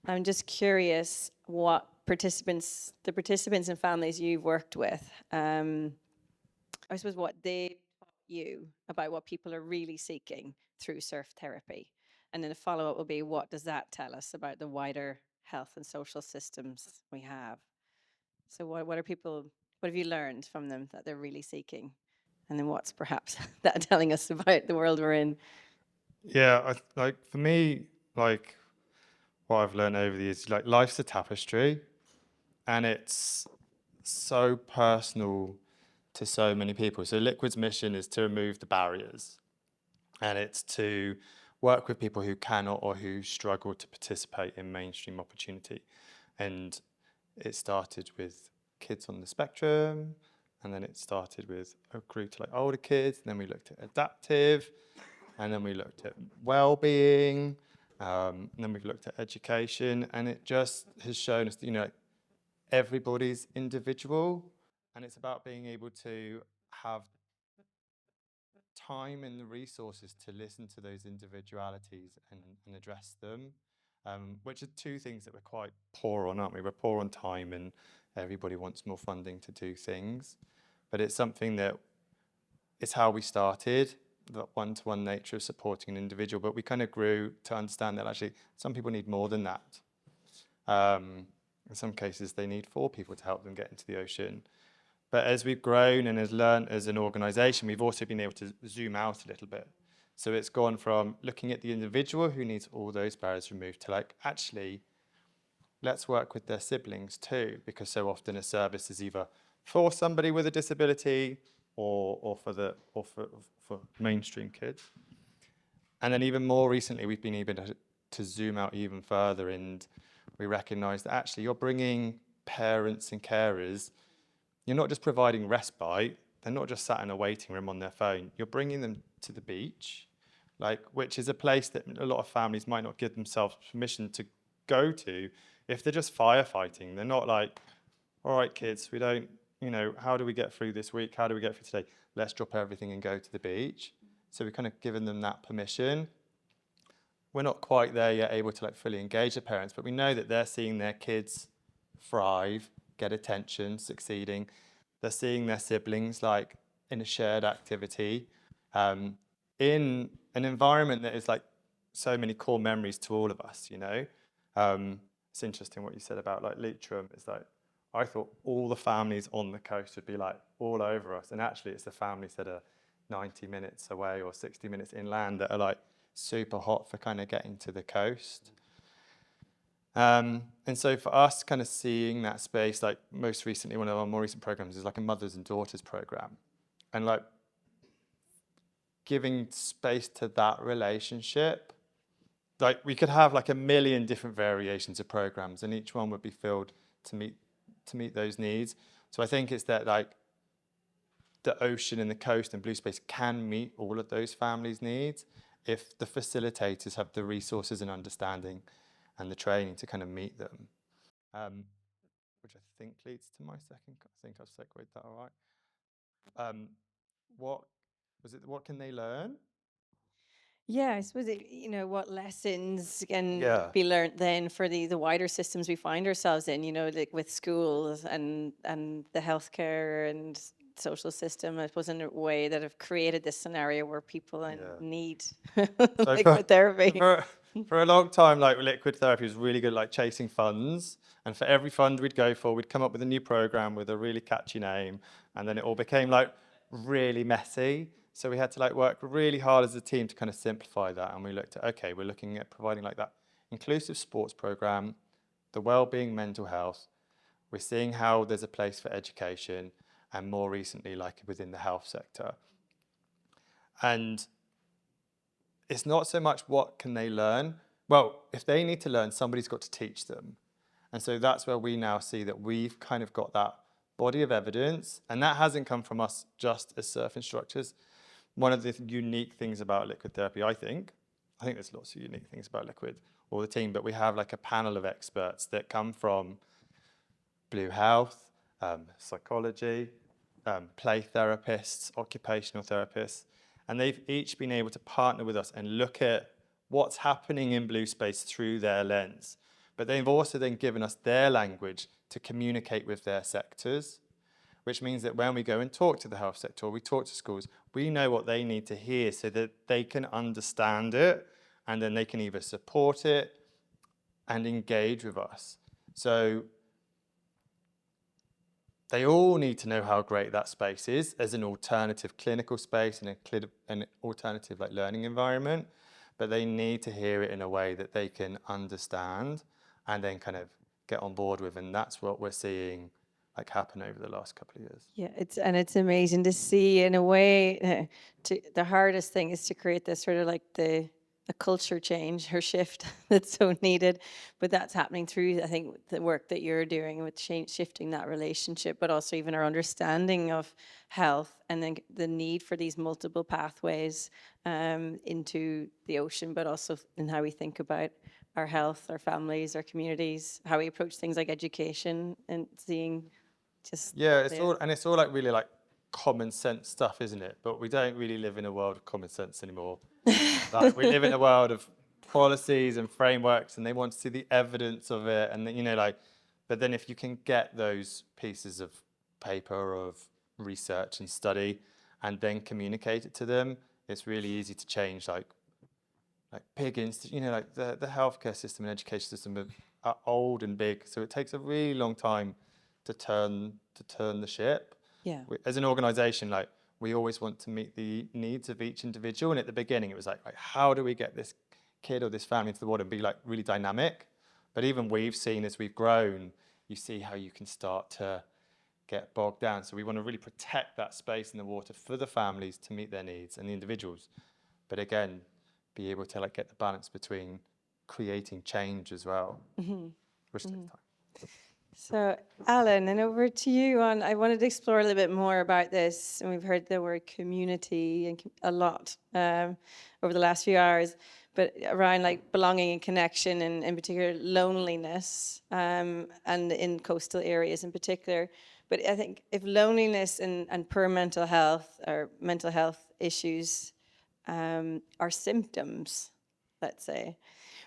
I'm just curious what the participants and families you've worked with, I suppose what they taught you about what people are really seeking through surf therapy. And then a follow-up will be, what does that tell us about the wider health and social systems we have? So what have you learned from them that they're really seeking? And then what's perhaps that telling us about the world we're in? Yeah, for me, like what I've learned over the years, like life's a tapestry, and it's so personal to so many people. So Liquid's mission is to remove the barriers, and it's to work with people who cannot or who struggle to participate in mainstream opportunity. And it started with kids on the spectrum, and then it started with a group to like older kids, and then we looked at adaptive, and then we looked at well-being, and then we've looked at education, and it just has shown us that, everybody's individual, and it's about being able to have time and the resources to listen to those individualities and address them, which are two things that we're quite poor on, aren't we? We're poor on time, and everybody wants more funding to do things. But it's something that it's how we started, the one-to-one nature of supporting an individual, but we kind of grew to understand that actually some people need more than that. In some cases, they need 4 people to help them get into the ocean. But as we've grown and has learned as an organisation, we've also been able to zoom out a little bit. So it's gone from looking at the individual who needs all those barriers removed to like, actually, let's work with their siblings too, because so often a service is either for somebody with a disability or for mainstream kids. And then even more recently, we've been able to zoom out even further, and we recognise that actually you're bringing parents and carers. You're not just providing respite. They're not just sat in a waiting room on their phone. You're bringing them to the beach, which is a place that a lot of families might not give themselves permission to go to if they're just firefighting. They're not like, all right, kids, we don't, how do we get through this week? How do we get through today? Let's drop everything and go to the beach. So we're kind of giving them that permission. We're not quite there yet, able to fully engage the parents, but we know that they're seeing their kids thrive, get attention, succeeding. They're seeing their siblings in a shared activity, in an environment that is so many core memories to all of us, It's interesting what you said about like Leitrim. It's like, I thought all the families on the coast would be like all over us. And actually it's the families that are 90 minutes away or 60 minutes inland that are like super hot for kind of getting to the coast. And so for us kind of seeing that space, like most recently, one of our more recent programs is like a mothers and daughters program. And like giving space to that relationship, like we could have like a million different variations of programs and each one would be filled to meet those needs. So I think it's that like the ocean and the coast and blue space can meet all of those families' needs if the facilitators have the resources and understanding and the training to kind of meet them. Which I think leads to my second, I think I've segued that all right. What can they learn? Yeah, I suppose what lessons can Yeah. be learned then for the wider systems we find ourselves in, like with schools and the healthcare and social system, I suppose, in a way that have created this scenario where people need liquid therapy. For a long time, like liquid therapy was really good, like chasing funds. And for every fund we'd go for, we'd come up with a new program with a really catchy name. And then it all became like really messy. So we had to like work really hard as a team to kind of simplify that. And we looked at, okay, we're looking at providing like that inclusive sports program, the wellbeing, mental health. We're seeing how there's a place for education and more recently, like within the health sector. And it's not so much what can they learn. Well, if they need to learn, somebody's got to teach them. And so that's where we now see that we've kind of got that body of evidence. And that hasn't come from us just as surf instructors. One of the unique things about liquid therapy, I think there's lots of unique things about liquid or the team, but we have like a panel of experts that come from Blue Health, psychology, play therapists, occupational therapists, and they've each been able to partner with us and look at what's happening in blue space through their lens. But they've also then given us their language to communicate with their sectors, which means that when we go and talk to the health sector, or we talk to schools, we know what they need to hear so that they can understand it, and then they can either support it and engage with us. So they all need to know how great that space is as an alternative clinical space and an alternative like learning environment, but they need to hear it in a way that they can understand and then kind of get on board with. And that's what we're seeing like happen over the last couple of years. Yeah, it's amazing to see in a way. The hardest thing is to create this sort of like a culture change or shift that's so needed, but that's happening through, I think, the work that you're doing with shifting that relationship, but also even our understanding of health and then the need for these multiple pathways into the ocean, but also in how we think about our health, our families, our communities, how we approach things like education and seeing just... Yeah, it's all like really like common sense stuff, isn't it? But we don't really live in a world of common sense anymore. Like, we live in a world of policies and frameworks, and they want to see the evidence of it. And then, but then if you can get those pieces of paper or of research and study, and then communicate it to them, it's really easy to change. Like big like the healthcare system and education system are old and big, so it takes a really long time to turn the ship. Yeah. As an organisation, like we always want to meet the needs of each individual, and at the beginning it was like how do we get this kid or this family into the water and be like really dynamic? But even we've seen as we've grown, you see how you can start to get bogged down. So we want to really protect that space in the water for the families to meet their needs and the individuals. But again, be able to like get the balance between creating change as well, which takes time. So, Alan, and over to you. I wanted to explore a little bit more about this, and we've heard the word community a lot over the last few hours, but around like belonging and connection, and in particular loneliness, and in coastal areas in particular. But I think if loneliness and poor mental health or mental health issues are symptoms, let's say,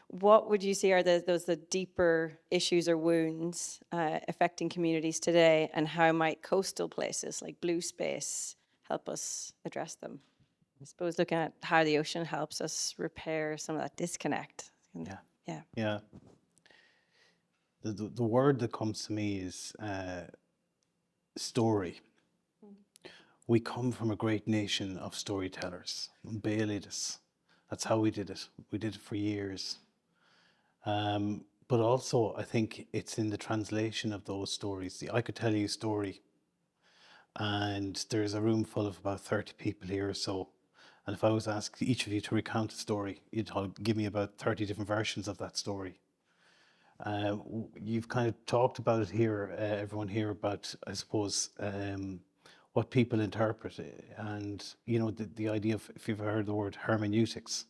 what would you say are the deeper issues or wounds affecting communities today, and how might coastal places like blue space help us address them? I suppose looking at how the ocean helps us repair some of that disconnect. Yeah. the word that comes to me is story. We come from a great nation of storytellers, Bélidas. That's how we did it. We did it for years. But also, I think it's in the translation of those stories. See, I could tell you a story, and there's a room full of about 30 people here or so. And if I was asked each of you to recount a story, you'd all give me about 30 different versions of that story. You've kind of talked about it here, everyone here, about, I suppose, what people interpret. And, you know, the idea of, if you've heard the word hermeneutics,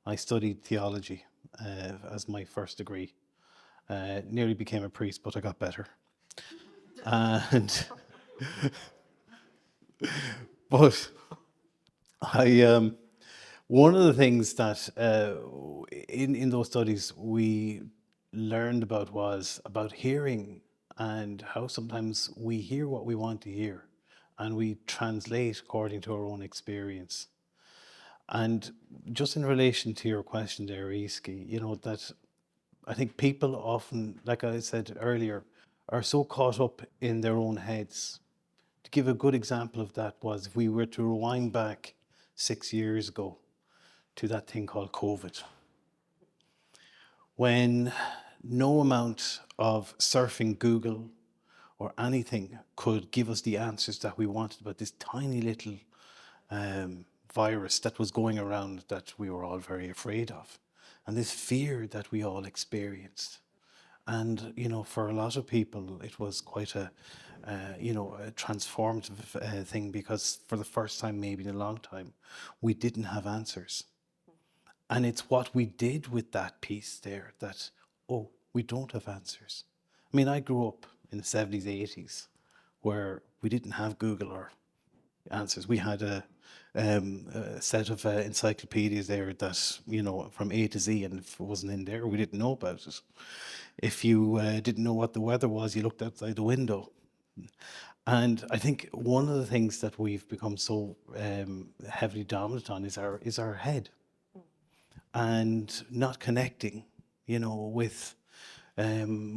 I studied theology as my first degree. Nearly became a priest, but I got better. And but I one of the things that in those studies we learned about was about hearing, and how sometimes we hear what we want to hear and we translate according to our own experience. And just in relation to your question there, Easkey, you know, that I think people often, like I said earlier, are so caught up in their own heads. To give a good example of that was, if we were to rewind back 6 years ago to that thing called COVID, when no amount of surfing Google or anything could give us the answers that we wanted about this tiny little virus that was going around, that we were all very afraid of, and this fear that we all experienced. And, you know, for a lot of people, it was quite a transformative thing, because for the first time, maybe in a long time, we didn't have answers. And it's what we did with that piece there that, oh, we don't have answers. I mean, I grew up in the 70s, 80s, where we didn't have Google or answers. We had a set of encyclopedias there that, you know, from A to Z, and if it wasn't in there, we didn't know about it. If you didn't know what the weather was, you looked outside the window. And I think one of the things that we've become so heavily dominant on is our head, and not connecting, you know, with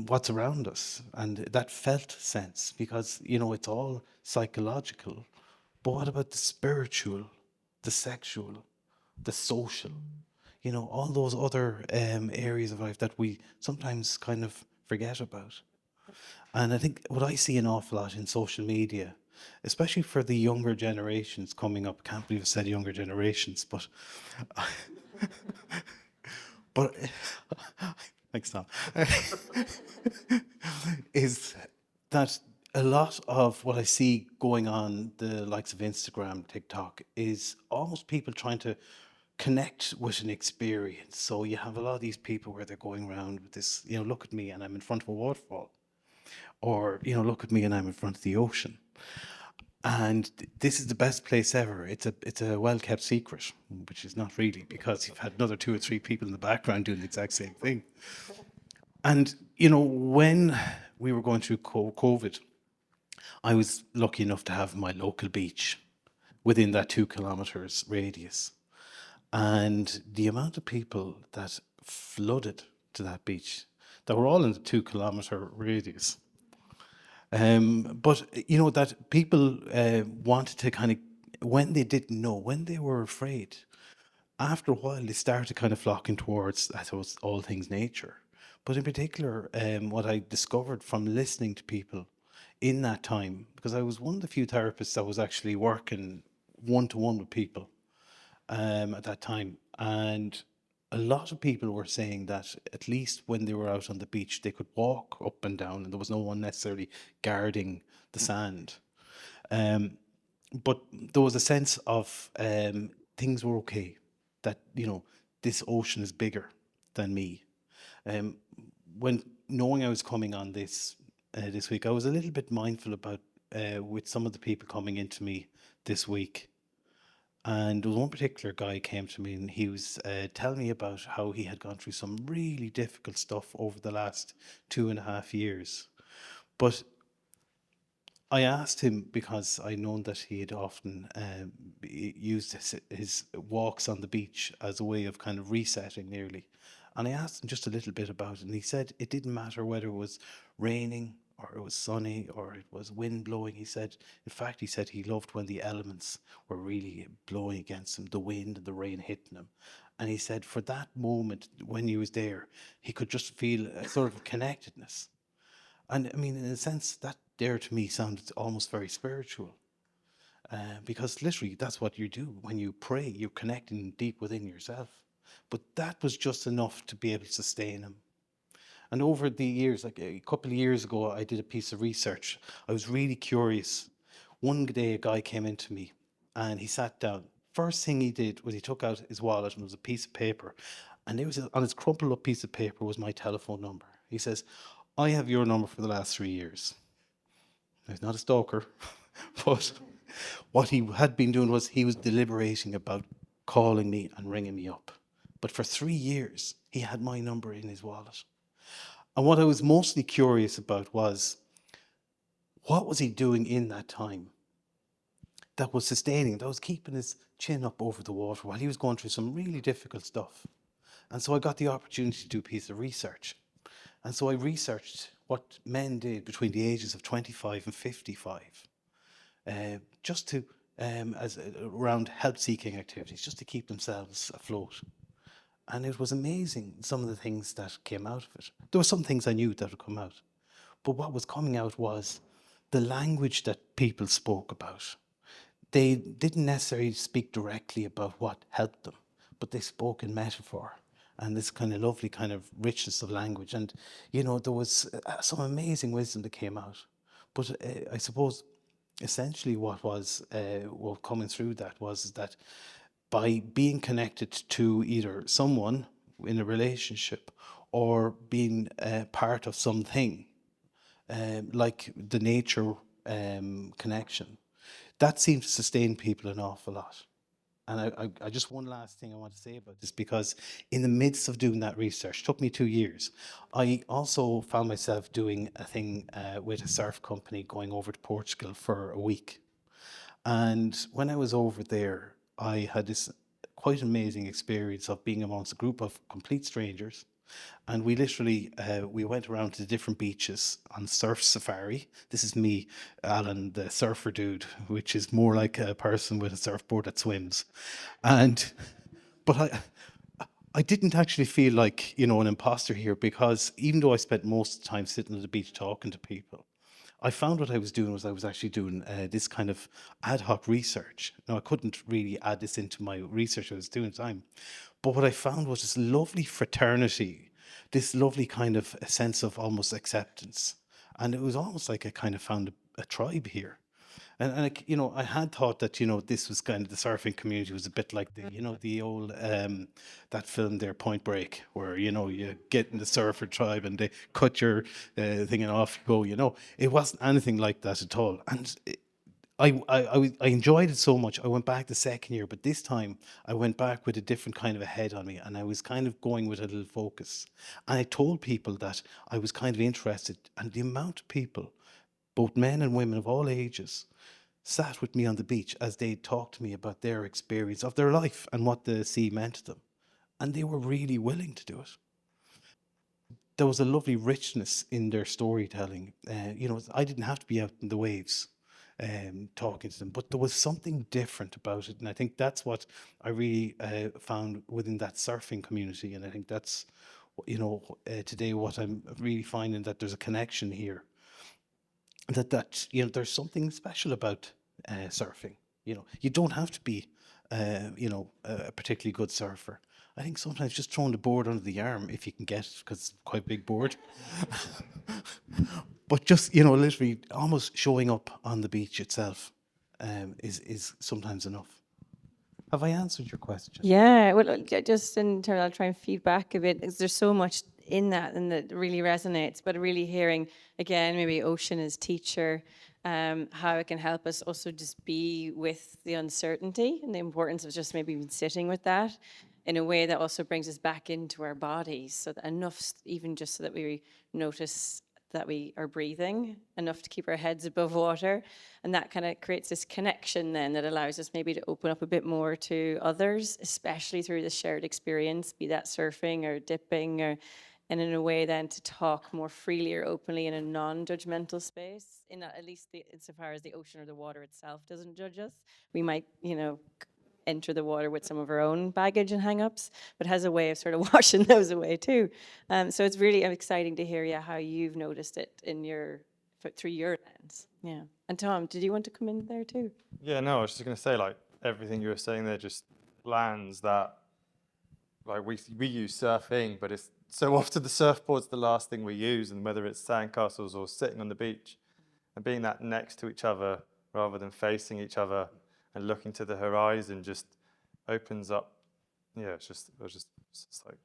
what's around us, and that felt sense, because, you know, it's all psychological. But what about the spiritual, the sexual, the social? You know, all those other areas of life that we sometimes kind of forget about. And I think what I see an awful lot in social media, especially for the younger generations coming up, I can't believe I said younger generations, but but thanks, Tom, is that a lot of what I see going on the likes of Instagram, TikTok, is almost people trying to connect with an experience. So you have a lot of these people where they're going around with this, you know, look at me and I'm in front of a waterfall, or, you know, look at me and I'm in front of the ocean. And this is the best place ever. It's a well-kept secret, which is not really, because you've had another 2 or 3 people in the background doing the exact same thing. And, you know, when we were going through COVID, I was lucky enough to have my local beach within that 2 kilometers radius. And the amount of people that flooded to that beach, that were all in the 2 kilometer radius. But, you know, that people wanted to kind of, when they didn't know, when they were afraid, after a while, they started kind of flocking towards, I suppose, all things nature. But in particular, what I discovered from listening to people in that time, because I was one of the few therapists that was actually working one-to-one with people at that time. And a lot of people were saying that at least when they were out on the beach, they could walk up and down, and there was no one necessarily guarding the sand. But there was a sense of things were okay, that, you know, this ocean is bigger than me. When knowing I was coming on this this week, I was a little bit mindful about with some of the people coming into me this week. And there was one particular guy came to me, and he was telling me about how he had gone through some really difficult stuff over the last 2.5 years. But I asked him, because I known that he had often used his walks on the beach as a way of kind of resetting nearly. And I asked him just a little bit about it, and he said it didn't matter whether it was raining or it was sunny or it was wind blowing. He said, in fact, he said he loved when the elements were really blowing against him, the wind and the rain hitting him. And he said for that moment when he was there, he could just feel a sort of connectedness. And I mean, in a sense, that there to me sounded almost very spiritual. Because literally that's what you do when you pray, you're connecting deep within yourself. But that was just enough to be able to sustain him. And over the years, like a couple of years ago, I did a piece of research. I was really curious. One day a guy came into me and he sat down. First thing he did was he took out his wallet and it was a piece of paper. And there was on his crumpled up piece of paper was my telephone number. He says, I have your number for the last 3 years. Now, he's not a stalker, but what he had been doing was he was deliberating about calling me and ringing me up. But for 3 years, he had my number in his wallet. And what I was mostly curious about was, what was he doing in that time that was sustaining, that was keeping his chin up over the water while he was going through some really difficult stuff? And so I got the opportunity to do a piece of research. And so I researched what men did between the ages of 25 and 55, just to, around help-seeking activities, just to keep themselves afloat. And it was amazing, some of the things that came out of it. There were some things I knew that would come out. But what was coming out was the language that people spoke about. They didn't necessarily speak directly about what helped them, but they spoke in metaphor and this kind of lovely kind of richness of language. And, you know, there was some amazing wisdom that came out. But I suppose essentially what was coming through that was that by being connected to either someone in a relationship or being part of something, like the nature connection, that seems to sustain people an awful lot. And I just one last thing I want to say about this, because in the midst of doing that research, took me 2 years, I also found myself doing a thing with a surf company going over to Portugal for a week. And when I was over there, I had this quite amazing experience of being amongst a group of complete strangers. And we literally, we went around to the different beaches on surf safari. This is me, Alan, the surfer dude, which is more like a person with a surfboard that swims. But I didn't actually feel like, you know, an imposter here, because even though I spent most of the time sitting at the beach talking to people, I found what I was doing was I was actually doing this kind of ad hoc research. Now, I couldn't really add this into my research I was doing at the time, but what I found was this lovely fraternity, this lovely kind of a sense of almost acceptance. And it was almost like I kind of found a tribe here. And you know, I had thought that, you know, this was kind of the surfing community was a bit like the, you know, the old, that film there, Point Break, where, you know, you get in the surfer tribe and they cut your thing and off you go, you know. It wasn't anything like that at all. And I enjoyed it so much. I went back the second year, but this time I went back with a different kind of a head on me, and I was kind of going with a little focus. And I told people that I was kind of interested, and the amount of people, both men and women of all ages, sat with me on the beach as they talked to me about their experience of their life and what the sea meant to them. And they were really willing to do it. There was a lovely richness in their storytelling. You know, I didn't have to be out in the waves talking to them, but there was something different about it. And I think that's what I really found within that surfing community. And I think that's, you know, today what I'm really finding, that there's a connection here. That you know, there's something special about surfing. You know, you don't have to be, you know, a particularly good surfer. I think sometimes just throwing the board under the arm, if you can get it, because it's quite a big board. But just, you know, literally almost showing up on the beach itself is sometimes enough. Have I answered your question? Yeah, well, just in terms, I'll try and feed back a bit, because there's so much in that and that really resonates, but really hearing, again, maybe ocean as teacher, how it can help us also just be with the uncertainty and the importance of just maybe even sitting with that in a way that also brings us back into our bodies, so that enough, even just so that we notice that we are breathing, enough to keep our heads above water. And that kind of creates this connection then that allows us maybe to open up a bit more to others, especially through the shared experience, be that surfing or dipping, or, and in a way then to talk more freely or openly in a non-judgmental space, in at least insofar as the ocean or the water itself doesn't judge us. We might, you know, enter the water with some of our own baggage and hang-ups, but has a way of sort of washing those away too. So it's really exciting to hear, yeah, how you've noticed it in your, through your lens. Yeah. And Tom, did you want to come in there too? Yeah, no, I was just going to say, like, everything you were saying there just lands that, like, we use surfing, but it's so often the surfboard's the last thing we use, and whether it's sandcastles or sitting on the beach, and being that next to each other rather than facing each other and looking to the horizon just opens up. Yeah, it's just like,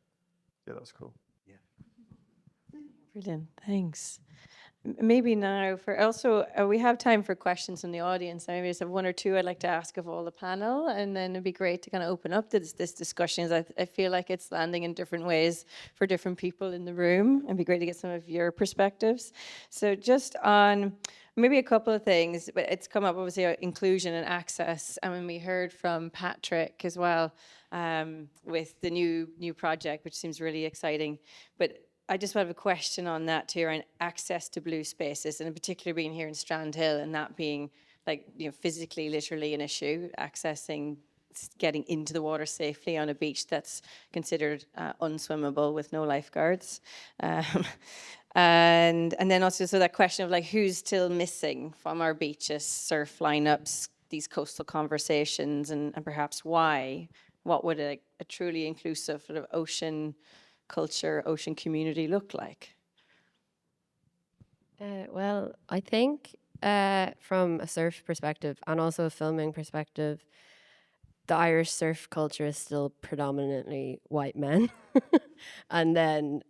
yeah, that was cool. Brilliant, thanks. Maybe now for also, we have time for questions from the audience. I maybe just have one or two I'd like to ask of all the panel, and then it'd be great to kind of open up this discussion. I feel like it's landing in different ways for different people in the room. It'd be great to get some of your perspectives. So just on maybe a couple of things, but it's come up obviously inclusion and access. I mean, we heard from Patrick as well with the new project, which seems really exciting. But I just have a question on that too, around access to blue spaces, and in particular being here in Strandhill, and that being like, you know, physically, literally an issue, accessing, getting into the water safely on a beach that's considered unswimmable with no lifeguards. And then also, so that question of like, who's still missing from our beaches, surf lineups, these coastal conversations, and perhaps why? What would a truly inclusive sort of ocean culture, ocean community look like? Well, I think from a surf perspective and also a filming perspective, the Irish surf culture is still predominantly white men and then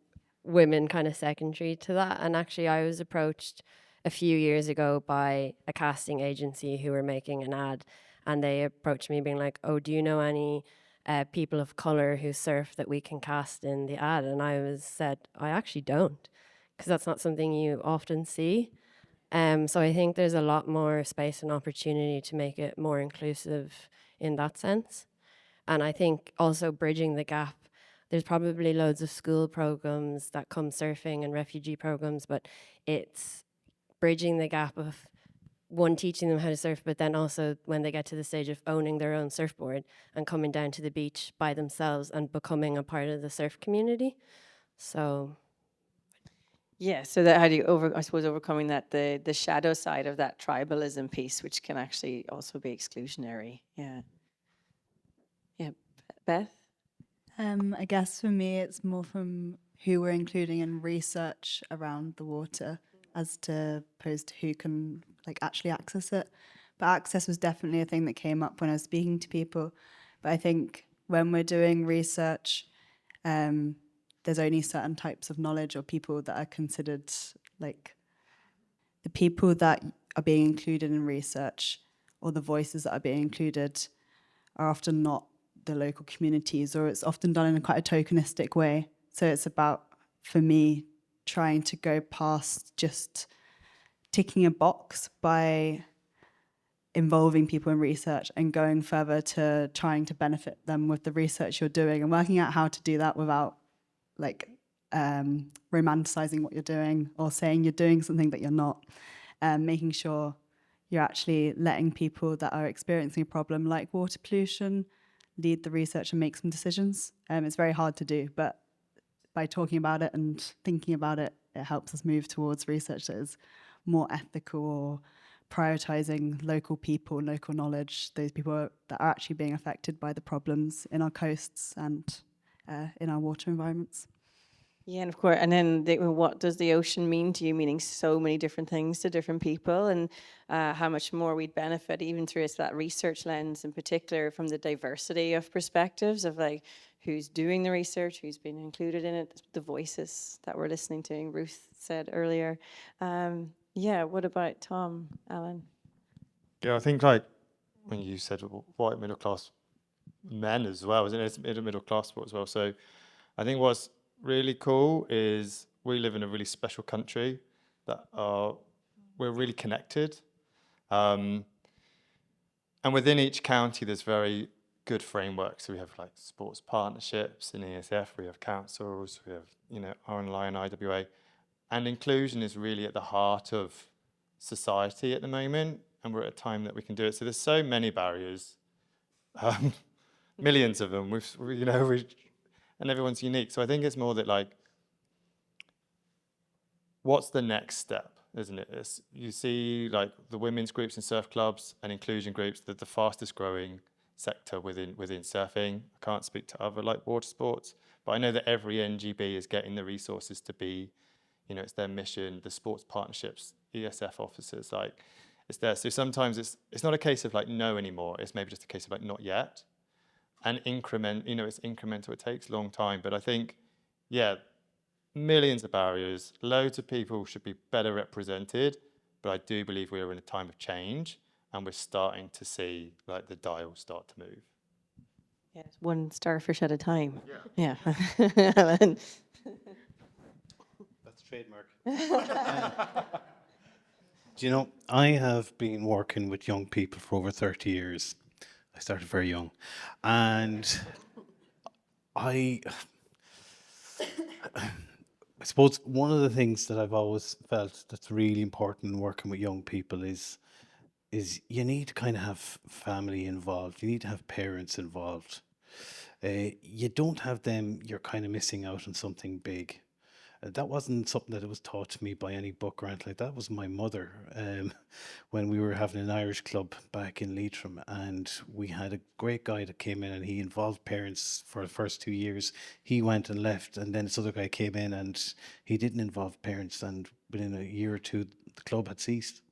women kind of secondary to that. And actually I was approached a few years ago by a casting agency who were making an ad, and they approached me being like, oh, do you know any people of color who surf that we can cast in the ad? And I said, I actually don't, because that's not something you often see. So I think there's a lot more space and opportunity to make it more inclusive in that sense. And I think also bridging the gap, there's probably loads of school programs that come surfing and refugee programs, but it's bridging the gap of one, teaching them how to surf, but then also when they get to the stage of owning their own surfboard and coming down to the beach by themselves and becoming a part of the surf community. So yeah, so that how do you overcoming that the shadow side of that tribalism piece, which can actually also be exclusionary. Yeah. Beth? I guess for me, it's more from who we're including in research around the water as to opposed to who can like actually access it. But access was definitely a thing that came up when I was speaking to people. But I think when we're doing research, there's only certain types of knowledge or people that are considered like the people that are being included in research, or the voices that are being included are often not the local communities, or it's often done in quite a tokenistic way. So it's about, for me, trying to go past just ticking a box by involving people in research and going further to trying to benefit them with the research you're doing, and working out how to do that without like romanticizing what you're doing or saying you're doing something that you're not, making sure you're actually letting people that are experiencing a problem like water pollution lead the research and make some decisions. It's very hard to do, but by talking about it and thinking about it, it helps us move towards research that is more ethical or prioritizing local people, local knowledge, those people that are actually being affected by the problems in our coasts and in our water environments. Yeah, and of course, and then what does the ocean mean to you? Meaning so many different things to different people, and how much more we'd benefit even through that research lens, in particular, from the diversity of perspectives of like who's doing the research, who's been included in it, the voices that we're listening to. Ruth said earlier. Yeah, what about Tom, Alan? Yeah, I think like when you said white middle class men as well, isn't it? It's middle class sport as well. So I think what's really cool is we live in a really special country, that are, we're really connected. And within each county, there's very good frameworks. So we have like sports partnerships in ESF, we have councils, we have, you know, online IWA. And inclusion is really at the heart of society at the moment. And we're at a time that we can do it. So there's so many barriers, millions of them, and everyone's unique. So I think it's more that like, what's the next step, isn't it? You see like the women's groups and surf clubs and inclusion groups, that the fastest growing sector within surfing. I can't speak to other like water sports, but I know that every NGB is getting the resources to be, you know, it's their mission, the sports partnerships, ESF officers, like it's there. So sometimes it's not a case of like no anymore, it's maybe just a case of like not yet. And increment, you know, it's incremental, it takes a long time. But I think, yeah, millions of barriers, loads of people should be better represented, but I do believe we are in a time of change and we're starting to see like the dial start to move. Yes, one starfish at a time. Yeah. Alan. That's trademark. Do you know, I have been working with young people for over 30 years. I started very young. And I suppose one of the things that I've always felt that's really important in working with young people is you need to kind of have family involved. You need to have parents involved. You don't have them, you're kind of missing out on something big. That wasn't something that was taught to me by any book or anything like that. That was my mother when we were having an Irish club back in Leitrim, and we had a great guy that came in and he involved parents for the first 2 years. He went and left, and then this other guy came in and he didn't involve parents, and within a year or two the club had ceased.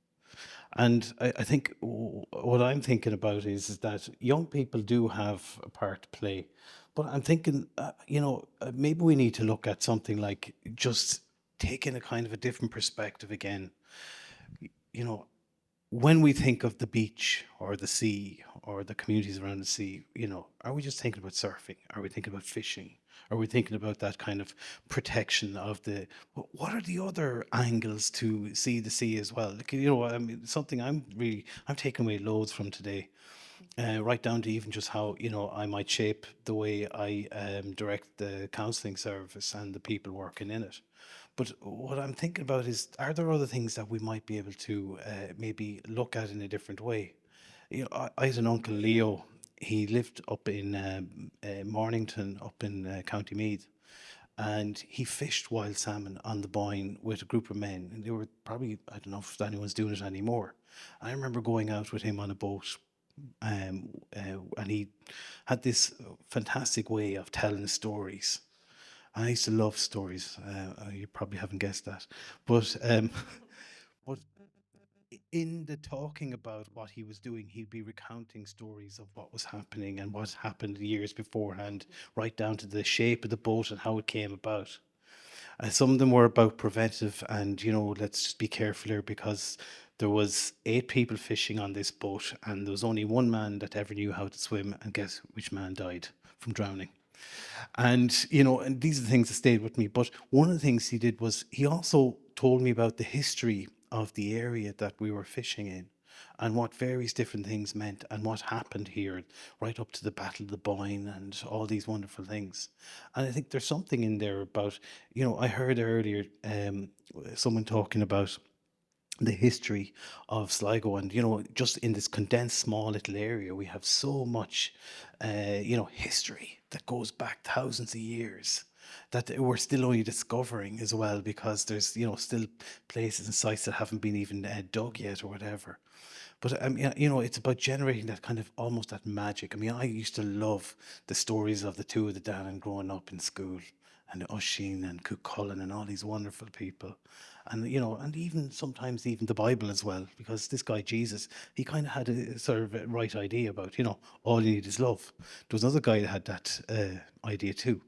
And I think what I'm thinking about is that young people do have a part to play. But I'm thinking, maybe we need to look at something like just taking a kind of a different perspective again. You know, when we think of the beach or the sea or the communities around the sea, you know, are we just thinking about surfing? Are we thinking about fishing? Are we thinking about that kind of protection of what are the other angles to see the sea as well? Like, you know, I mean, something I'm taking away loads from today. Right down to even just how, you know, I might shape the way I direct the counselling service and the people working in it. But what I'm thinking about is, are there other things that we might be able to maybe look at in a different way? You know, I had an uncle, Leo. He lived up in Mornington, up in County Meath. And he fished wild salmon on the Boyne with a group of men. And they were probably, I don't know if anyone's doing it anymore. I remember going out with him on a boat. And he had this fantastic way of telling stories. I used to love stories. You probably haven't guessed that, but in the talking about what he was doing, he'd be recounting stories of what was happening and what happened years beforehand, right down to the shape of the boat and how it came about. Some of them were about preventive and, you know, let's just be careful here because there was 8 people fishing on this boat and there was only one man that ever knew how to swim, and guess which man died from drowning. And, you know, and these are the things that stayed with me. But one of the things he did was he also told me about the history of the area that we were fishing in and what various different things meant and what happened here right up to the Battle of the Boyne and all these wonderful things. And I think there's something in there about, you know, I heard earlier someone talking about the history of Sligo, and you know, just in this condensed small little area we have so much you know, history that goes back thousands of years that we're still only discovering as well, because there's, you know, still places and sites that haven't been even dug yet or whatever. But you know, it's about generating that kind of almost that magic. I mean, I used to love the stories of the two of the Dónal growing up in school, and Oisin and Cuchulainn and all these wonderful people. And, you know, and even sometimes even the Bible as well, because this guy, Jesus, he kind of had a sort of a right idea about, you know, all you need is love. There was another guy that had that idea too,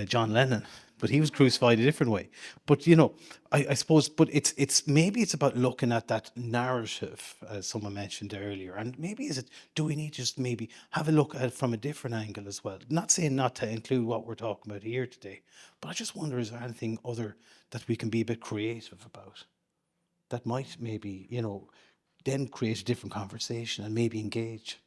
John Lennon, but he was crucified a different way. But, you know, I suppose, but it's maybe it's about looking at that narrative, as someone mentioned earlier, and maybe do we need to just maybe have a look at it from a different angle as well? Not saying not to include what we're talking about here today, but I just wonder, is there anything other that we can be a bit creative about? that might maybe, then create a different conversation and maybe engage.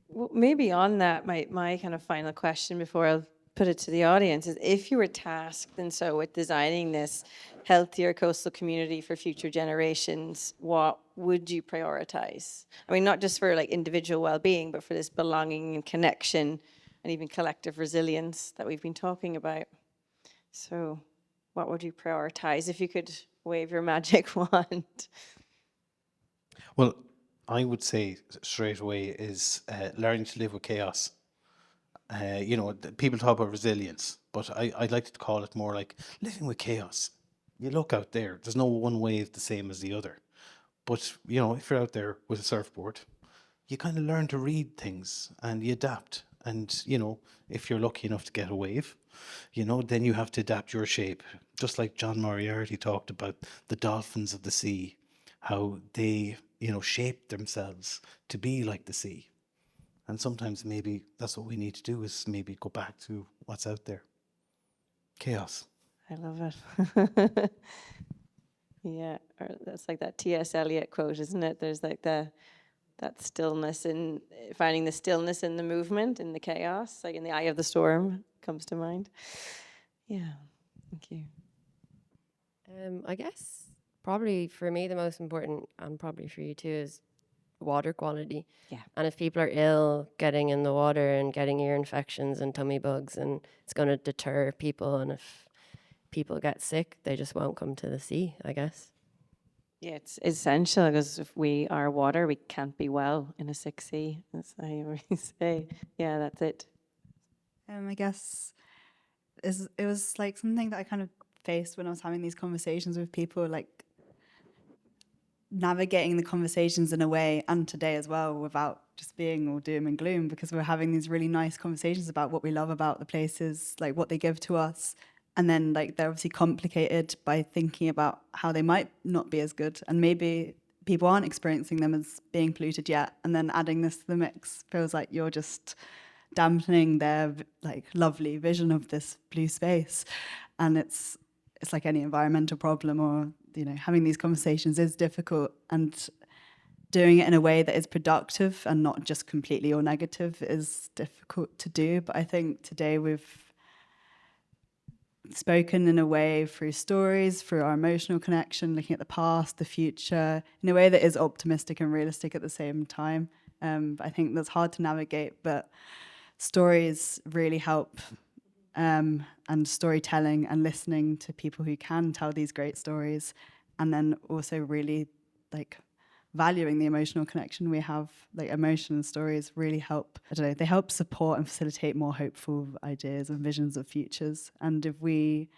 Well, maybe on that, my kind of final question before I'll put it to the audience is, if you were tasked and so with designing this healthier coastal community for future generations, what would you prioritize? I mean, not just for like individual well-being, but for this belonging and connection and even collective resilience that we've been talking about. So what would you prioritize if you could wave your magic wand? Well, I would say straight away is learning to live with chaos. People talk about resilience, but I'd like to call it more like living with chaos. You look out there, there's no one wave the same as the other. But, if you're out there with a surfboard, you kind of learn to read things and you adapt. And, if you're lucky enough to get a wave, then you have to adapt your shape. Just like John Moriarty talked about the dolphins of the sea, how they, shape themselves to be like the sea. And sometimes maybe that's what we need to do, is maybe go back to what's out there. Chaos. I love it. Yeah, or that's like that T.S. Eliot quote, isn't it? There's like that stillness in finding the stillness in the movement, in the chaos, like in the eye of the storm comes to mind. Yeah, thank you. I guess probably for me the most important, and probably for you too, is water quality. Yeah. And if people are ill, getting in the water and getting ear infections and tummy bugs, and it's going to deter people. And if people get sick, they just won't come to the sea, I guess. Yeah, it's essential, because if we are water, we can't be well in a sick sea, as I always say. Yeah, that's it. I guess it was like something that I kind of faced when I was having these conversations with people, like navigating the conversations in a way, and today as well, without just being all doom and gloom, because we're having these really nice conversations about what we love about the places, like what they give to us. And then like they're obviously complicated by thinking about how they might not be as good, and maybe people aren't experiencing them as being polluted yet. And then adding this to the mix feels like you're just dampening their like lovely vision of this blue space. And it's like any environmental problem, or having these conversations is difficult, and doing it in a way that is productive and not just completely or negative is difficult to do. But I think today we've spoken in a way through stories, through our emotional connection, looking at the past, the future, in a way that is optimistic and realistic at the same time. I think that's hard to navigate, but stories really help, and storytelling and listening to people who can tell these great stories, and then also really like valuing the emotional connection we have. Like emotion and stories really help, I don't know, they help support and facilitate more hopeful ideas and visions of futures. And if we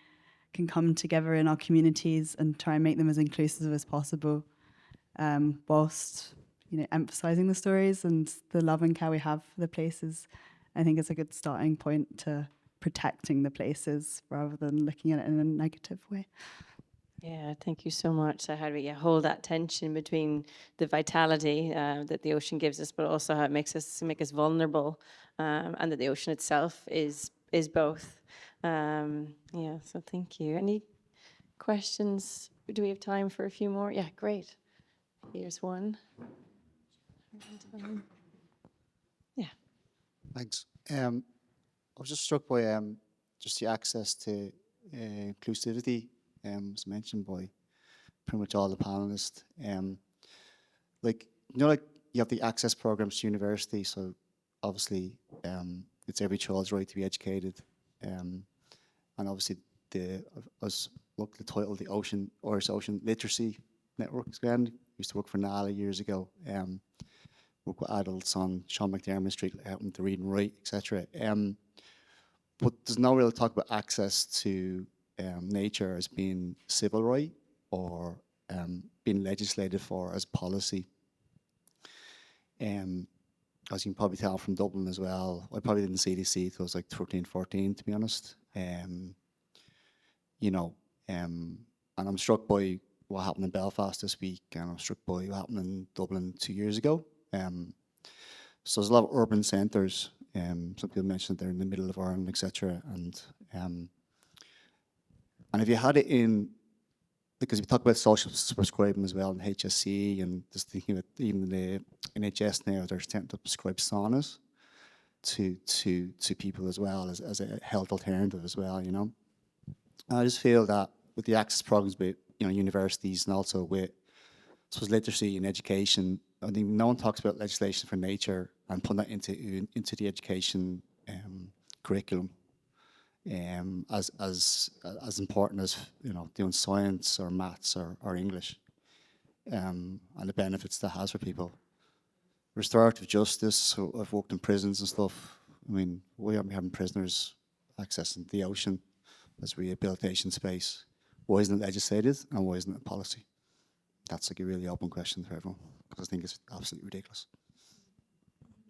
can come together in our communities and try and make them as inclusive as possible, whilst emphasizing the stories and the love and care we have for the places, I think it's a good starting point to protecting the places rather than looking at it in a negative way. Yeah, thank you so much. So how do we hold that tension between the vitality that the ocean gives us, but also how it make us vulnerable, and that the ocean itself is both. Yeah, so thank you. Any questions? Do we have time for a few more? Yeah, great. Here's one. Yeah. Thanks. I was just struck by just the access to inclusivity, was mentioned by pretty much all the panelists. Like you have the access programs to university, so obviously it's every child's right to be educated, and obviously the title, the Irish Ocean Literacy Network. Again, used to work for NALA years ago. Work with adults on Sean McDermott Street, help them to read and write, etc. But there's no real talk about access to nature as being civil right, or being legislated for as policy. As you can probably tell from Dublin as well, I probably didn't see the sea till I was like 13, 14, to be honest. And I'm struck by what happened in Belfast this week, and I'm struck by what happened in Dublin 2 years ago. So there's a lot of urban centres. Some people mentioned they're in the middle of Ireland, etc. And if you had it in because we talk about social prescribing as well in HSC, and just thinking about even the NHS now, they're starting to prescribe saunas to people as well as a health alternative as well, you know. And I just feel that with the access programs with, you know, universities and also with, I suppose, literacy and education, I think no one talks about legislation for nature and putting that into the education curriculum. As important as, you know, doing science or maths or English, and the benefits that has for people. Restorative justice, so I've worked in prisons and stuff. I mean, we aren't having prisoners accessing the ocean as rehabilitation space. Why isn't it legislated and why isn't it policy? That's like a really open question for everyone, because I think it's absolutely ridiculous.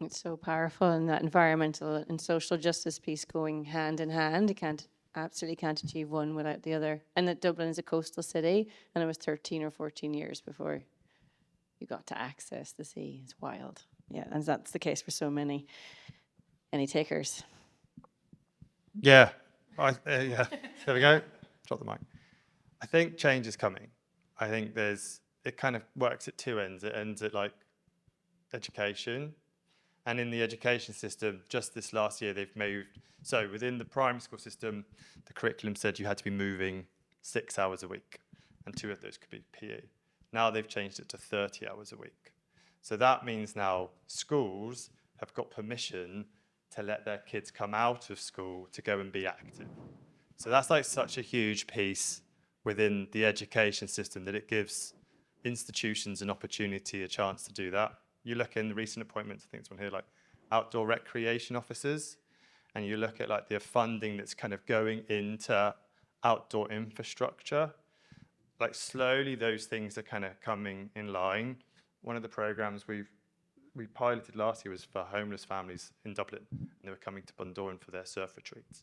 It's so powerful, and that environmental and social justice piece going hand in hand. You absolutely can't achieve one without the other. And that Dublin is a coastal city, and it was 13 or 14 years before you got to access the sea. It's wild. Yeah, and that's the case for so many. Any takers? Yeah, yeah. There we go. Drop the mic. I think change is coming. I think it kind of works at two ends. It ends at like education. And in the education system, just this last year, they've moved. So within the primary school system, the curriculum said you had to be moving 6 hours a week, and 2 of those could be PE. Now they've changed it to 30 hours a week. So that means now schools have got permission to let their kids come out of school to go and be active. So that's like such a huge piece within the education system, that it gives institutions an opportunity, a chance to do that. You look in the recent appointments, I think it's one here, like outdoor recreation officers, and you look at like the funding that's kind of going into outdoor infrastructure. Like slowly those things are kind of coming in line. One of the programs we piloted last year was for homeless families in Dublin, and they were coming to Bundoran for their surf retreats.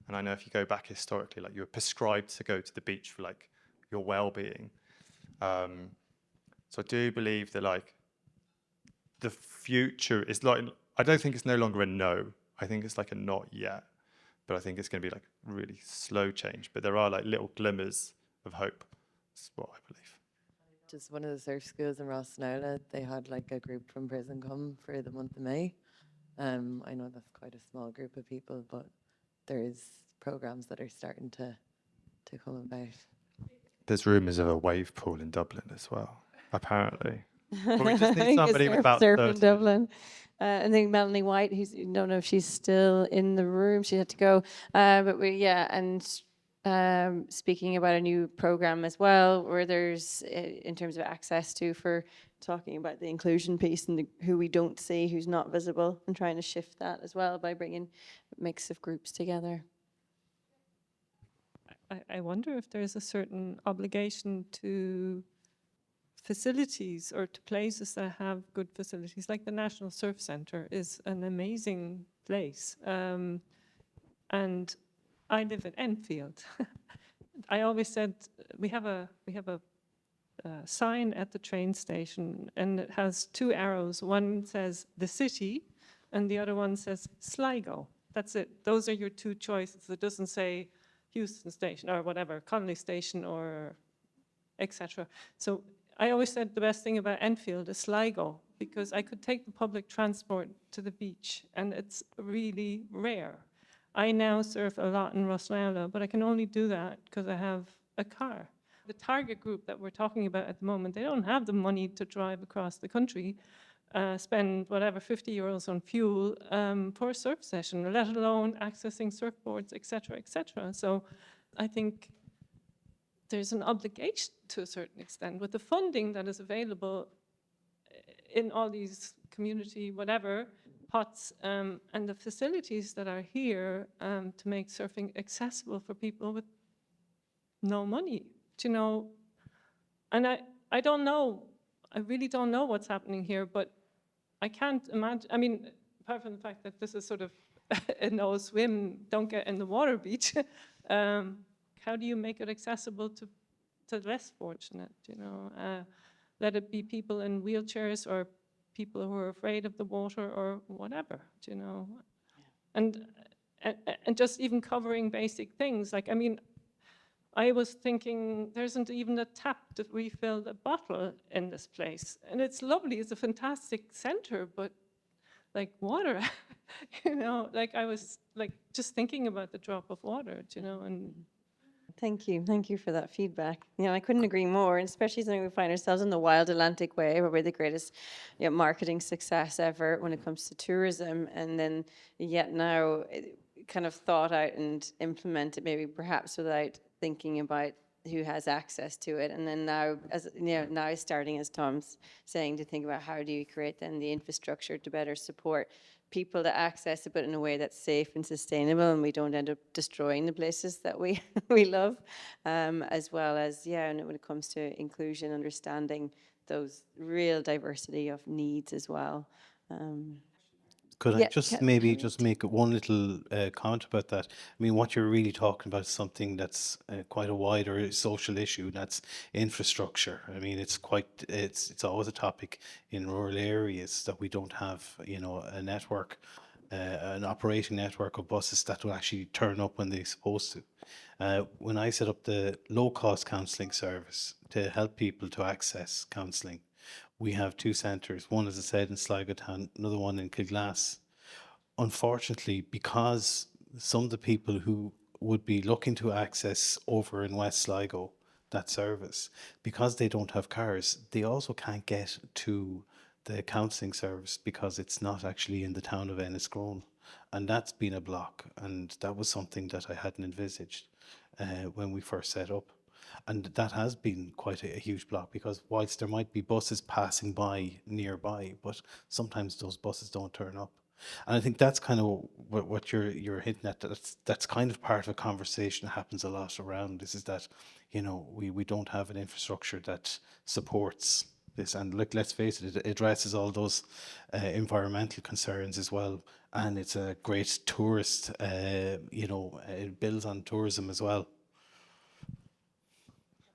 And I know if you go back historically, like you were prescribed to go to the beach for like your well-being. So I do believe that like the future is like, I don't think it's no longer a no. I think it's like a not yet, but I think it's going to be like really slow change. But there are like little glimmers of hope. That's what I believe. Just one of the surf schools in Rossnowla, they had like a group from prison come for the month of May. I know that's quite a small group of people, but there is programs that are starting to come about. There's rumours of a wave pool in Dublin as well, apparently. But we just need somebody with about surf 30. in Dublin. I think Melanie White, who's, I don't know if she's still in the room, she had to go. But speaking about a new program as well, where there's, in terms of access to, for talking about the inclusion piece and who we don't see, who's not visible, and trying to shift that as well by bringing a mix of groups together. I wonder if there's a certain obligation to facilities or to places that have good facilities, like the National Surf Centre is an amazing place. And I live in Enfield. I always said we have a sign at the train station, and it has 2 arrows. One says the city, and the other one says Sligo. That's it. Those are your 2 choices. It doesn't say Houston Station or whatever, Connolly Station or etc. So I always said the best thing about Enfield is Sligo, because I could take the public transport to the beach, and it's really rare. I now surf a lot in Rossnowla, but I can only do that because I have a car. The target group that we're talking about at the moment, they don't have the money to drive across the country, spend whatever, 50 euros on fuel for a surf session, let alone accessing surfboards, etc., etc. So I think there's an obligation to a certain extent with the funding that is available in all these community whatever pots and the facilities that are here to make surfing accessible for people with no money, you know. And I don't know, I really don't know what's happening here, but I can't imagine, I mean, apart from the fact that this is sort of a no swim, don't get in the water beach, how do you make it accessible to the less fortunate, you know? Let it be people in wheelchairs or people who are afraid of the water or whatever, you know? And just even covering basic things, like, I mean, I was thinking there isn't even a tap to refill the bottle in this place. And it's lovely, it's a fantastic center, but like water, you know, like I was like just thinking about the drop of water, you know, and Thank you for that feedback. You know, I couldn't agree more, and especially since we find ourselves in the wild Atlantic way, where we're the greatest, you know, marketing success ever when it comes to tourism, and then yet now kind of thought out and implemented, maybe perhaps without thinking about who has access to it, and then now, as you know, now starting, as Tom's saying, to think about how do you create then the infrastructure to better support people to access it, but in a way that's safe and sustainable, and we don't end up destroying the places that we we love, as well as, yeah, and when it comes to inclusion, understanding those real diversity of needs as well. Could I Yeah, just Cat, maybe just make one little comment about that? I mean, what you're really talking about is something that's quite a wider social issue. That's infrastructure. I mean, it's always a topic in rural areas that we don't have, you know, a network, an operating network of buses that will actually turn up when they're supposed to. When I set up the low-cost counselling service to help people to access counselling, we have two centres. One, as I said, in Sligo Town, another one in Kilglass. Unfortunately, because some of the people who would be looking to access over in West Sligo that service, because they don't have cars, they also can't get to the counselling service because it's not actually in the town of Enniscrone. And that's been a block. And that was something that I hadn't envisaged when we first set up. And that has been quite a huge block, because whilst there might be buses passing by nearby, but sometimes those buses don't turn up. And I think that's kind of what you're hinting at. That's kind of part of a conversation that happens a lot around this, is that, you know, we don't have an infrastructure that supports this. And look, let's face it, it addresses all those environmental concerns as well. And it's a great tourist, you know, it builds on tourism as well.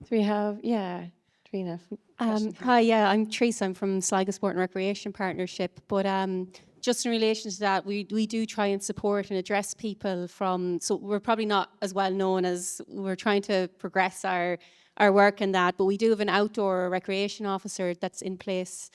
do we have, yeah, Trina? Hi, yeah, I'm Teresa. I'm from Sligo Sport and Recreation Partnership. But just in relation to that, we do try and support and address people from, so we're probably not as well known as, we're trying to progress our work in that, but we do have an outdoor recreation officer that's in place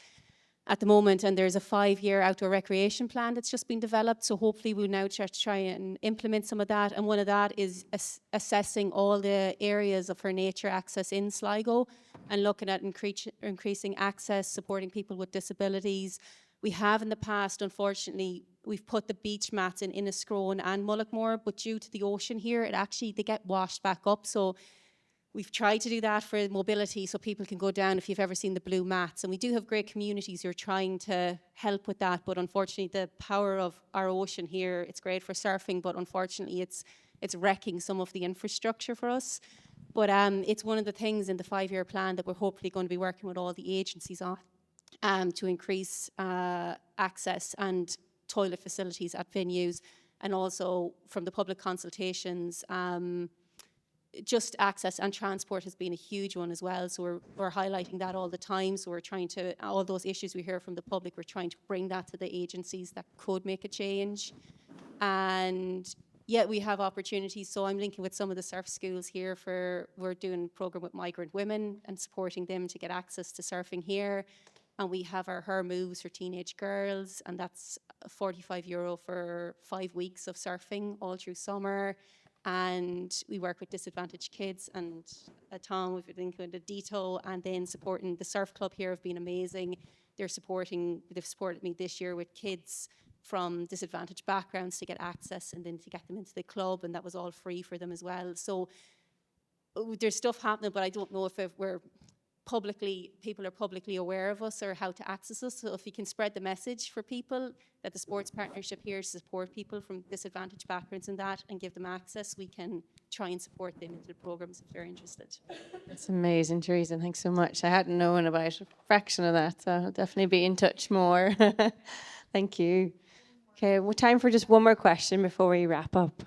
at the moment, and there's a 5-year outdoor recreation plan that's just been developed. So hopefully we'll now try and implement some of that. And one of that is assessing all the areas for nature access in Sligo and looking at increasing access, supporting people with disabilities. We have in the past, unfortunately, we've put the beach mats in Enniscrone and Mullaghmore, but due to the ocean here, they get washed back up. So we've tried to do that for mobility so people can go down, if you've ever seen the blue mats. And we do have great communities who are trying to help with that. But unfortunately, the power of our ocean here, it's great for surfing, but unfortunately, it's wrecking some of the infrastructure for us. But it's one of the things in the 5-year plan that we're hopefully going to be working with all the agencies on to increase access and toilet facilities at venues. And also from the public consultations, just access and transport has been a huge one as well. So we're highlighting that all the time. So we're trying to, all those issues we hear from the public, we're trying to bring that to the agencies that could make a change. And yet we have opportunities. So I'm linking with some of the surf schools here we're doing a program with migrant women and supporting them to get access to surfing here. And we have our Her Moves for teenage girls, and that's €45 for 5 weeks of surfing all through summer. And we work with disadvantaged kids, and Tom, we've been doing the DETO, and then supporting the surf club here have been amazing. They've supported me this year with kids from disadvantaged backgrounds to get access and then to get them into the club, and that was all free for them as well. So there's stuff happening, but I don't know if people are publicly aware of us or how to access us. So if you can spread the message for people that the sports partnership here is to support people from disadvantaged backgrounds in that and give them access, we can try and support them into the programs if they're interested. That's amazing, Teresa. Thanks so much. I hadn't known about a fraction of that, so I'll definitely be in touch more. Thank you. Okay, well, time for just one more question before we wrap up.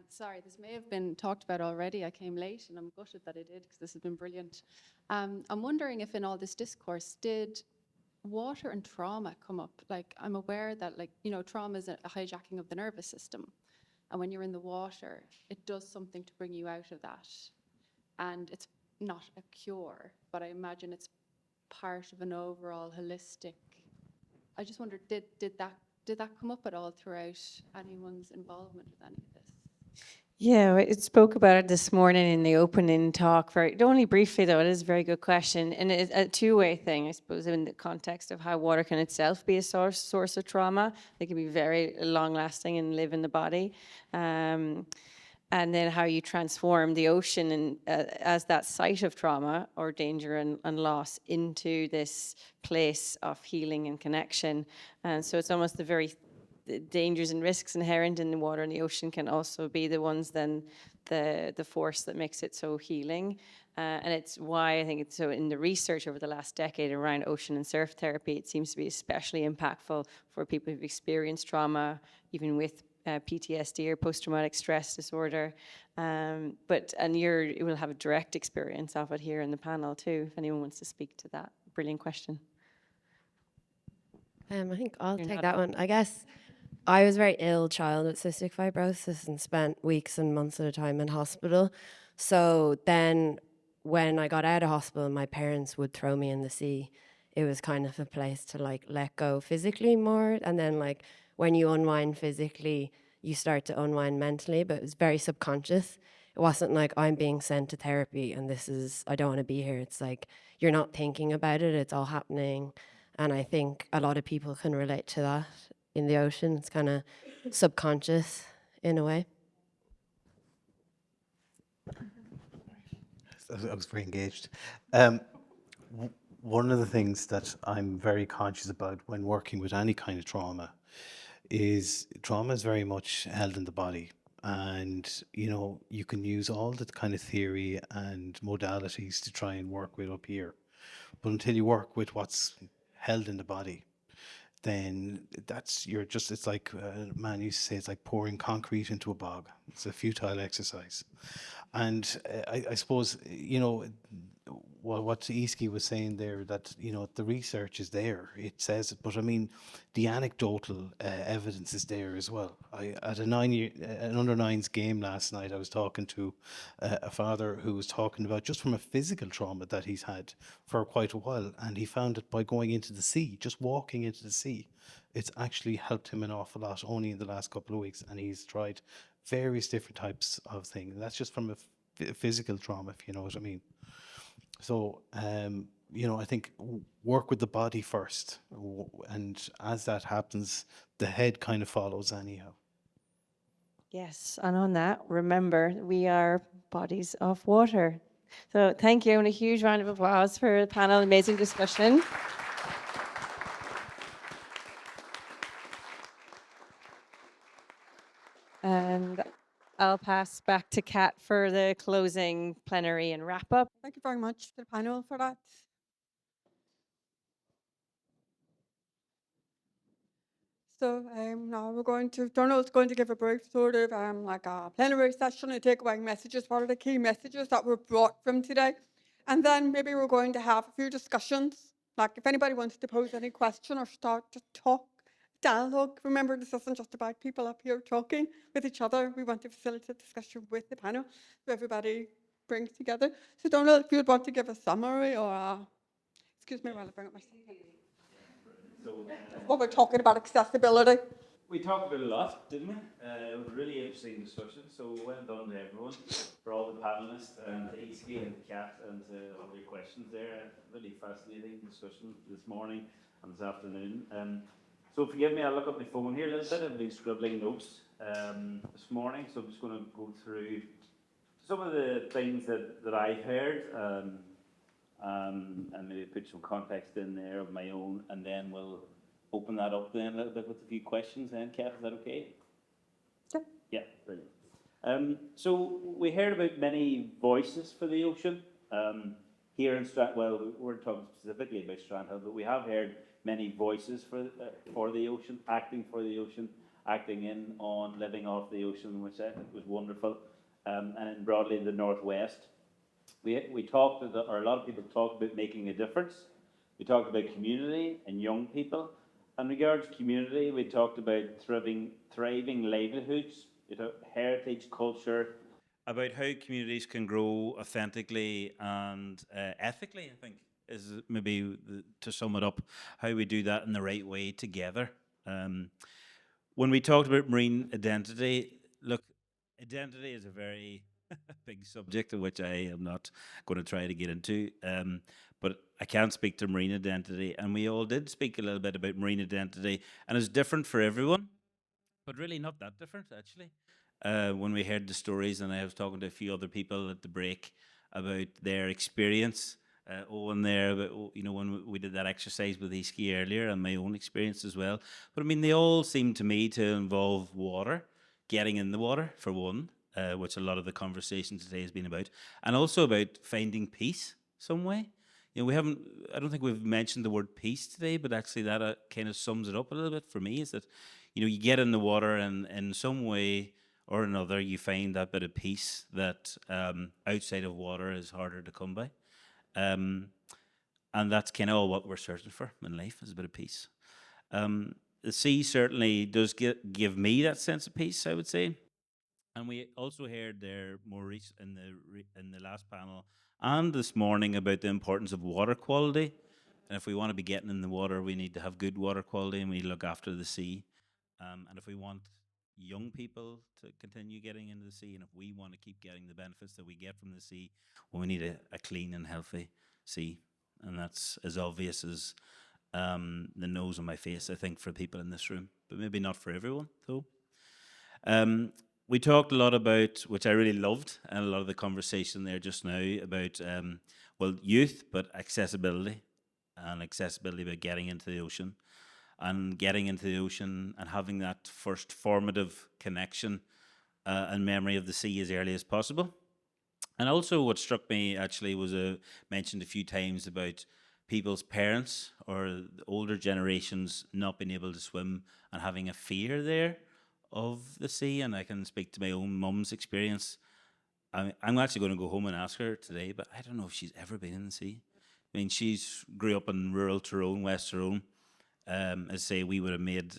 Sorry, this may have been talked about already. I came late and I'm gutted that I did, because this has been brilliant. I'm wondering if in all this discourse, did water and trauma come up? Like, I'm aware that, like, you know, trauma is a hijacking of the nervous system. And when you're in the water, it does something to bring you out of that. And it's not a cure, but I imagine it's part of an overall holistic. I just wondered, did that come up at all throughout anyone's involvement with any of this? Yeah, I spoke about it this morning in the opening talk. Only briefly though, it is a very good question, and it's a two-way thing, I suppose, in the context of how water can itself be a source of trauma. It can be very long-lasting and live in the body, and then how you transform the ocean and as that site of trauma or danger and loss into this place of healing and connection. And so it's almost the dangers and risks inherent in the water and the ocean can also be the ones then the force that makes it so healing. And it's why I think it's so in the research over the last decade around ocean and surf therapy, it seems to be especially impactful for people who've experienced trauma, even with PTSD or post-traumatic stress disorder. And you will have a direct experience of it here in the panel too, if anyone wants to speak to that. Brilliant question. I think I'll take that one. I guess I was a very ill child with cystic fibrosis and spent weeks and months at a time in hospital. So then when I got out of hospital, my parents would throw me in the sea. It was kind of a place to like let go physically more. And then like when you unwind physically, you start to unwind mentally, but it was very subconscious. It wasn't like I'm being sent to therapy and I don't want to be here. It's like you're not thinking about it, it's all happening. And I think a lot of people can relate to that in the ocean. It's kind of subconscious in a way. I was very engaged. One of the things that I'm very conscious about when working with any kind of trauma is very much held in the body. And, you can use all the kind of theory and modalities to try and work with up here. But until you work with what's held in the body, then it's like a man used to say, it's like pouring concrete into a bog. It's a futile exercise. And I suppose, what Easkey was saying there, that, the research is there, it says it, but I mean, the anecdotal evidence is there as well. At an under 9s game last night, I was talking to a father who was talking about just from a physical trauma that he's had for quite a while, and he found that by going into the sea, just walking into the sea, it's actually helped him an awful lot only in the last couple of weeks, and he's tried various different types of things. That's just from a physical trauma, if you know what I mean. So, I think work with the body first, and as that happens, the head kind of follows anyhow. Yes, and on that, remember, we are bodies of water. So thank you, and a huge round of applause for the panel, amazing discussion. And I'll pass back to Cat for the closing plenary and wrap up. Thank you very much to the panel for that. So now Dónal's going to give a brief sort of like a plenary session and takeaway messages. What are the key messages that were brought from today? And then maybe we're going to have a few discussions. Like if anybody wants to pose any question or start to talk, dialogue. Remember, this isn't just about people up here talking with each other. We want to facilitate discussion with the panel so everybody brings together. So Dónal, if you'd want to give a summary or excuse me while I bring up my CV. What we're talking about accessibility. We talked about a lot, didn't we? It was a really interesting discussion, so well done to everyone, for all the panellists, and to Easkey and to Cat, and to all your questions there. Really fascinating discussion this morning and this afternoon. So forgive me, I'll look up my phone here a little bit. I've been scribbling notes this morning, so I'm just going to go through some of the things that I heard, and maybe put some context in there of my own, and then we'll open that up then a little bit with a few questions then. Kat, is that okay? Yeah. Yeah, brilliant. So we heard about many voices for the ocean here in Strandhill. Well, we're talking specifically about Strandhill, but we have heard many voices for the ocean, acting for the ocean, acting in on living off the ocean, which I think was wonderful. And in broadly the Northwest, we talked, or a lot of people talked about making a difference. We talked about community and young people, In regards to community, we talked about thriving livelihoods, heritage, culture, about how communities can grow authentically and ethically, I think, is maybe to sum it up, how we do that in the right way together. When we talked about marine identity, look, identity is a very big subject, of which I am not going to try to get into. But I can't speak to marine identity, and we all did speak a little bit about marine identity, and it's different for everyone, but really not that different, actually. When we heard the stories, and I was talking to a few other people at the break about their experience, Owen there, about, when we did that exercise with Easkey earlier, and my own experience as well. But I mean, they all seem to me to involve water, getting in the water, for one, which a lot of the conversation today has been about, and also about finding peace some way. I don't think we've mentioned the word peace today, but actually that kind of sums it up a little bit for me, is that, you get in the water and in some way or another, you find that bit of peace that outside of water is harder to come by. And that's kind of all what we're searching for in life, is a bit of peace. The sea certainly does give me that sense of peace, I would say. And we also heard there in the last panel and this morning about the importance of water quality. And if we want to be getting in the water, we need to have good water quality, and we look after the sea. And if we want young people to continue getting into the sea, and if we want to keep getting the benefits that we get from the sea, well, we need a clean and healthy sea. And that's as obvious as the nose on my face, I think, for people in this room, but maybe not for everyone, though. We talked a lot about, which I really loved, and a lot of the conversation there just now about, youth, but accessibility, and accessibility about getting into the ocean, and getting into the ocean and having that first formative connection and memory of the sea as early as possible. And also what struck me actually was mentioned a few times about people's parents or the older generations not being able to swim and having a fear there of the sea. And I can speak to my own mum's experience. I'm actually going to go home and ask her today, but I don't know if she's ever been in the sea. I mean, she's grew up in rural Tyrone, West Tyrone. As I say, we would have made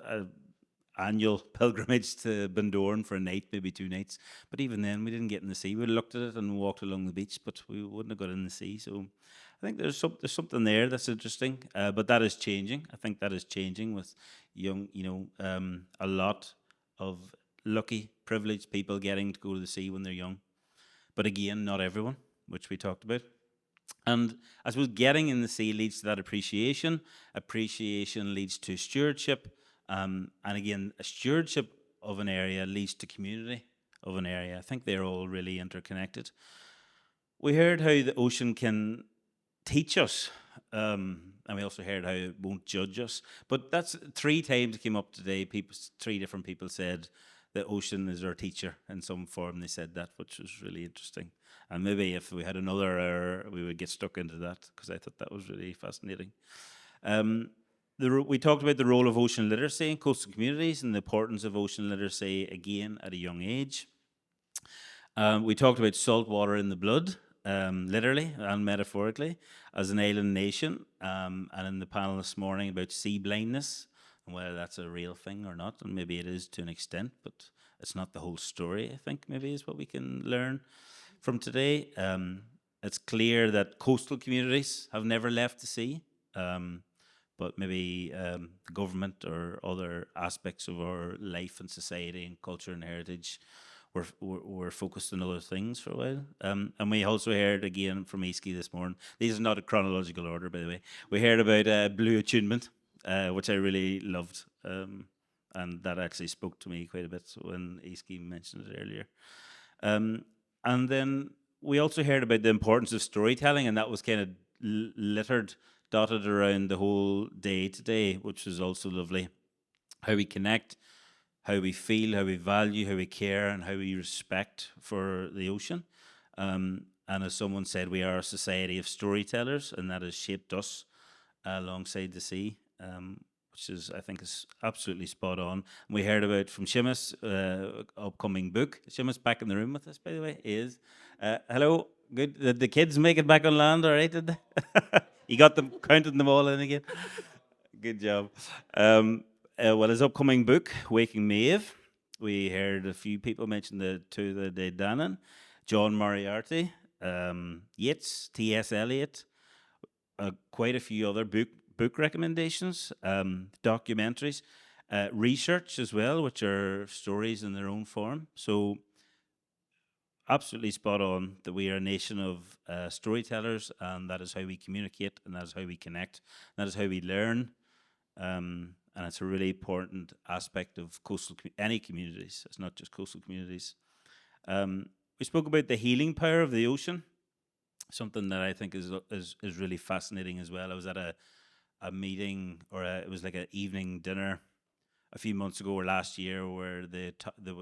an annual pilgrimage to Bundoran for a night, maybe 2 nights. But even then, we didn't get in the sea. We looked at it and walked along the beach, but we wouldn't have got in the sea. So I think there's something there that's interesting. But that is changing. I think that is changing with young, a lot of lucky, privileged people getting to go to the sea when they're young. But again, not everyone, which we talked about. And I suppose getting in the sea leads to that appreciation. Appreciation leads to stewardship. And again, a stewardship of an area leads to community of an area. I think they're all really interconnected. We heard how the ocean can teach us. And we also heard how it won't judge us. But that's 3 times it came up today. 3 different people said the ocean is our teacher in some form. They said that, which was really interesting. And maybe if we had another hour, we would get stuck into that, because I thought that was really fascinating. We talked about the role of ocean literacy in coastal communities and the importance of ocean literacy, again, at a young age. We talked about salt water in the blood, literally and metaphorically, as an island nation. And in the panel this morning about sea blindness, and whether that's a real thing or not. And maybe it is to an extent, but it's not the whole story, I think, maybe is what we can learn from today. It's clear that coastal communities have never left the sea, but maybe the government or other aspects of our life and society and culture and heritage were focused on other things for a while. And we also heard again from Easkey this morning, these are not a chronological order, by the way, we heard about blue attunement, which I really loved. And that actually spoke to me quite a bit when Easkey mentioned it earlier. And then we also heard about the importance of storytelling, and that was kind of dotted around the whole day today, which was also lovely. How we connect, how we feel, how we value, how we care, and how we respect for the ocean. And as someone said, we are a society of storytellers, and that has shaped us alongside the sea. Which is, I think, is absolutely spot on. And we heard about from Seamus, upcoming book. Seamus back in the room with us, by the way. He is. Hello, good. Did the kids make it back on land? All right, did they? You got them, counted them all in again. Good job. Well, his upcoming book, Waking Maeve, we heard a few people mention the two that they done, John Moriarty, Yeats, T.S. Eliot, quite a few other book recommendations, documentaries, research as well, which are stories in their own form. So absolutely spot on that we are a nation of storytellers, and that is how we communicate, and that is how we connect, and that is how we learn. And it's a really important aspect of any communities. It's not just coastal communities. We spoke about the healing power of the ocean, something that I think is really fascinating as well. I was at a meeting, or it was like an evening dinner a few months ago or last year, where they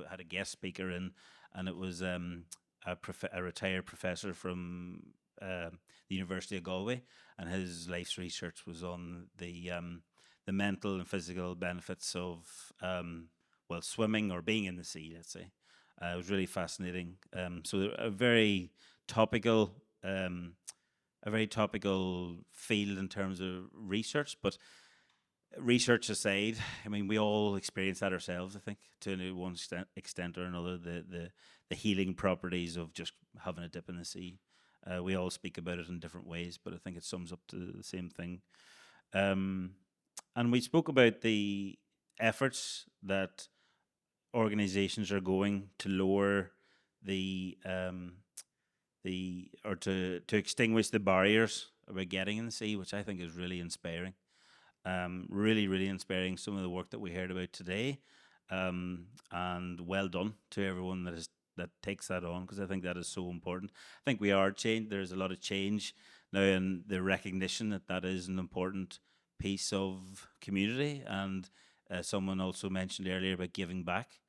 had a guest speaker in, and it was a retired professor from the University of Galway, and his life's research was on the mental and physical benefits of swimming or being in the sea, let's say. It was really fascinating. So a very topical field in terms of research, but research aside, I mean, we all experience that ourselves, I think, to one extent or another, the healing properties of just having a dip in the sea. We all speak about it in different ways, but I think it sums up to the same thing. And we spoke about the efforts that organizations are going to lower to extinguish the barriers about getting in the sea, which I think is really inspiring. Really, really inspiring, some of the work that we heard about today. And well done to everyone that takes that on, because I think that is so important. I think we are changed. There's a lot of change now in the recognition that is an important piece of community. And someone also mentioned earlier about giving back.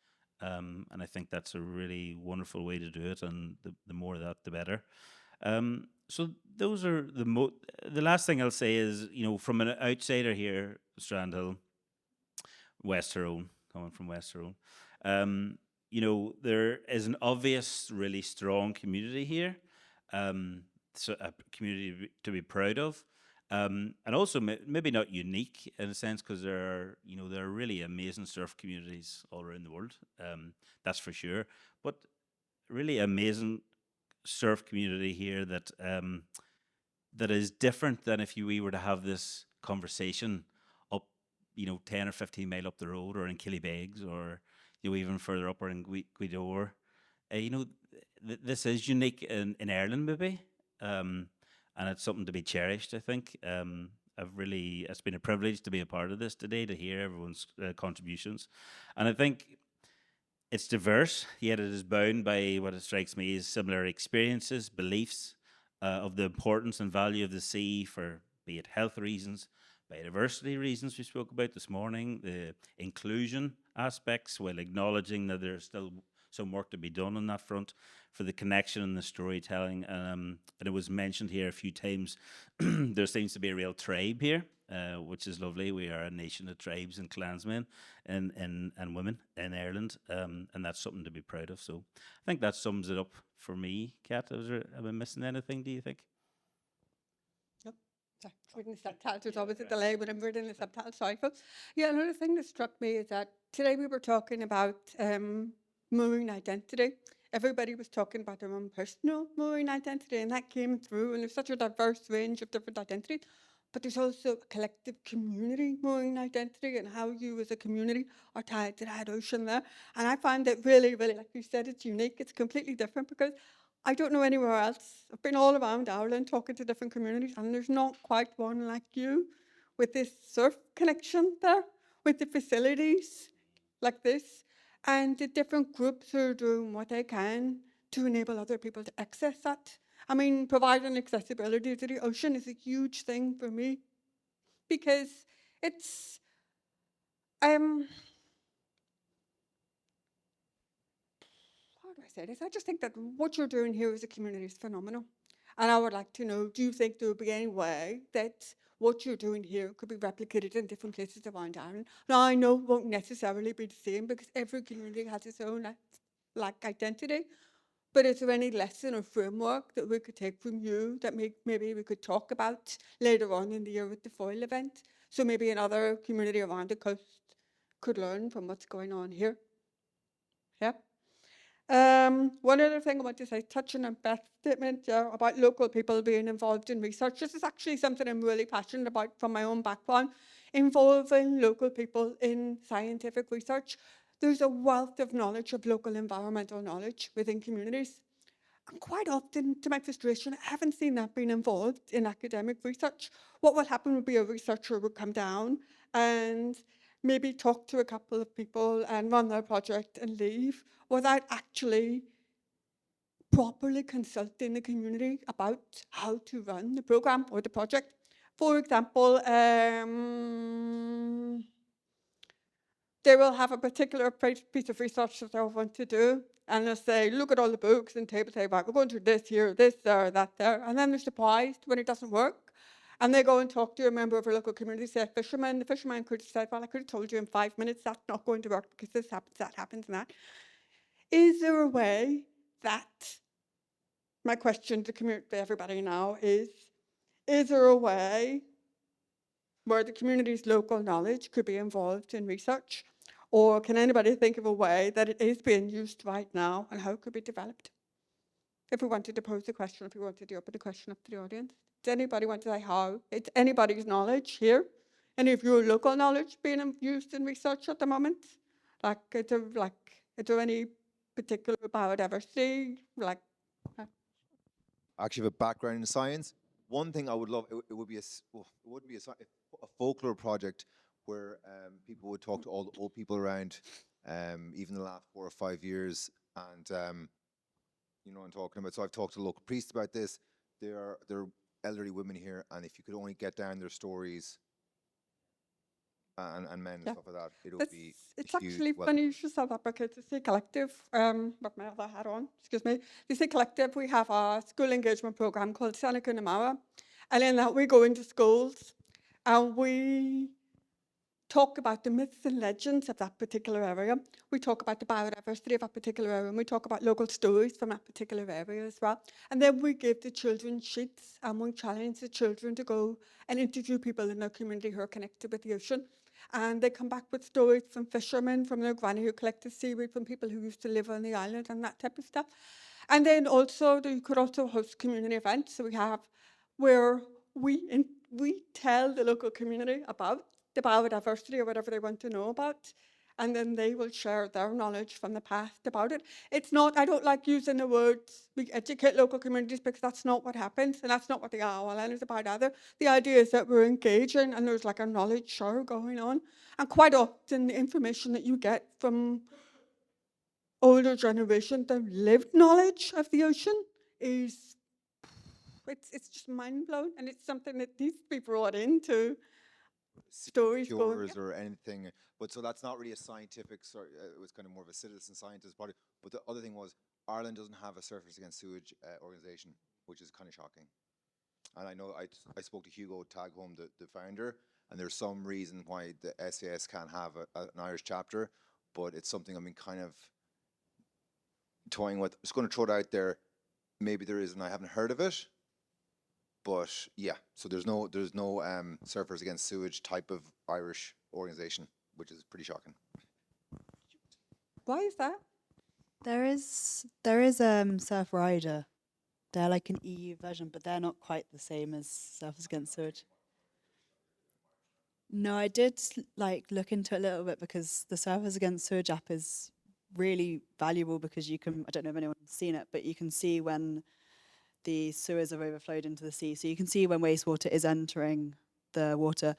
And I think that's a really wonderful way to do it. And the more of that, the better. So those are the last thing I'll say is, from an outsider here, Strandhill, West Tyrone, coming from West Tyrone, there is an obvious, really strong community here, so a community to be proud of, and also maybe not unique in a sense, because there are really amazing surf communities all around the world, that's for sure, but really amazing surf community here that is different than if we were to have this conversation up, 10 or 15 mile up the road, or in Killybegs, or even further up, or in Gweedore. This is unique in Ireland, maybe, and it's something to be cherished, I think. It's been a privilege to be a part of this today, to hear everyone's contributions, and I think it's diverse, yet it is bound by what it strikes me as similar experiences, beliefs of the importance and value of the sea for, be it health reasons, biodiversity reasons we spoke about this morning, the inclusion aspects, while acknowledging that there's still some work to be done on that front, for the connection and the storytelling. And it was mentioned here a few times, there seems to be a real tribe here, which is lovely. We are a nation of tribes and clansmen and women in Ireland, and that's something to be proud of. So I think that sums it up for me. Cat, am I missing anything, do you think? No, sorry, reading the subtitles, there's always a delay when I'm reading the subtitles, sorry folks. Yeah, another thing that struck me is that today we were talking about marine identity. Everybody was talking about their own personal marine identity, and that came through, and there's such a diverse range of different identities. But there's also a collective community marine identity, and how you as a community are tied to that ocean there. And I find it really, really, like you said, it's unique. It's completely different, because I don't know anywhere else. I've been all around Ireland talking to different communities, and there's not quite one like you, with this surf connection there, with the facilities like this, and the different groups who are doing what they can to enable other people to access that. I mean, providing accessibility to the ocean is a huge thing for me, because it's, how do I say this? I just think that what you're doing here as a community is phenomenal. And I would like to know, do you think there would be any way that what you're doing here could be replicated in different places around Ireland? Now, I know it won't necessarily be the same, because every community has its own identity. But is there any lesson or framework that we could take from you that maybe we could talk about later on in the year with the foil event, So maybe another community around the coast could learn from what's going on here. Yeah. One other thing I want to say, touching on Beth's statement about local people being involved in research. This is actually something I'm really passionate about from my own background, involving local people in scientific research. There's a wealth of knowledge, of local environmental knowledge within communities. And quite often, to my frustration, I haven't seen that being involved in academic research. What will happen would be a researcher would come down and maybe talk to a couple of people and run their project and leave without actually properly consulting the community about how to run the program or the project. For example, they will have a particular piece of research that they want to do, and they'll say, look at all the books and table, right, we're going to do this here, this there, that there, and then they're surprised when it doesn't work. And they go and talk to a member of a local community, say a fisherman. The fisherman could have said, well, I could have told you in 5 minutes that's not going to work because this happens, that happens, and that. Is there a way that, my question to everybody now is there a way where the community's local knowledge could be involved in research? Or can anybody think of a way that it is being used right now and how it could be developed? If we wanted to pose the question, if we wanted to open the question up to the audience. Does anybody want to say how? It's anybody's knowledge here. Any of your local knowledge being used in research at the moment? Is there any particular biodiversity? I actually have a background in science. One thing I would love, it would be a folklore project where people would talk to all the old people around, even the last 4 or 5 years, and you know what I'm talking about. So I've talked to local priests about this. There are elderly women here, and if you could only get down their stories and men and stuff like that, it would be. It's actually funny you should say that because the Sea Collective, with my other hat on, excuse me, the Sea Collective, we have a school engagement program called Seneca Namara, and in that we go into schools and we talk about the myths and legends of that particular area. We talk about the biodiversity of that particular area, and we talk about local stories from that particular area as well. And then we give the children sheets, and we challenge the children to go and interview people in their community who are connected with the ocean. And they come back with stories from fishermen, from their granny who collected seaweed, from people who used to live on the island and that type of stuff. And then also, you could also host community events. So we have where we tell the local community about the biodiversity or whatever they want to know about, and then they will share their knowledge from the past about it. It's not, I don't like using the words, we educate local communities, because that's not what happens, and that's not what the IOLN is about either. The idea is that we're engaging, and there's like a knowledge share going on, and quite often the information that you get from older generation, the lived knowledge of the ocean is, it's just mind-blowing, and it's something that needs to be brought into stories cures or anything, but so that's not really a scientific. It was kind of more of a citizen scientist body. But the other thing was Ireland doesn't have a Surfers Against Sewage organization, which is kind of shocking. And I know I spoke to Hugo Taghome, the founder, and there's some reason why the SAS can't have an Irish chapter, but it's something I've been kind of toying with. I'm just going to throw it out there. Maybe there is, and I haven't heard of it. But yeah, so there's no Surfers Against Sewage type of Irish organization, which is pretty shocking. Why is that? There is Surf Rider. They're like an EU version, but they're not quite the same as Surfers Against Sewage. No, I did look into it a little bit because the Surfers Against Sewage app is really valuable because you can, I don't know if anyone's seen it, but you can see when the sewers have overflowed into the sea. So you can see when wastewater is entering the water.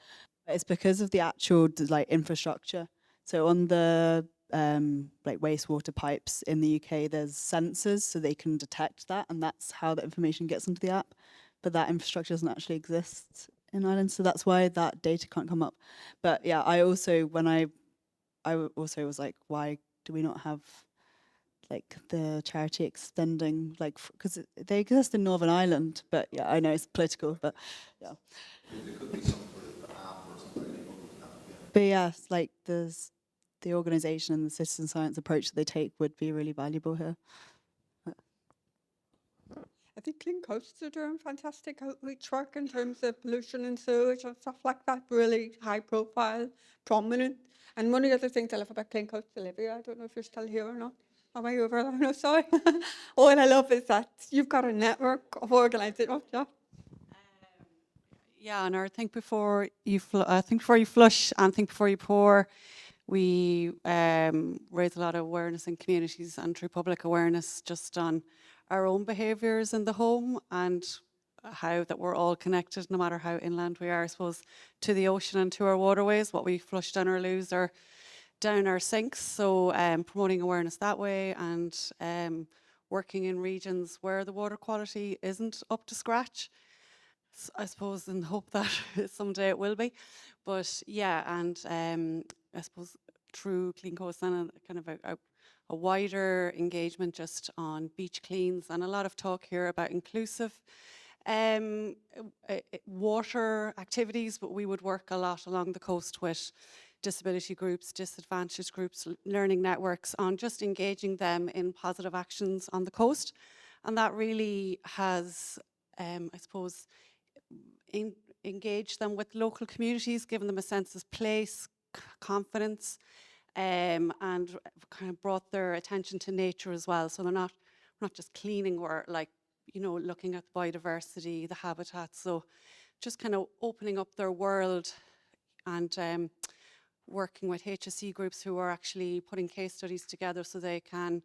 It's because of the actual infrastructure. So on the wastewater pipes in the UK, there's sensors so they can detect that, and that's how the information gets into the app. But that infrastructure doesn't actually exist in Ireland, so that's why that data can't come up. But yeah, I also was like, why do we not have the charity extending, because they exist in Northern Ireland, but yeah, I know it's political, but yeah. There could be some sort of app or something. But yes, there's the organisation and the citizen science approach that they take would be really valuable here. I think Clean Coasts are doing fantastic outreach work in terms of pollution and sewage and stuff like that, really high profile, prominent. And one of the other things I love about Clean Coasts, Olivia, I don't know if you're still here or not. Am I over there? No, sorry. What I love is that you've got a network of organisations. Oh, yeah. Yeah, and I think before you flush and think before you pour. We raise a lot of awareness in communities and through public awareness just on our own behaviours in the home and how that we're all connected, no matter how inland we are, I suppose, to the ocean and to our waterways, what we flush down our loos or down our sinks. So promoting awareness that way and working in regions where the water quality isn't up to scratch. I suppose in the hope that someday it will be. But yeah, and I suppose through Clean Coast and kind of a wider engagement just on beach cleans and a lot of talk here about inclusive water activities, but we would work a lot along the coast with disability groups, disadvantaged groups, learning networks on just engaging them in positive actions on the coast. And that really has, I suppose, engage them with local communities, giving them a sense of place, confidence, and kind of brought their attention to nature as well. So they're not just cleaning, or like, you know, looking at biodiversity, the habitats. So just kind of opening up their world and working with HSE groups who are actually putting case studies together so they can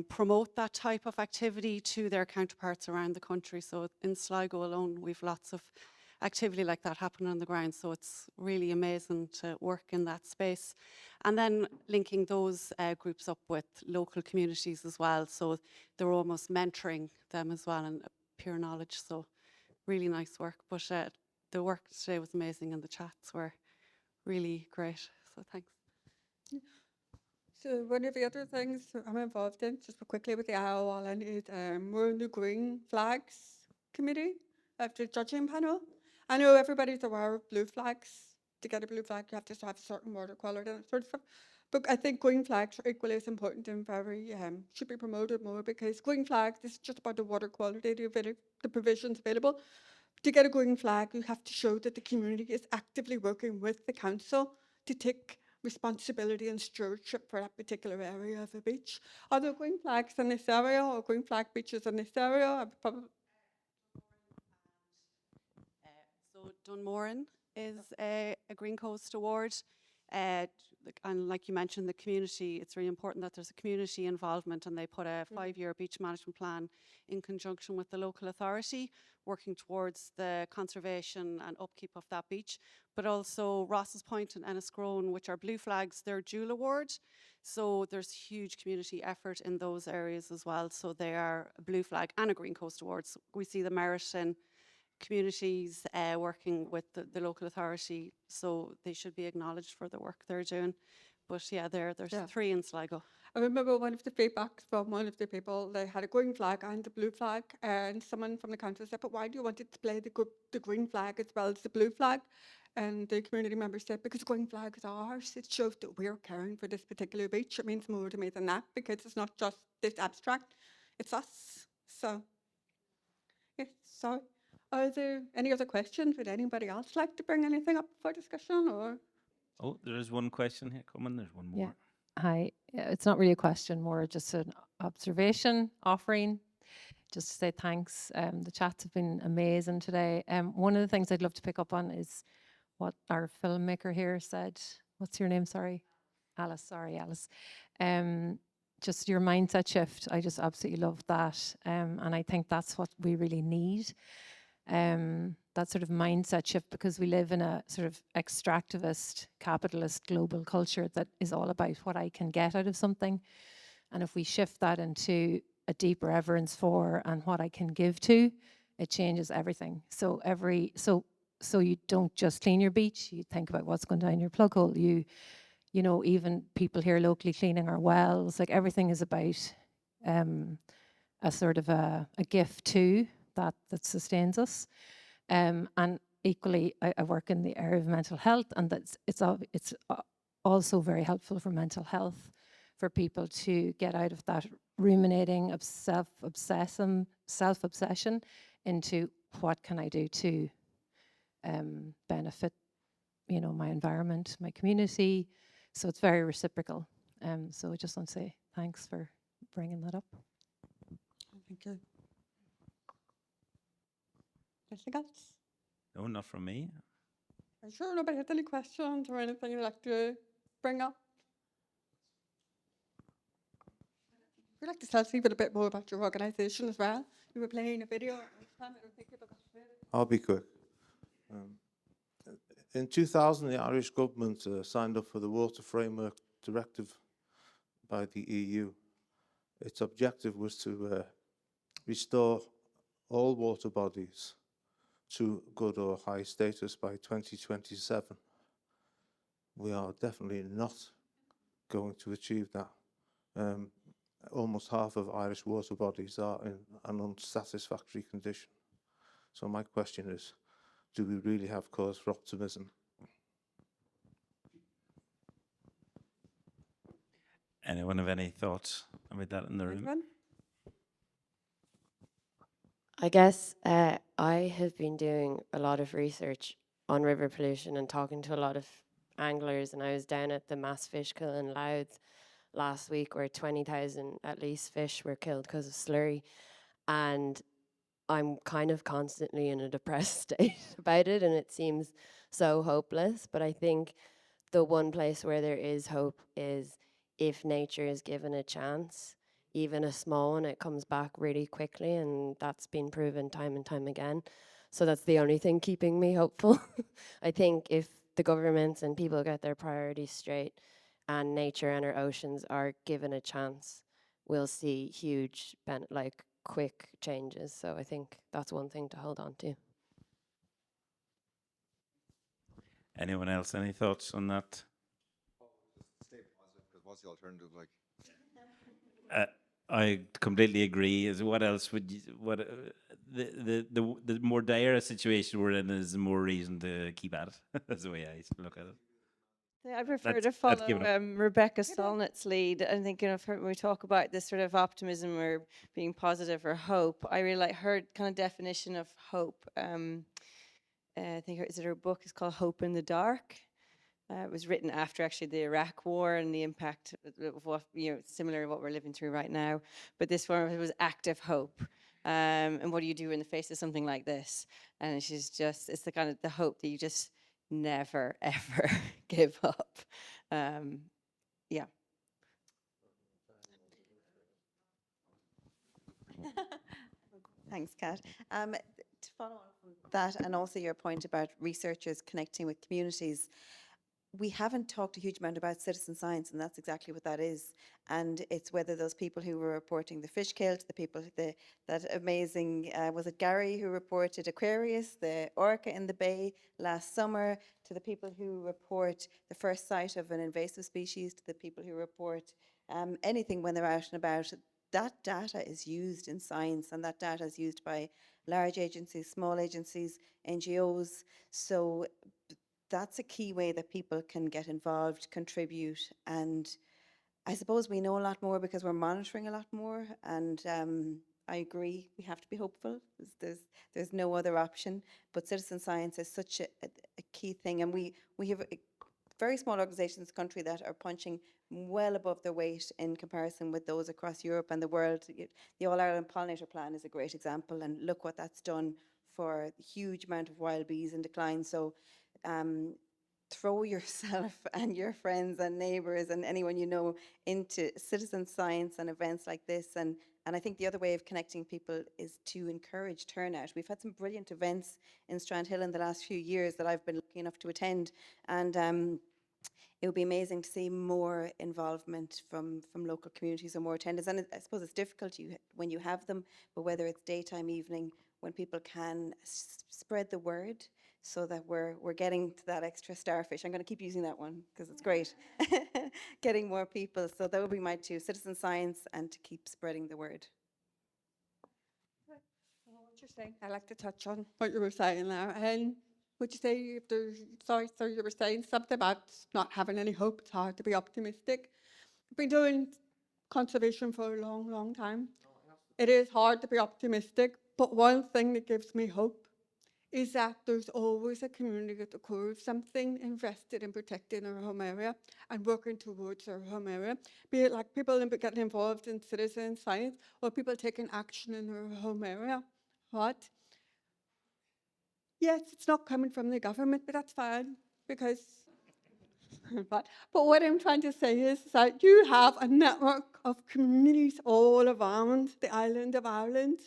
promote that type of activity to their counterparts around the country. So in Sligo alone, we've lots of activity like that happening on the ground. So it's really amazing to work in that space. And then linking those groups up with local communities as well. So they're almost mentoring them as well and peer knowledge. So really nice work. But the work today was amazing and the chats were really great. So thanks. So one of the other things I'm involved in, just quickly with the IOLN, is we're in the Green Flags Committee of the judging panel. I know everybody's aware of blue flags. To get a blue flag, you have to have a certain water quality and that sort of stuff. But I think green flags are equally as important and very should be promoted more, because green flags is just about the water quality, the provisions available. To get a green flag, you have to show that the community is actively working with the council to take responsibility and stewardship for that particular area of a beach. Are there green flags in this area or green flag beaches in this area? So Dunmoran is a Green Coast Award. And like you mentioned, the community, it's really important that there's a community involvement, and they put a 5-year beach management plan in conjunction with the local authority, working towards the conservation and upkeep of that beach. But also Ross's Point and Enniscrone, which are blue flags, they're dual award. So there's huge community effort in those areas as well. So they are a blue flag and a Green Coast Award. So we see the merit in communities working with the local authority, so they should be acknowledged for the work they're doing. But yeah, there's 3 in Sligo. I remember one of the feedbacks from one of the people, they had a green flag and a blue flag, and someone from the council said, but why do you want to display the green flag as well as the blue flag? And the community member said, because the green flag is ours. It shows that we're caring for this particular beach. It means more to me than that, because it's not just this abstract, it's us. So, yes, sorry. Are there any other questions? Would anybody else like to bring anything up for discussion? Or? Oh, there is one question here coming. There's one more. Yeah. Hi. It's not really a question, more just an observation, offering, just to say thanks. The chats have been amazing today. One of the things I'd love to pick up on is what our filmmaker here said. What's your name? Sorry. Alice. Sorry, Alice. Just your mindset shift. I just absolutely love that. And I think that's what we really need. That sort of mindset shift, because we live in a sort of extractivist, capitalist, global culture that is all about what I can get out of something. And if we shift that into a deep reverence for and what I can give to, it changes everything. So so you don't just clean your beach, you think about what's going down your plug hole. You know, even people here locally cleaning our wells, like everything is about a sort of a gift too that sustains us. And equally, I work in the area of mental health, and it's also very helpful for mental health for people to get out of that ruminating of self-obsession into what can I do to benefit, you know, my environment, my community. So it's very reciprocal. So I just want to say thanks for bringing that up. Thank you. Anything else? No, not from me. Are you sure nobody has any questions or anything you'd like to bring up? We'd like to tell people a bit more about your organisation as well. You were playing a video. I don't think people got to it. I'll be quick. In 2000, the Irish government signed up for the Water Framework Directive by the EU. Its objective was to restore all water bodies to good or high status by 2027. We are definitely not going to achieve that. Almost half of Irish water bodies are in an unsatisfactory condition. So my question is, do we really have cause for optimism? Anyone have any thoughts about that in the room? Anyone? I guess I have been doing a lot of research on river pollution and talking to a lot of anglers, and I was down at the mass fish kill in Louth last week where 20,000 at least fish were killed because of slurry, and I'm kind of constantly in a depressed state about it, and it seems so hopeless. But I think the one place where there is hope is if nature is given a chance, even a small one, it comes back really quickly, and that's been proven time and time again. So that's the only thing keeping me hopeful. I think if the governments and people get their priorities straight and nature and our oceans are given a chance, we'll see huge, quick changes. So I think that's one thing to hold on to. Anyone else? Any thoughts on that? Stay positive, because what's the alternative like? I completely agree. Is what else would you, what the more dire a situation we're in is the more reason to keep at it. That's the way I look at it. Yeah, I prefer That's to follow given up. Rebecca Solnit's lead. I think, you know, when we talk about this sort of optimism or being positive or hope, I really like her kind of definition of hope. I think her book is called Hope in the Dark. It was written after actually the Iraq War and the impact of what, you know, similar to what we're living through right now. But this one was active hope. And what do you do in the face of something like this? And she's just, it's the kind of the hope that you just never, ever give up. Yeah. Thanks, Kat. To follow on from that, and also your point about researchers connecting with communities, we haven't talked a huge amount about citizen science, and that's exactly what that is. And it's whether those people who were reporting the fish kill, to the people, that amazing, was it Gary who reported Aquarius, the orca in the bay last summer, to the people who report the first sight of an invasive species, to the people who report anything when they're out and about. That data is used in science, and that data is used by large agencies, small agencies, NGOs. So that's a key way that people can get involved, contribute, and I suppose we know a lot more because we're monitoring a lot more. And I agree, we have to be hopeful. There's no other option. But citizen science is such a key thing, and we have very small organisations in this country that are punching well above their weight in comparison with those across Europe and the world. The All Ireland Pollinator Plan is a great example, and look what that's done for a huge amount of wild bees in decline. So throw yourself and your friends and neighbours and anyone you know into citizen science and events like this. And I think the other way of connecting people is to encourage turnout. We've had some brilliant events in Strandhill in the last few years that I've been lucky enough to attend, and it would be amazing to see more involvement from local communities and more attendance. And I suppose it's difficult when you have them, but whether it's daytime, evening, when people can spread the word so that we're getting to that extra starfish. I'm going to keep using that one because it's great. Getting more people. So that would be my two, citizen science and to keep spreading the word. What you're saying, I'd like to touch on what you were saying there. And would you say if there's, sorry, you were saying something about not having any hope, it's hard to be optimistic. I've been doing conservation for a long, long time. It is hard to be optimistic, but one thing that gives me hope is that there's always a community at the core of something invested in protecting our home area and working towards our home area, be it like people getting involved in citizen science or people taking action in their home area. What? Yes, it's not coming from the government, but that's fine because but what I'm trying to say is that you have a network of communities all around the island of Ireland,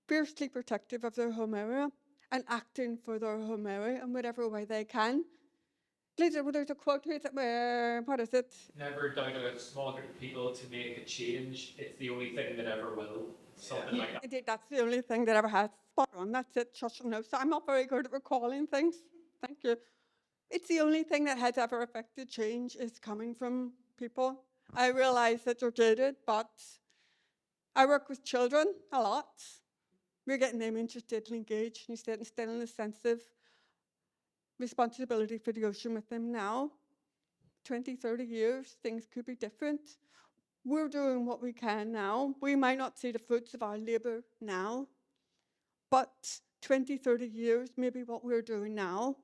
fiercely protective of their home area and acting for their home area in whatever way they can. There's a quote here that, what is it? Never doubt a small group of people to make a change. It's the only thing that ever will. Something like that. Indeed, that's the only thing that ever has. Spot on, that's it. No, so I'm not very good at recalling things. Thank you. It's the only thing that has ever affected change is coming from people. I realize that you're jaded, but I work with children a lot. We're getting them interested and engaged and instilling a sense of responsibility for the ocean with them now. 20, 30 years, things could be different. We're doing what we can now. We might not see the fruits of our labour now, but 20, 30 years, maybe what we're doing now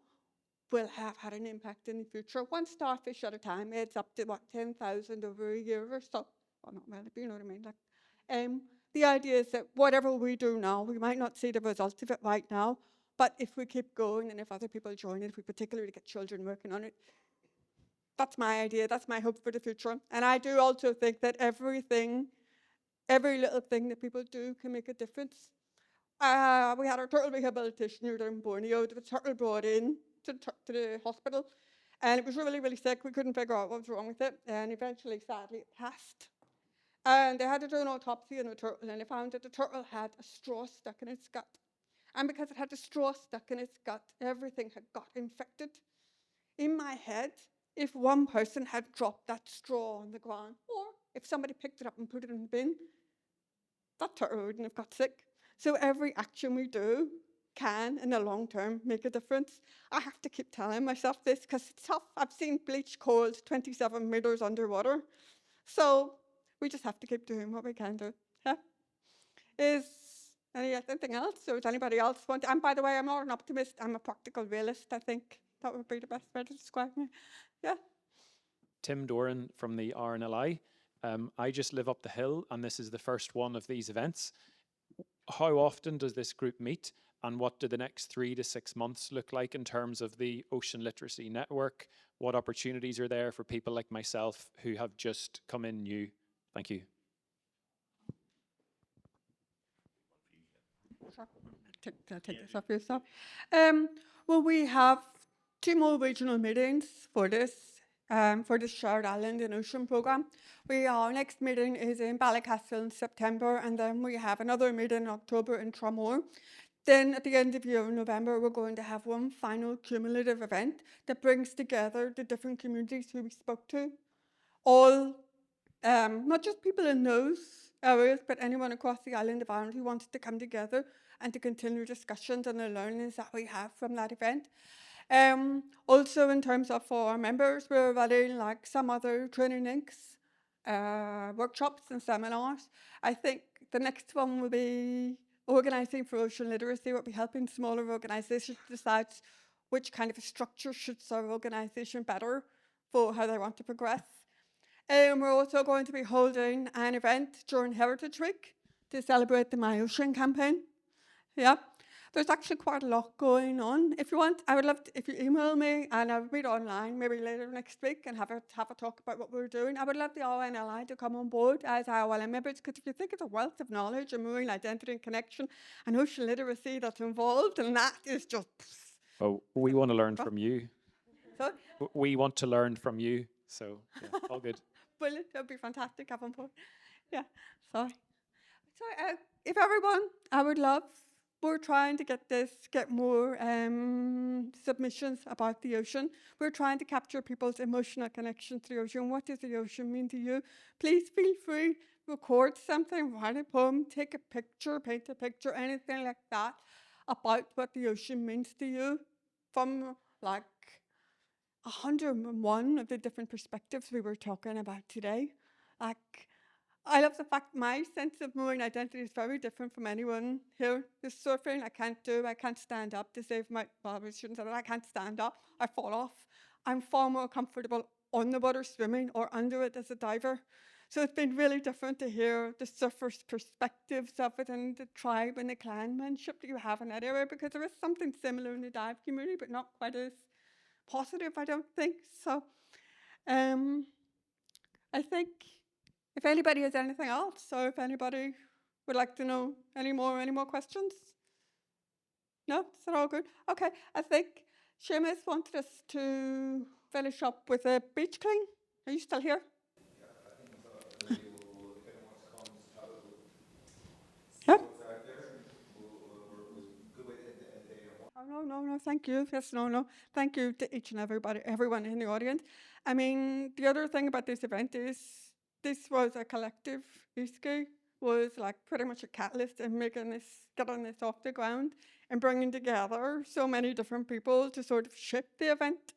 will have had an impact in the future. One starfish at a time adds up to, 10,000 over a year or so. Well, not really, but you know what I mean. The idea is that whatever we do now, we might not see the results of it right now, but if we keep going and if other people join it, if we particularly get children working on it, that's my idea, that's my hope for the future. And I do also think that every little thing that people do can make a difference. We had our turtle rehabilitation here in Borneo. There was a turtle brought in to the hospital, and it was really, really sick. We couldn't figure out what was wrong with it, and eventually, sadly, it passed. And they had to do an autopsy on the turtle, and they found that the turtle had a straw stuck in its gut. And because it had a straw stuck in its gut, everything had got infected. In my head, if one person had dropped that straw on the ground, or if somebody picked it up and put it in the bin, that turtle wouldn't have got sick. So every action we do can, in the long term, make a difference. I have to keep telling myself this because it's tough. I've seen bleach corals 27 meters underwater. So we just have to keep doing what we can do. Yeah? Is anything else? Or does anybody else want to? And by the way, I'm not an optimist. I'm a practical realist, I think. That would be the best way to describe me. Yeah. Tim Doran from the RNLI. I just live up the hill, and this is the first one of these events. How often does this group meet, and what do the next 3 to 6 months look like in terms of the Ocean Literacy Network? What opportunities are there for people like myself who have just come in new? Thank you. I'll take this off yourself. Well, we have 2 more regional meetings for this Shared Island and Ocean programme. Our next meeting is in Ballycastle in September, and then we have another meeting in October in Tramore. Then at the end of the year in November, we're going to have one final cumulative event that brings together the different communities who we spoke to, all, not just people in those areas, but anyone across the island of Ireland who wants to come together and to continue discussions and the learnings that we have from that event. Also, in terms of for our members, we're running like some other training links, workshops and seminars. I think the next one will be organising for ocean literacy. We'll be helping smaller organisations decide which kind of a structure should serve organisation better for how they want to progress. We're also going to be holding an event during Heritage Week to celebrate the My Ocean campaign. Yeah. There's actually quite a lot going on. If you want, I would love to, if you email me and I'll read online maybe later next week and have a talk about what we're doing. I would love the RNLI to come on board as IOLN members, because if you think of the wealth of knowledge and marine identity and connection and ocean literacy that's involved, and that is just... Oh, we want to learn from you. Sorry? We want to learn from you, so yeah, all good. Brilliant, that would be fantastic, have on board. Yeah, sorry. So if everyone, I would love... We're trying to get more submissions about the ocean. We're trying to capture people's emotional connection to the ocean. What does the ocean mean to you? Please feel free, record something, write a poem, take a picture, paint a picture, anything like that about what the ocean means to you from like 101 of the different perspectives we were talking about today. Like, I love the fact my sense of marine identity is very different from anyone here. The surfing I can't do, I can't stand up to save my, well, I shouldn't say that, I can't stand up, I fall off. I'm far more comfortable on the water swimming or under it as a diver. So it's been really different to hear the surfers' perspectives of it and the tribe and the clanmanship that you have in that area, because there is something similar in the dive community, but not quite as positive, I don't think. So I think if anybody has anything else, or if anybody would like to know any more questions? No? Is that all good? Okay, I think Seamus wanted us to finish up with a beach clean. Are you still here? Yeah. Oh, no, thank you. Yes, no. Thank you to each and everyone in the audience. I mean, the other thing about this event is this was a collective. Easkey was like pretty much a catalyst in getting this off the ground and bringing together so many different people to sort of shape the event.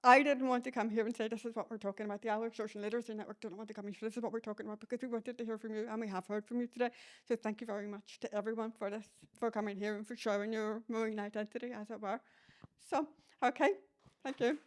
I didn't want to come here and say, this is what we're talking about. The Irish Social Literacy Network didn't want to come here, this is what we're talking about, because we wanted to hear from you, and we have heard from you today. So thank you very much to everyone for this, for coming here and for showing your marine identity, as it were. So, okay, thank you.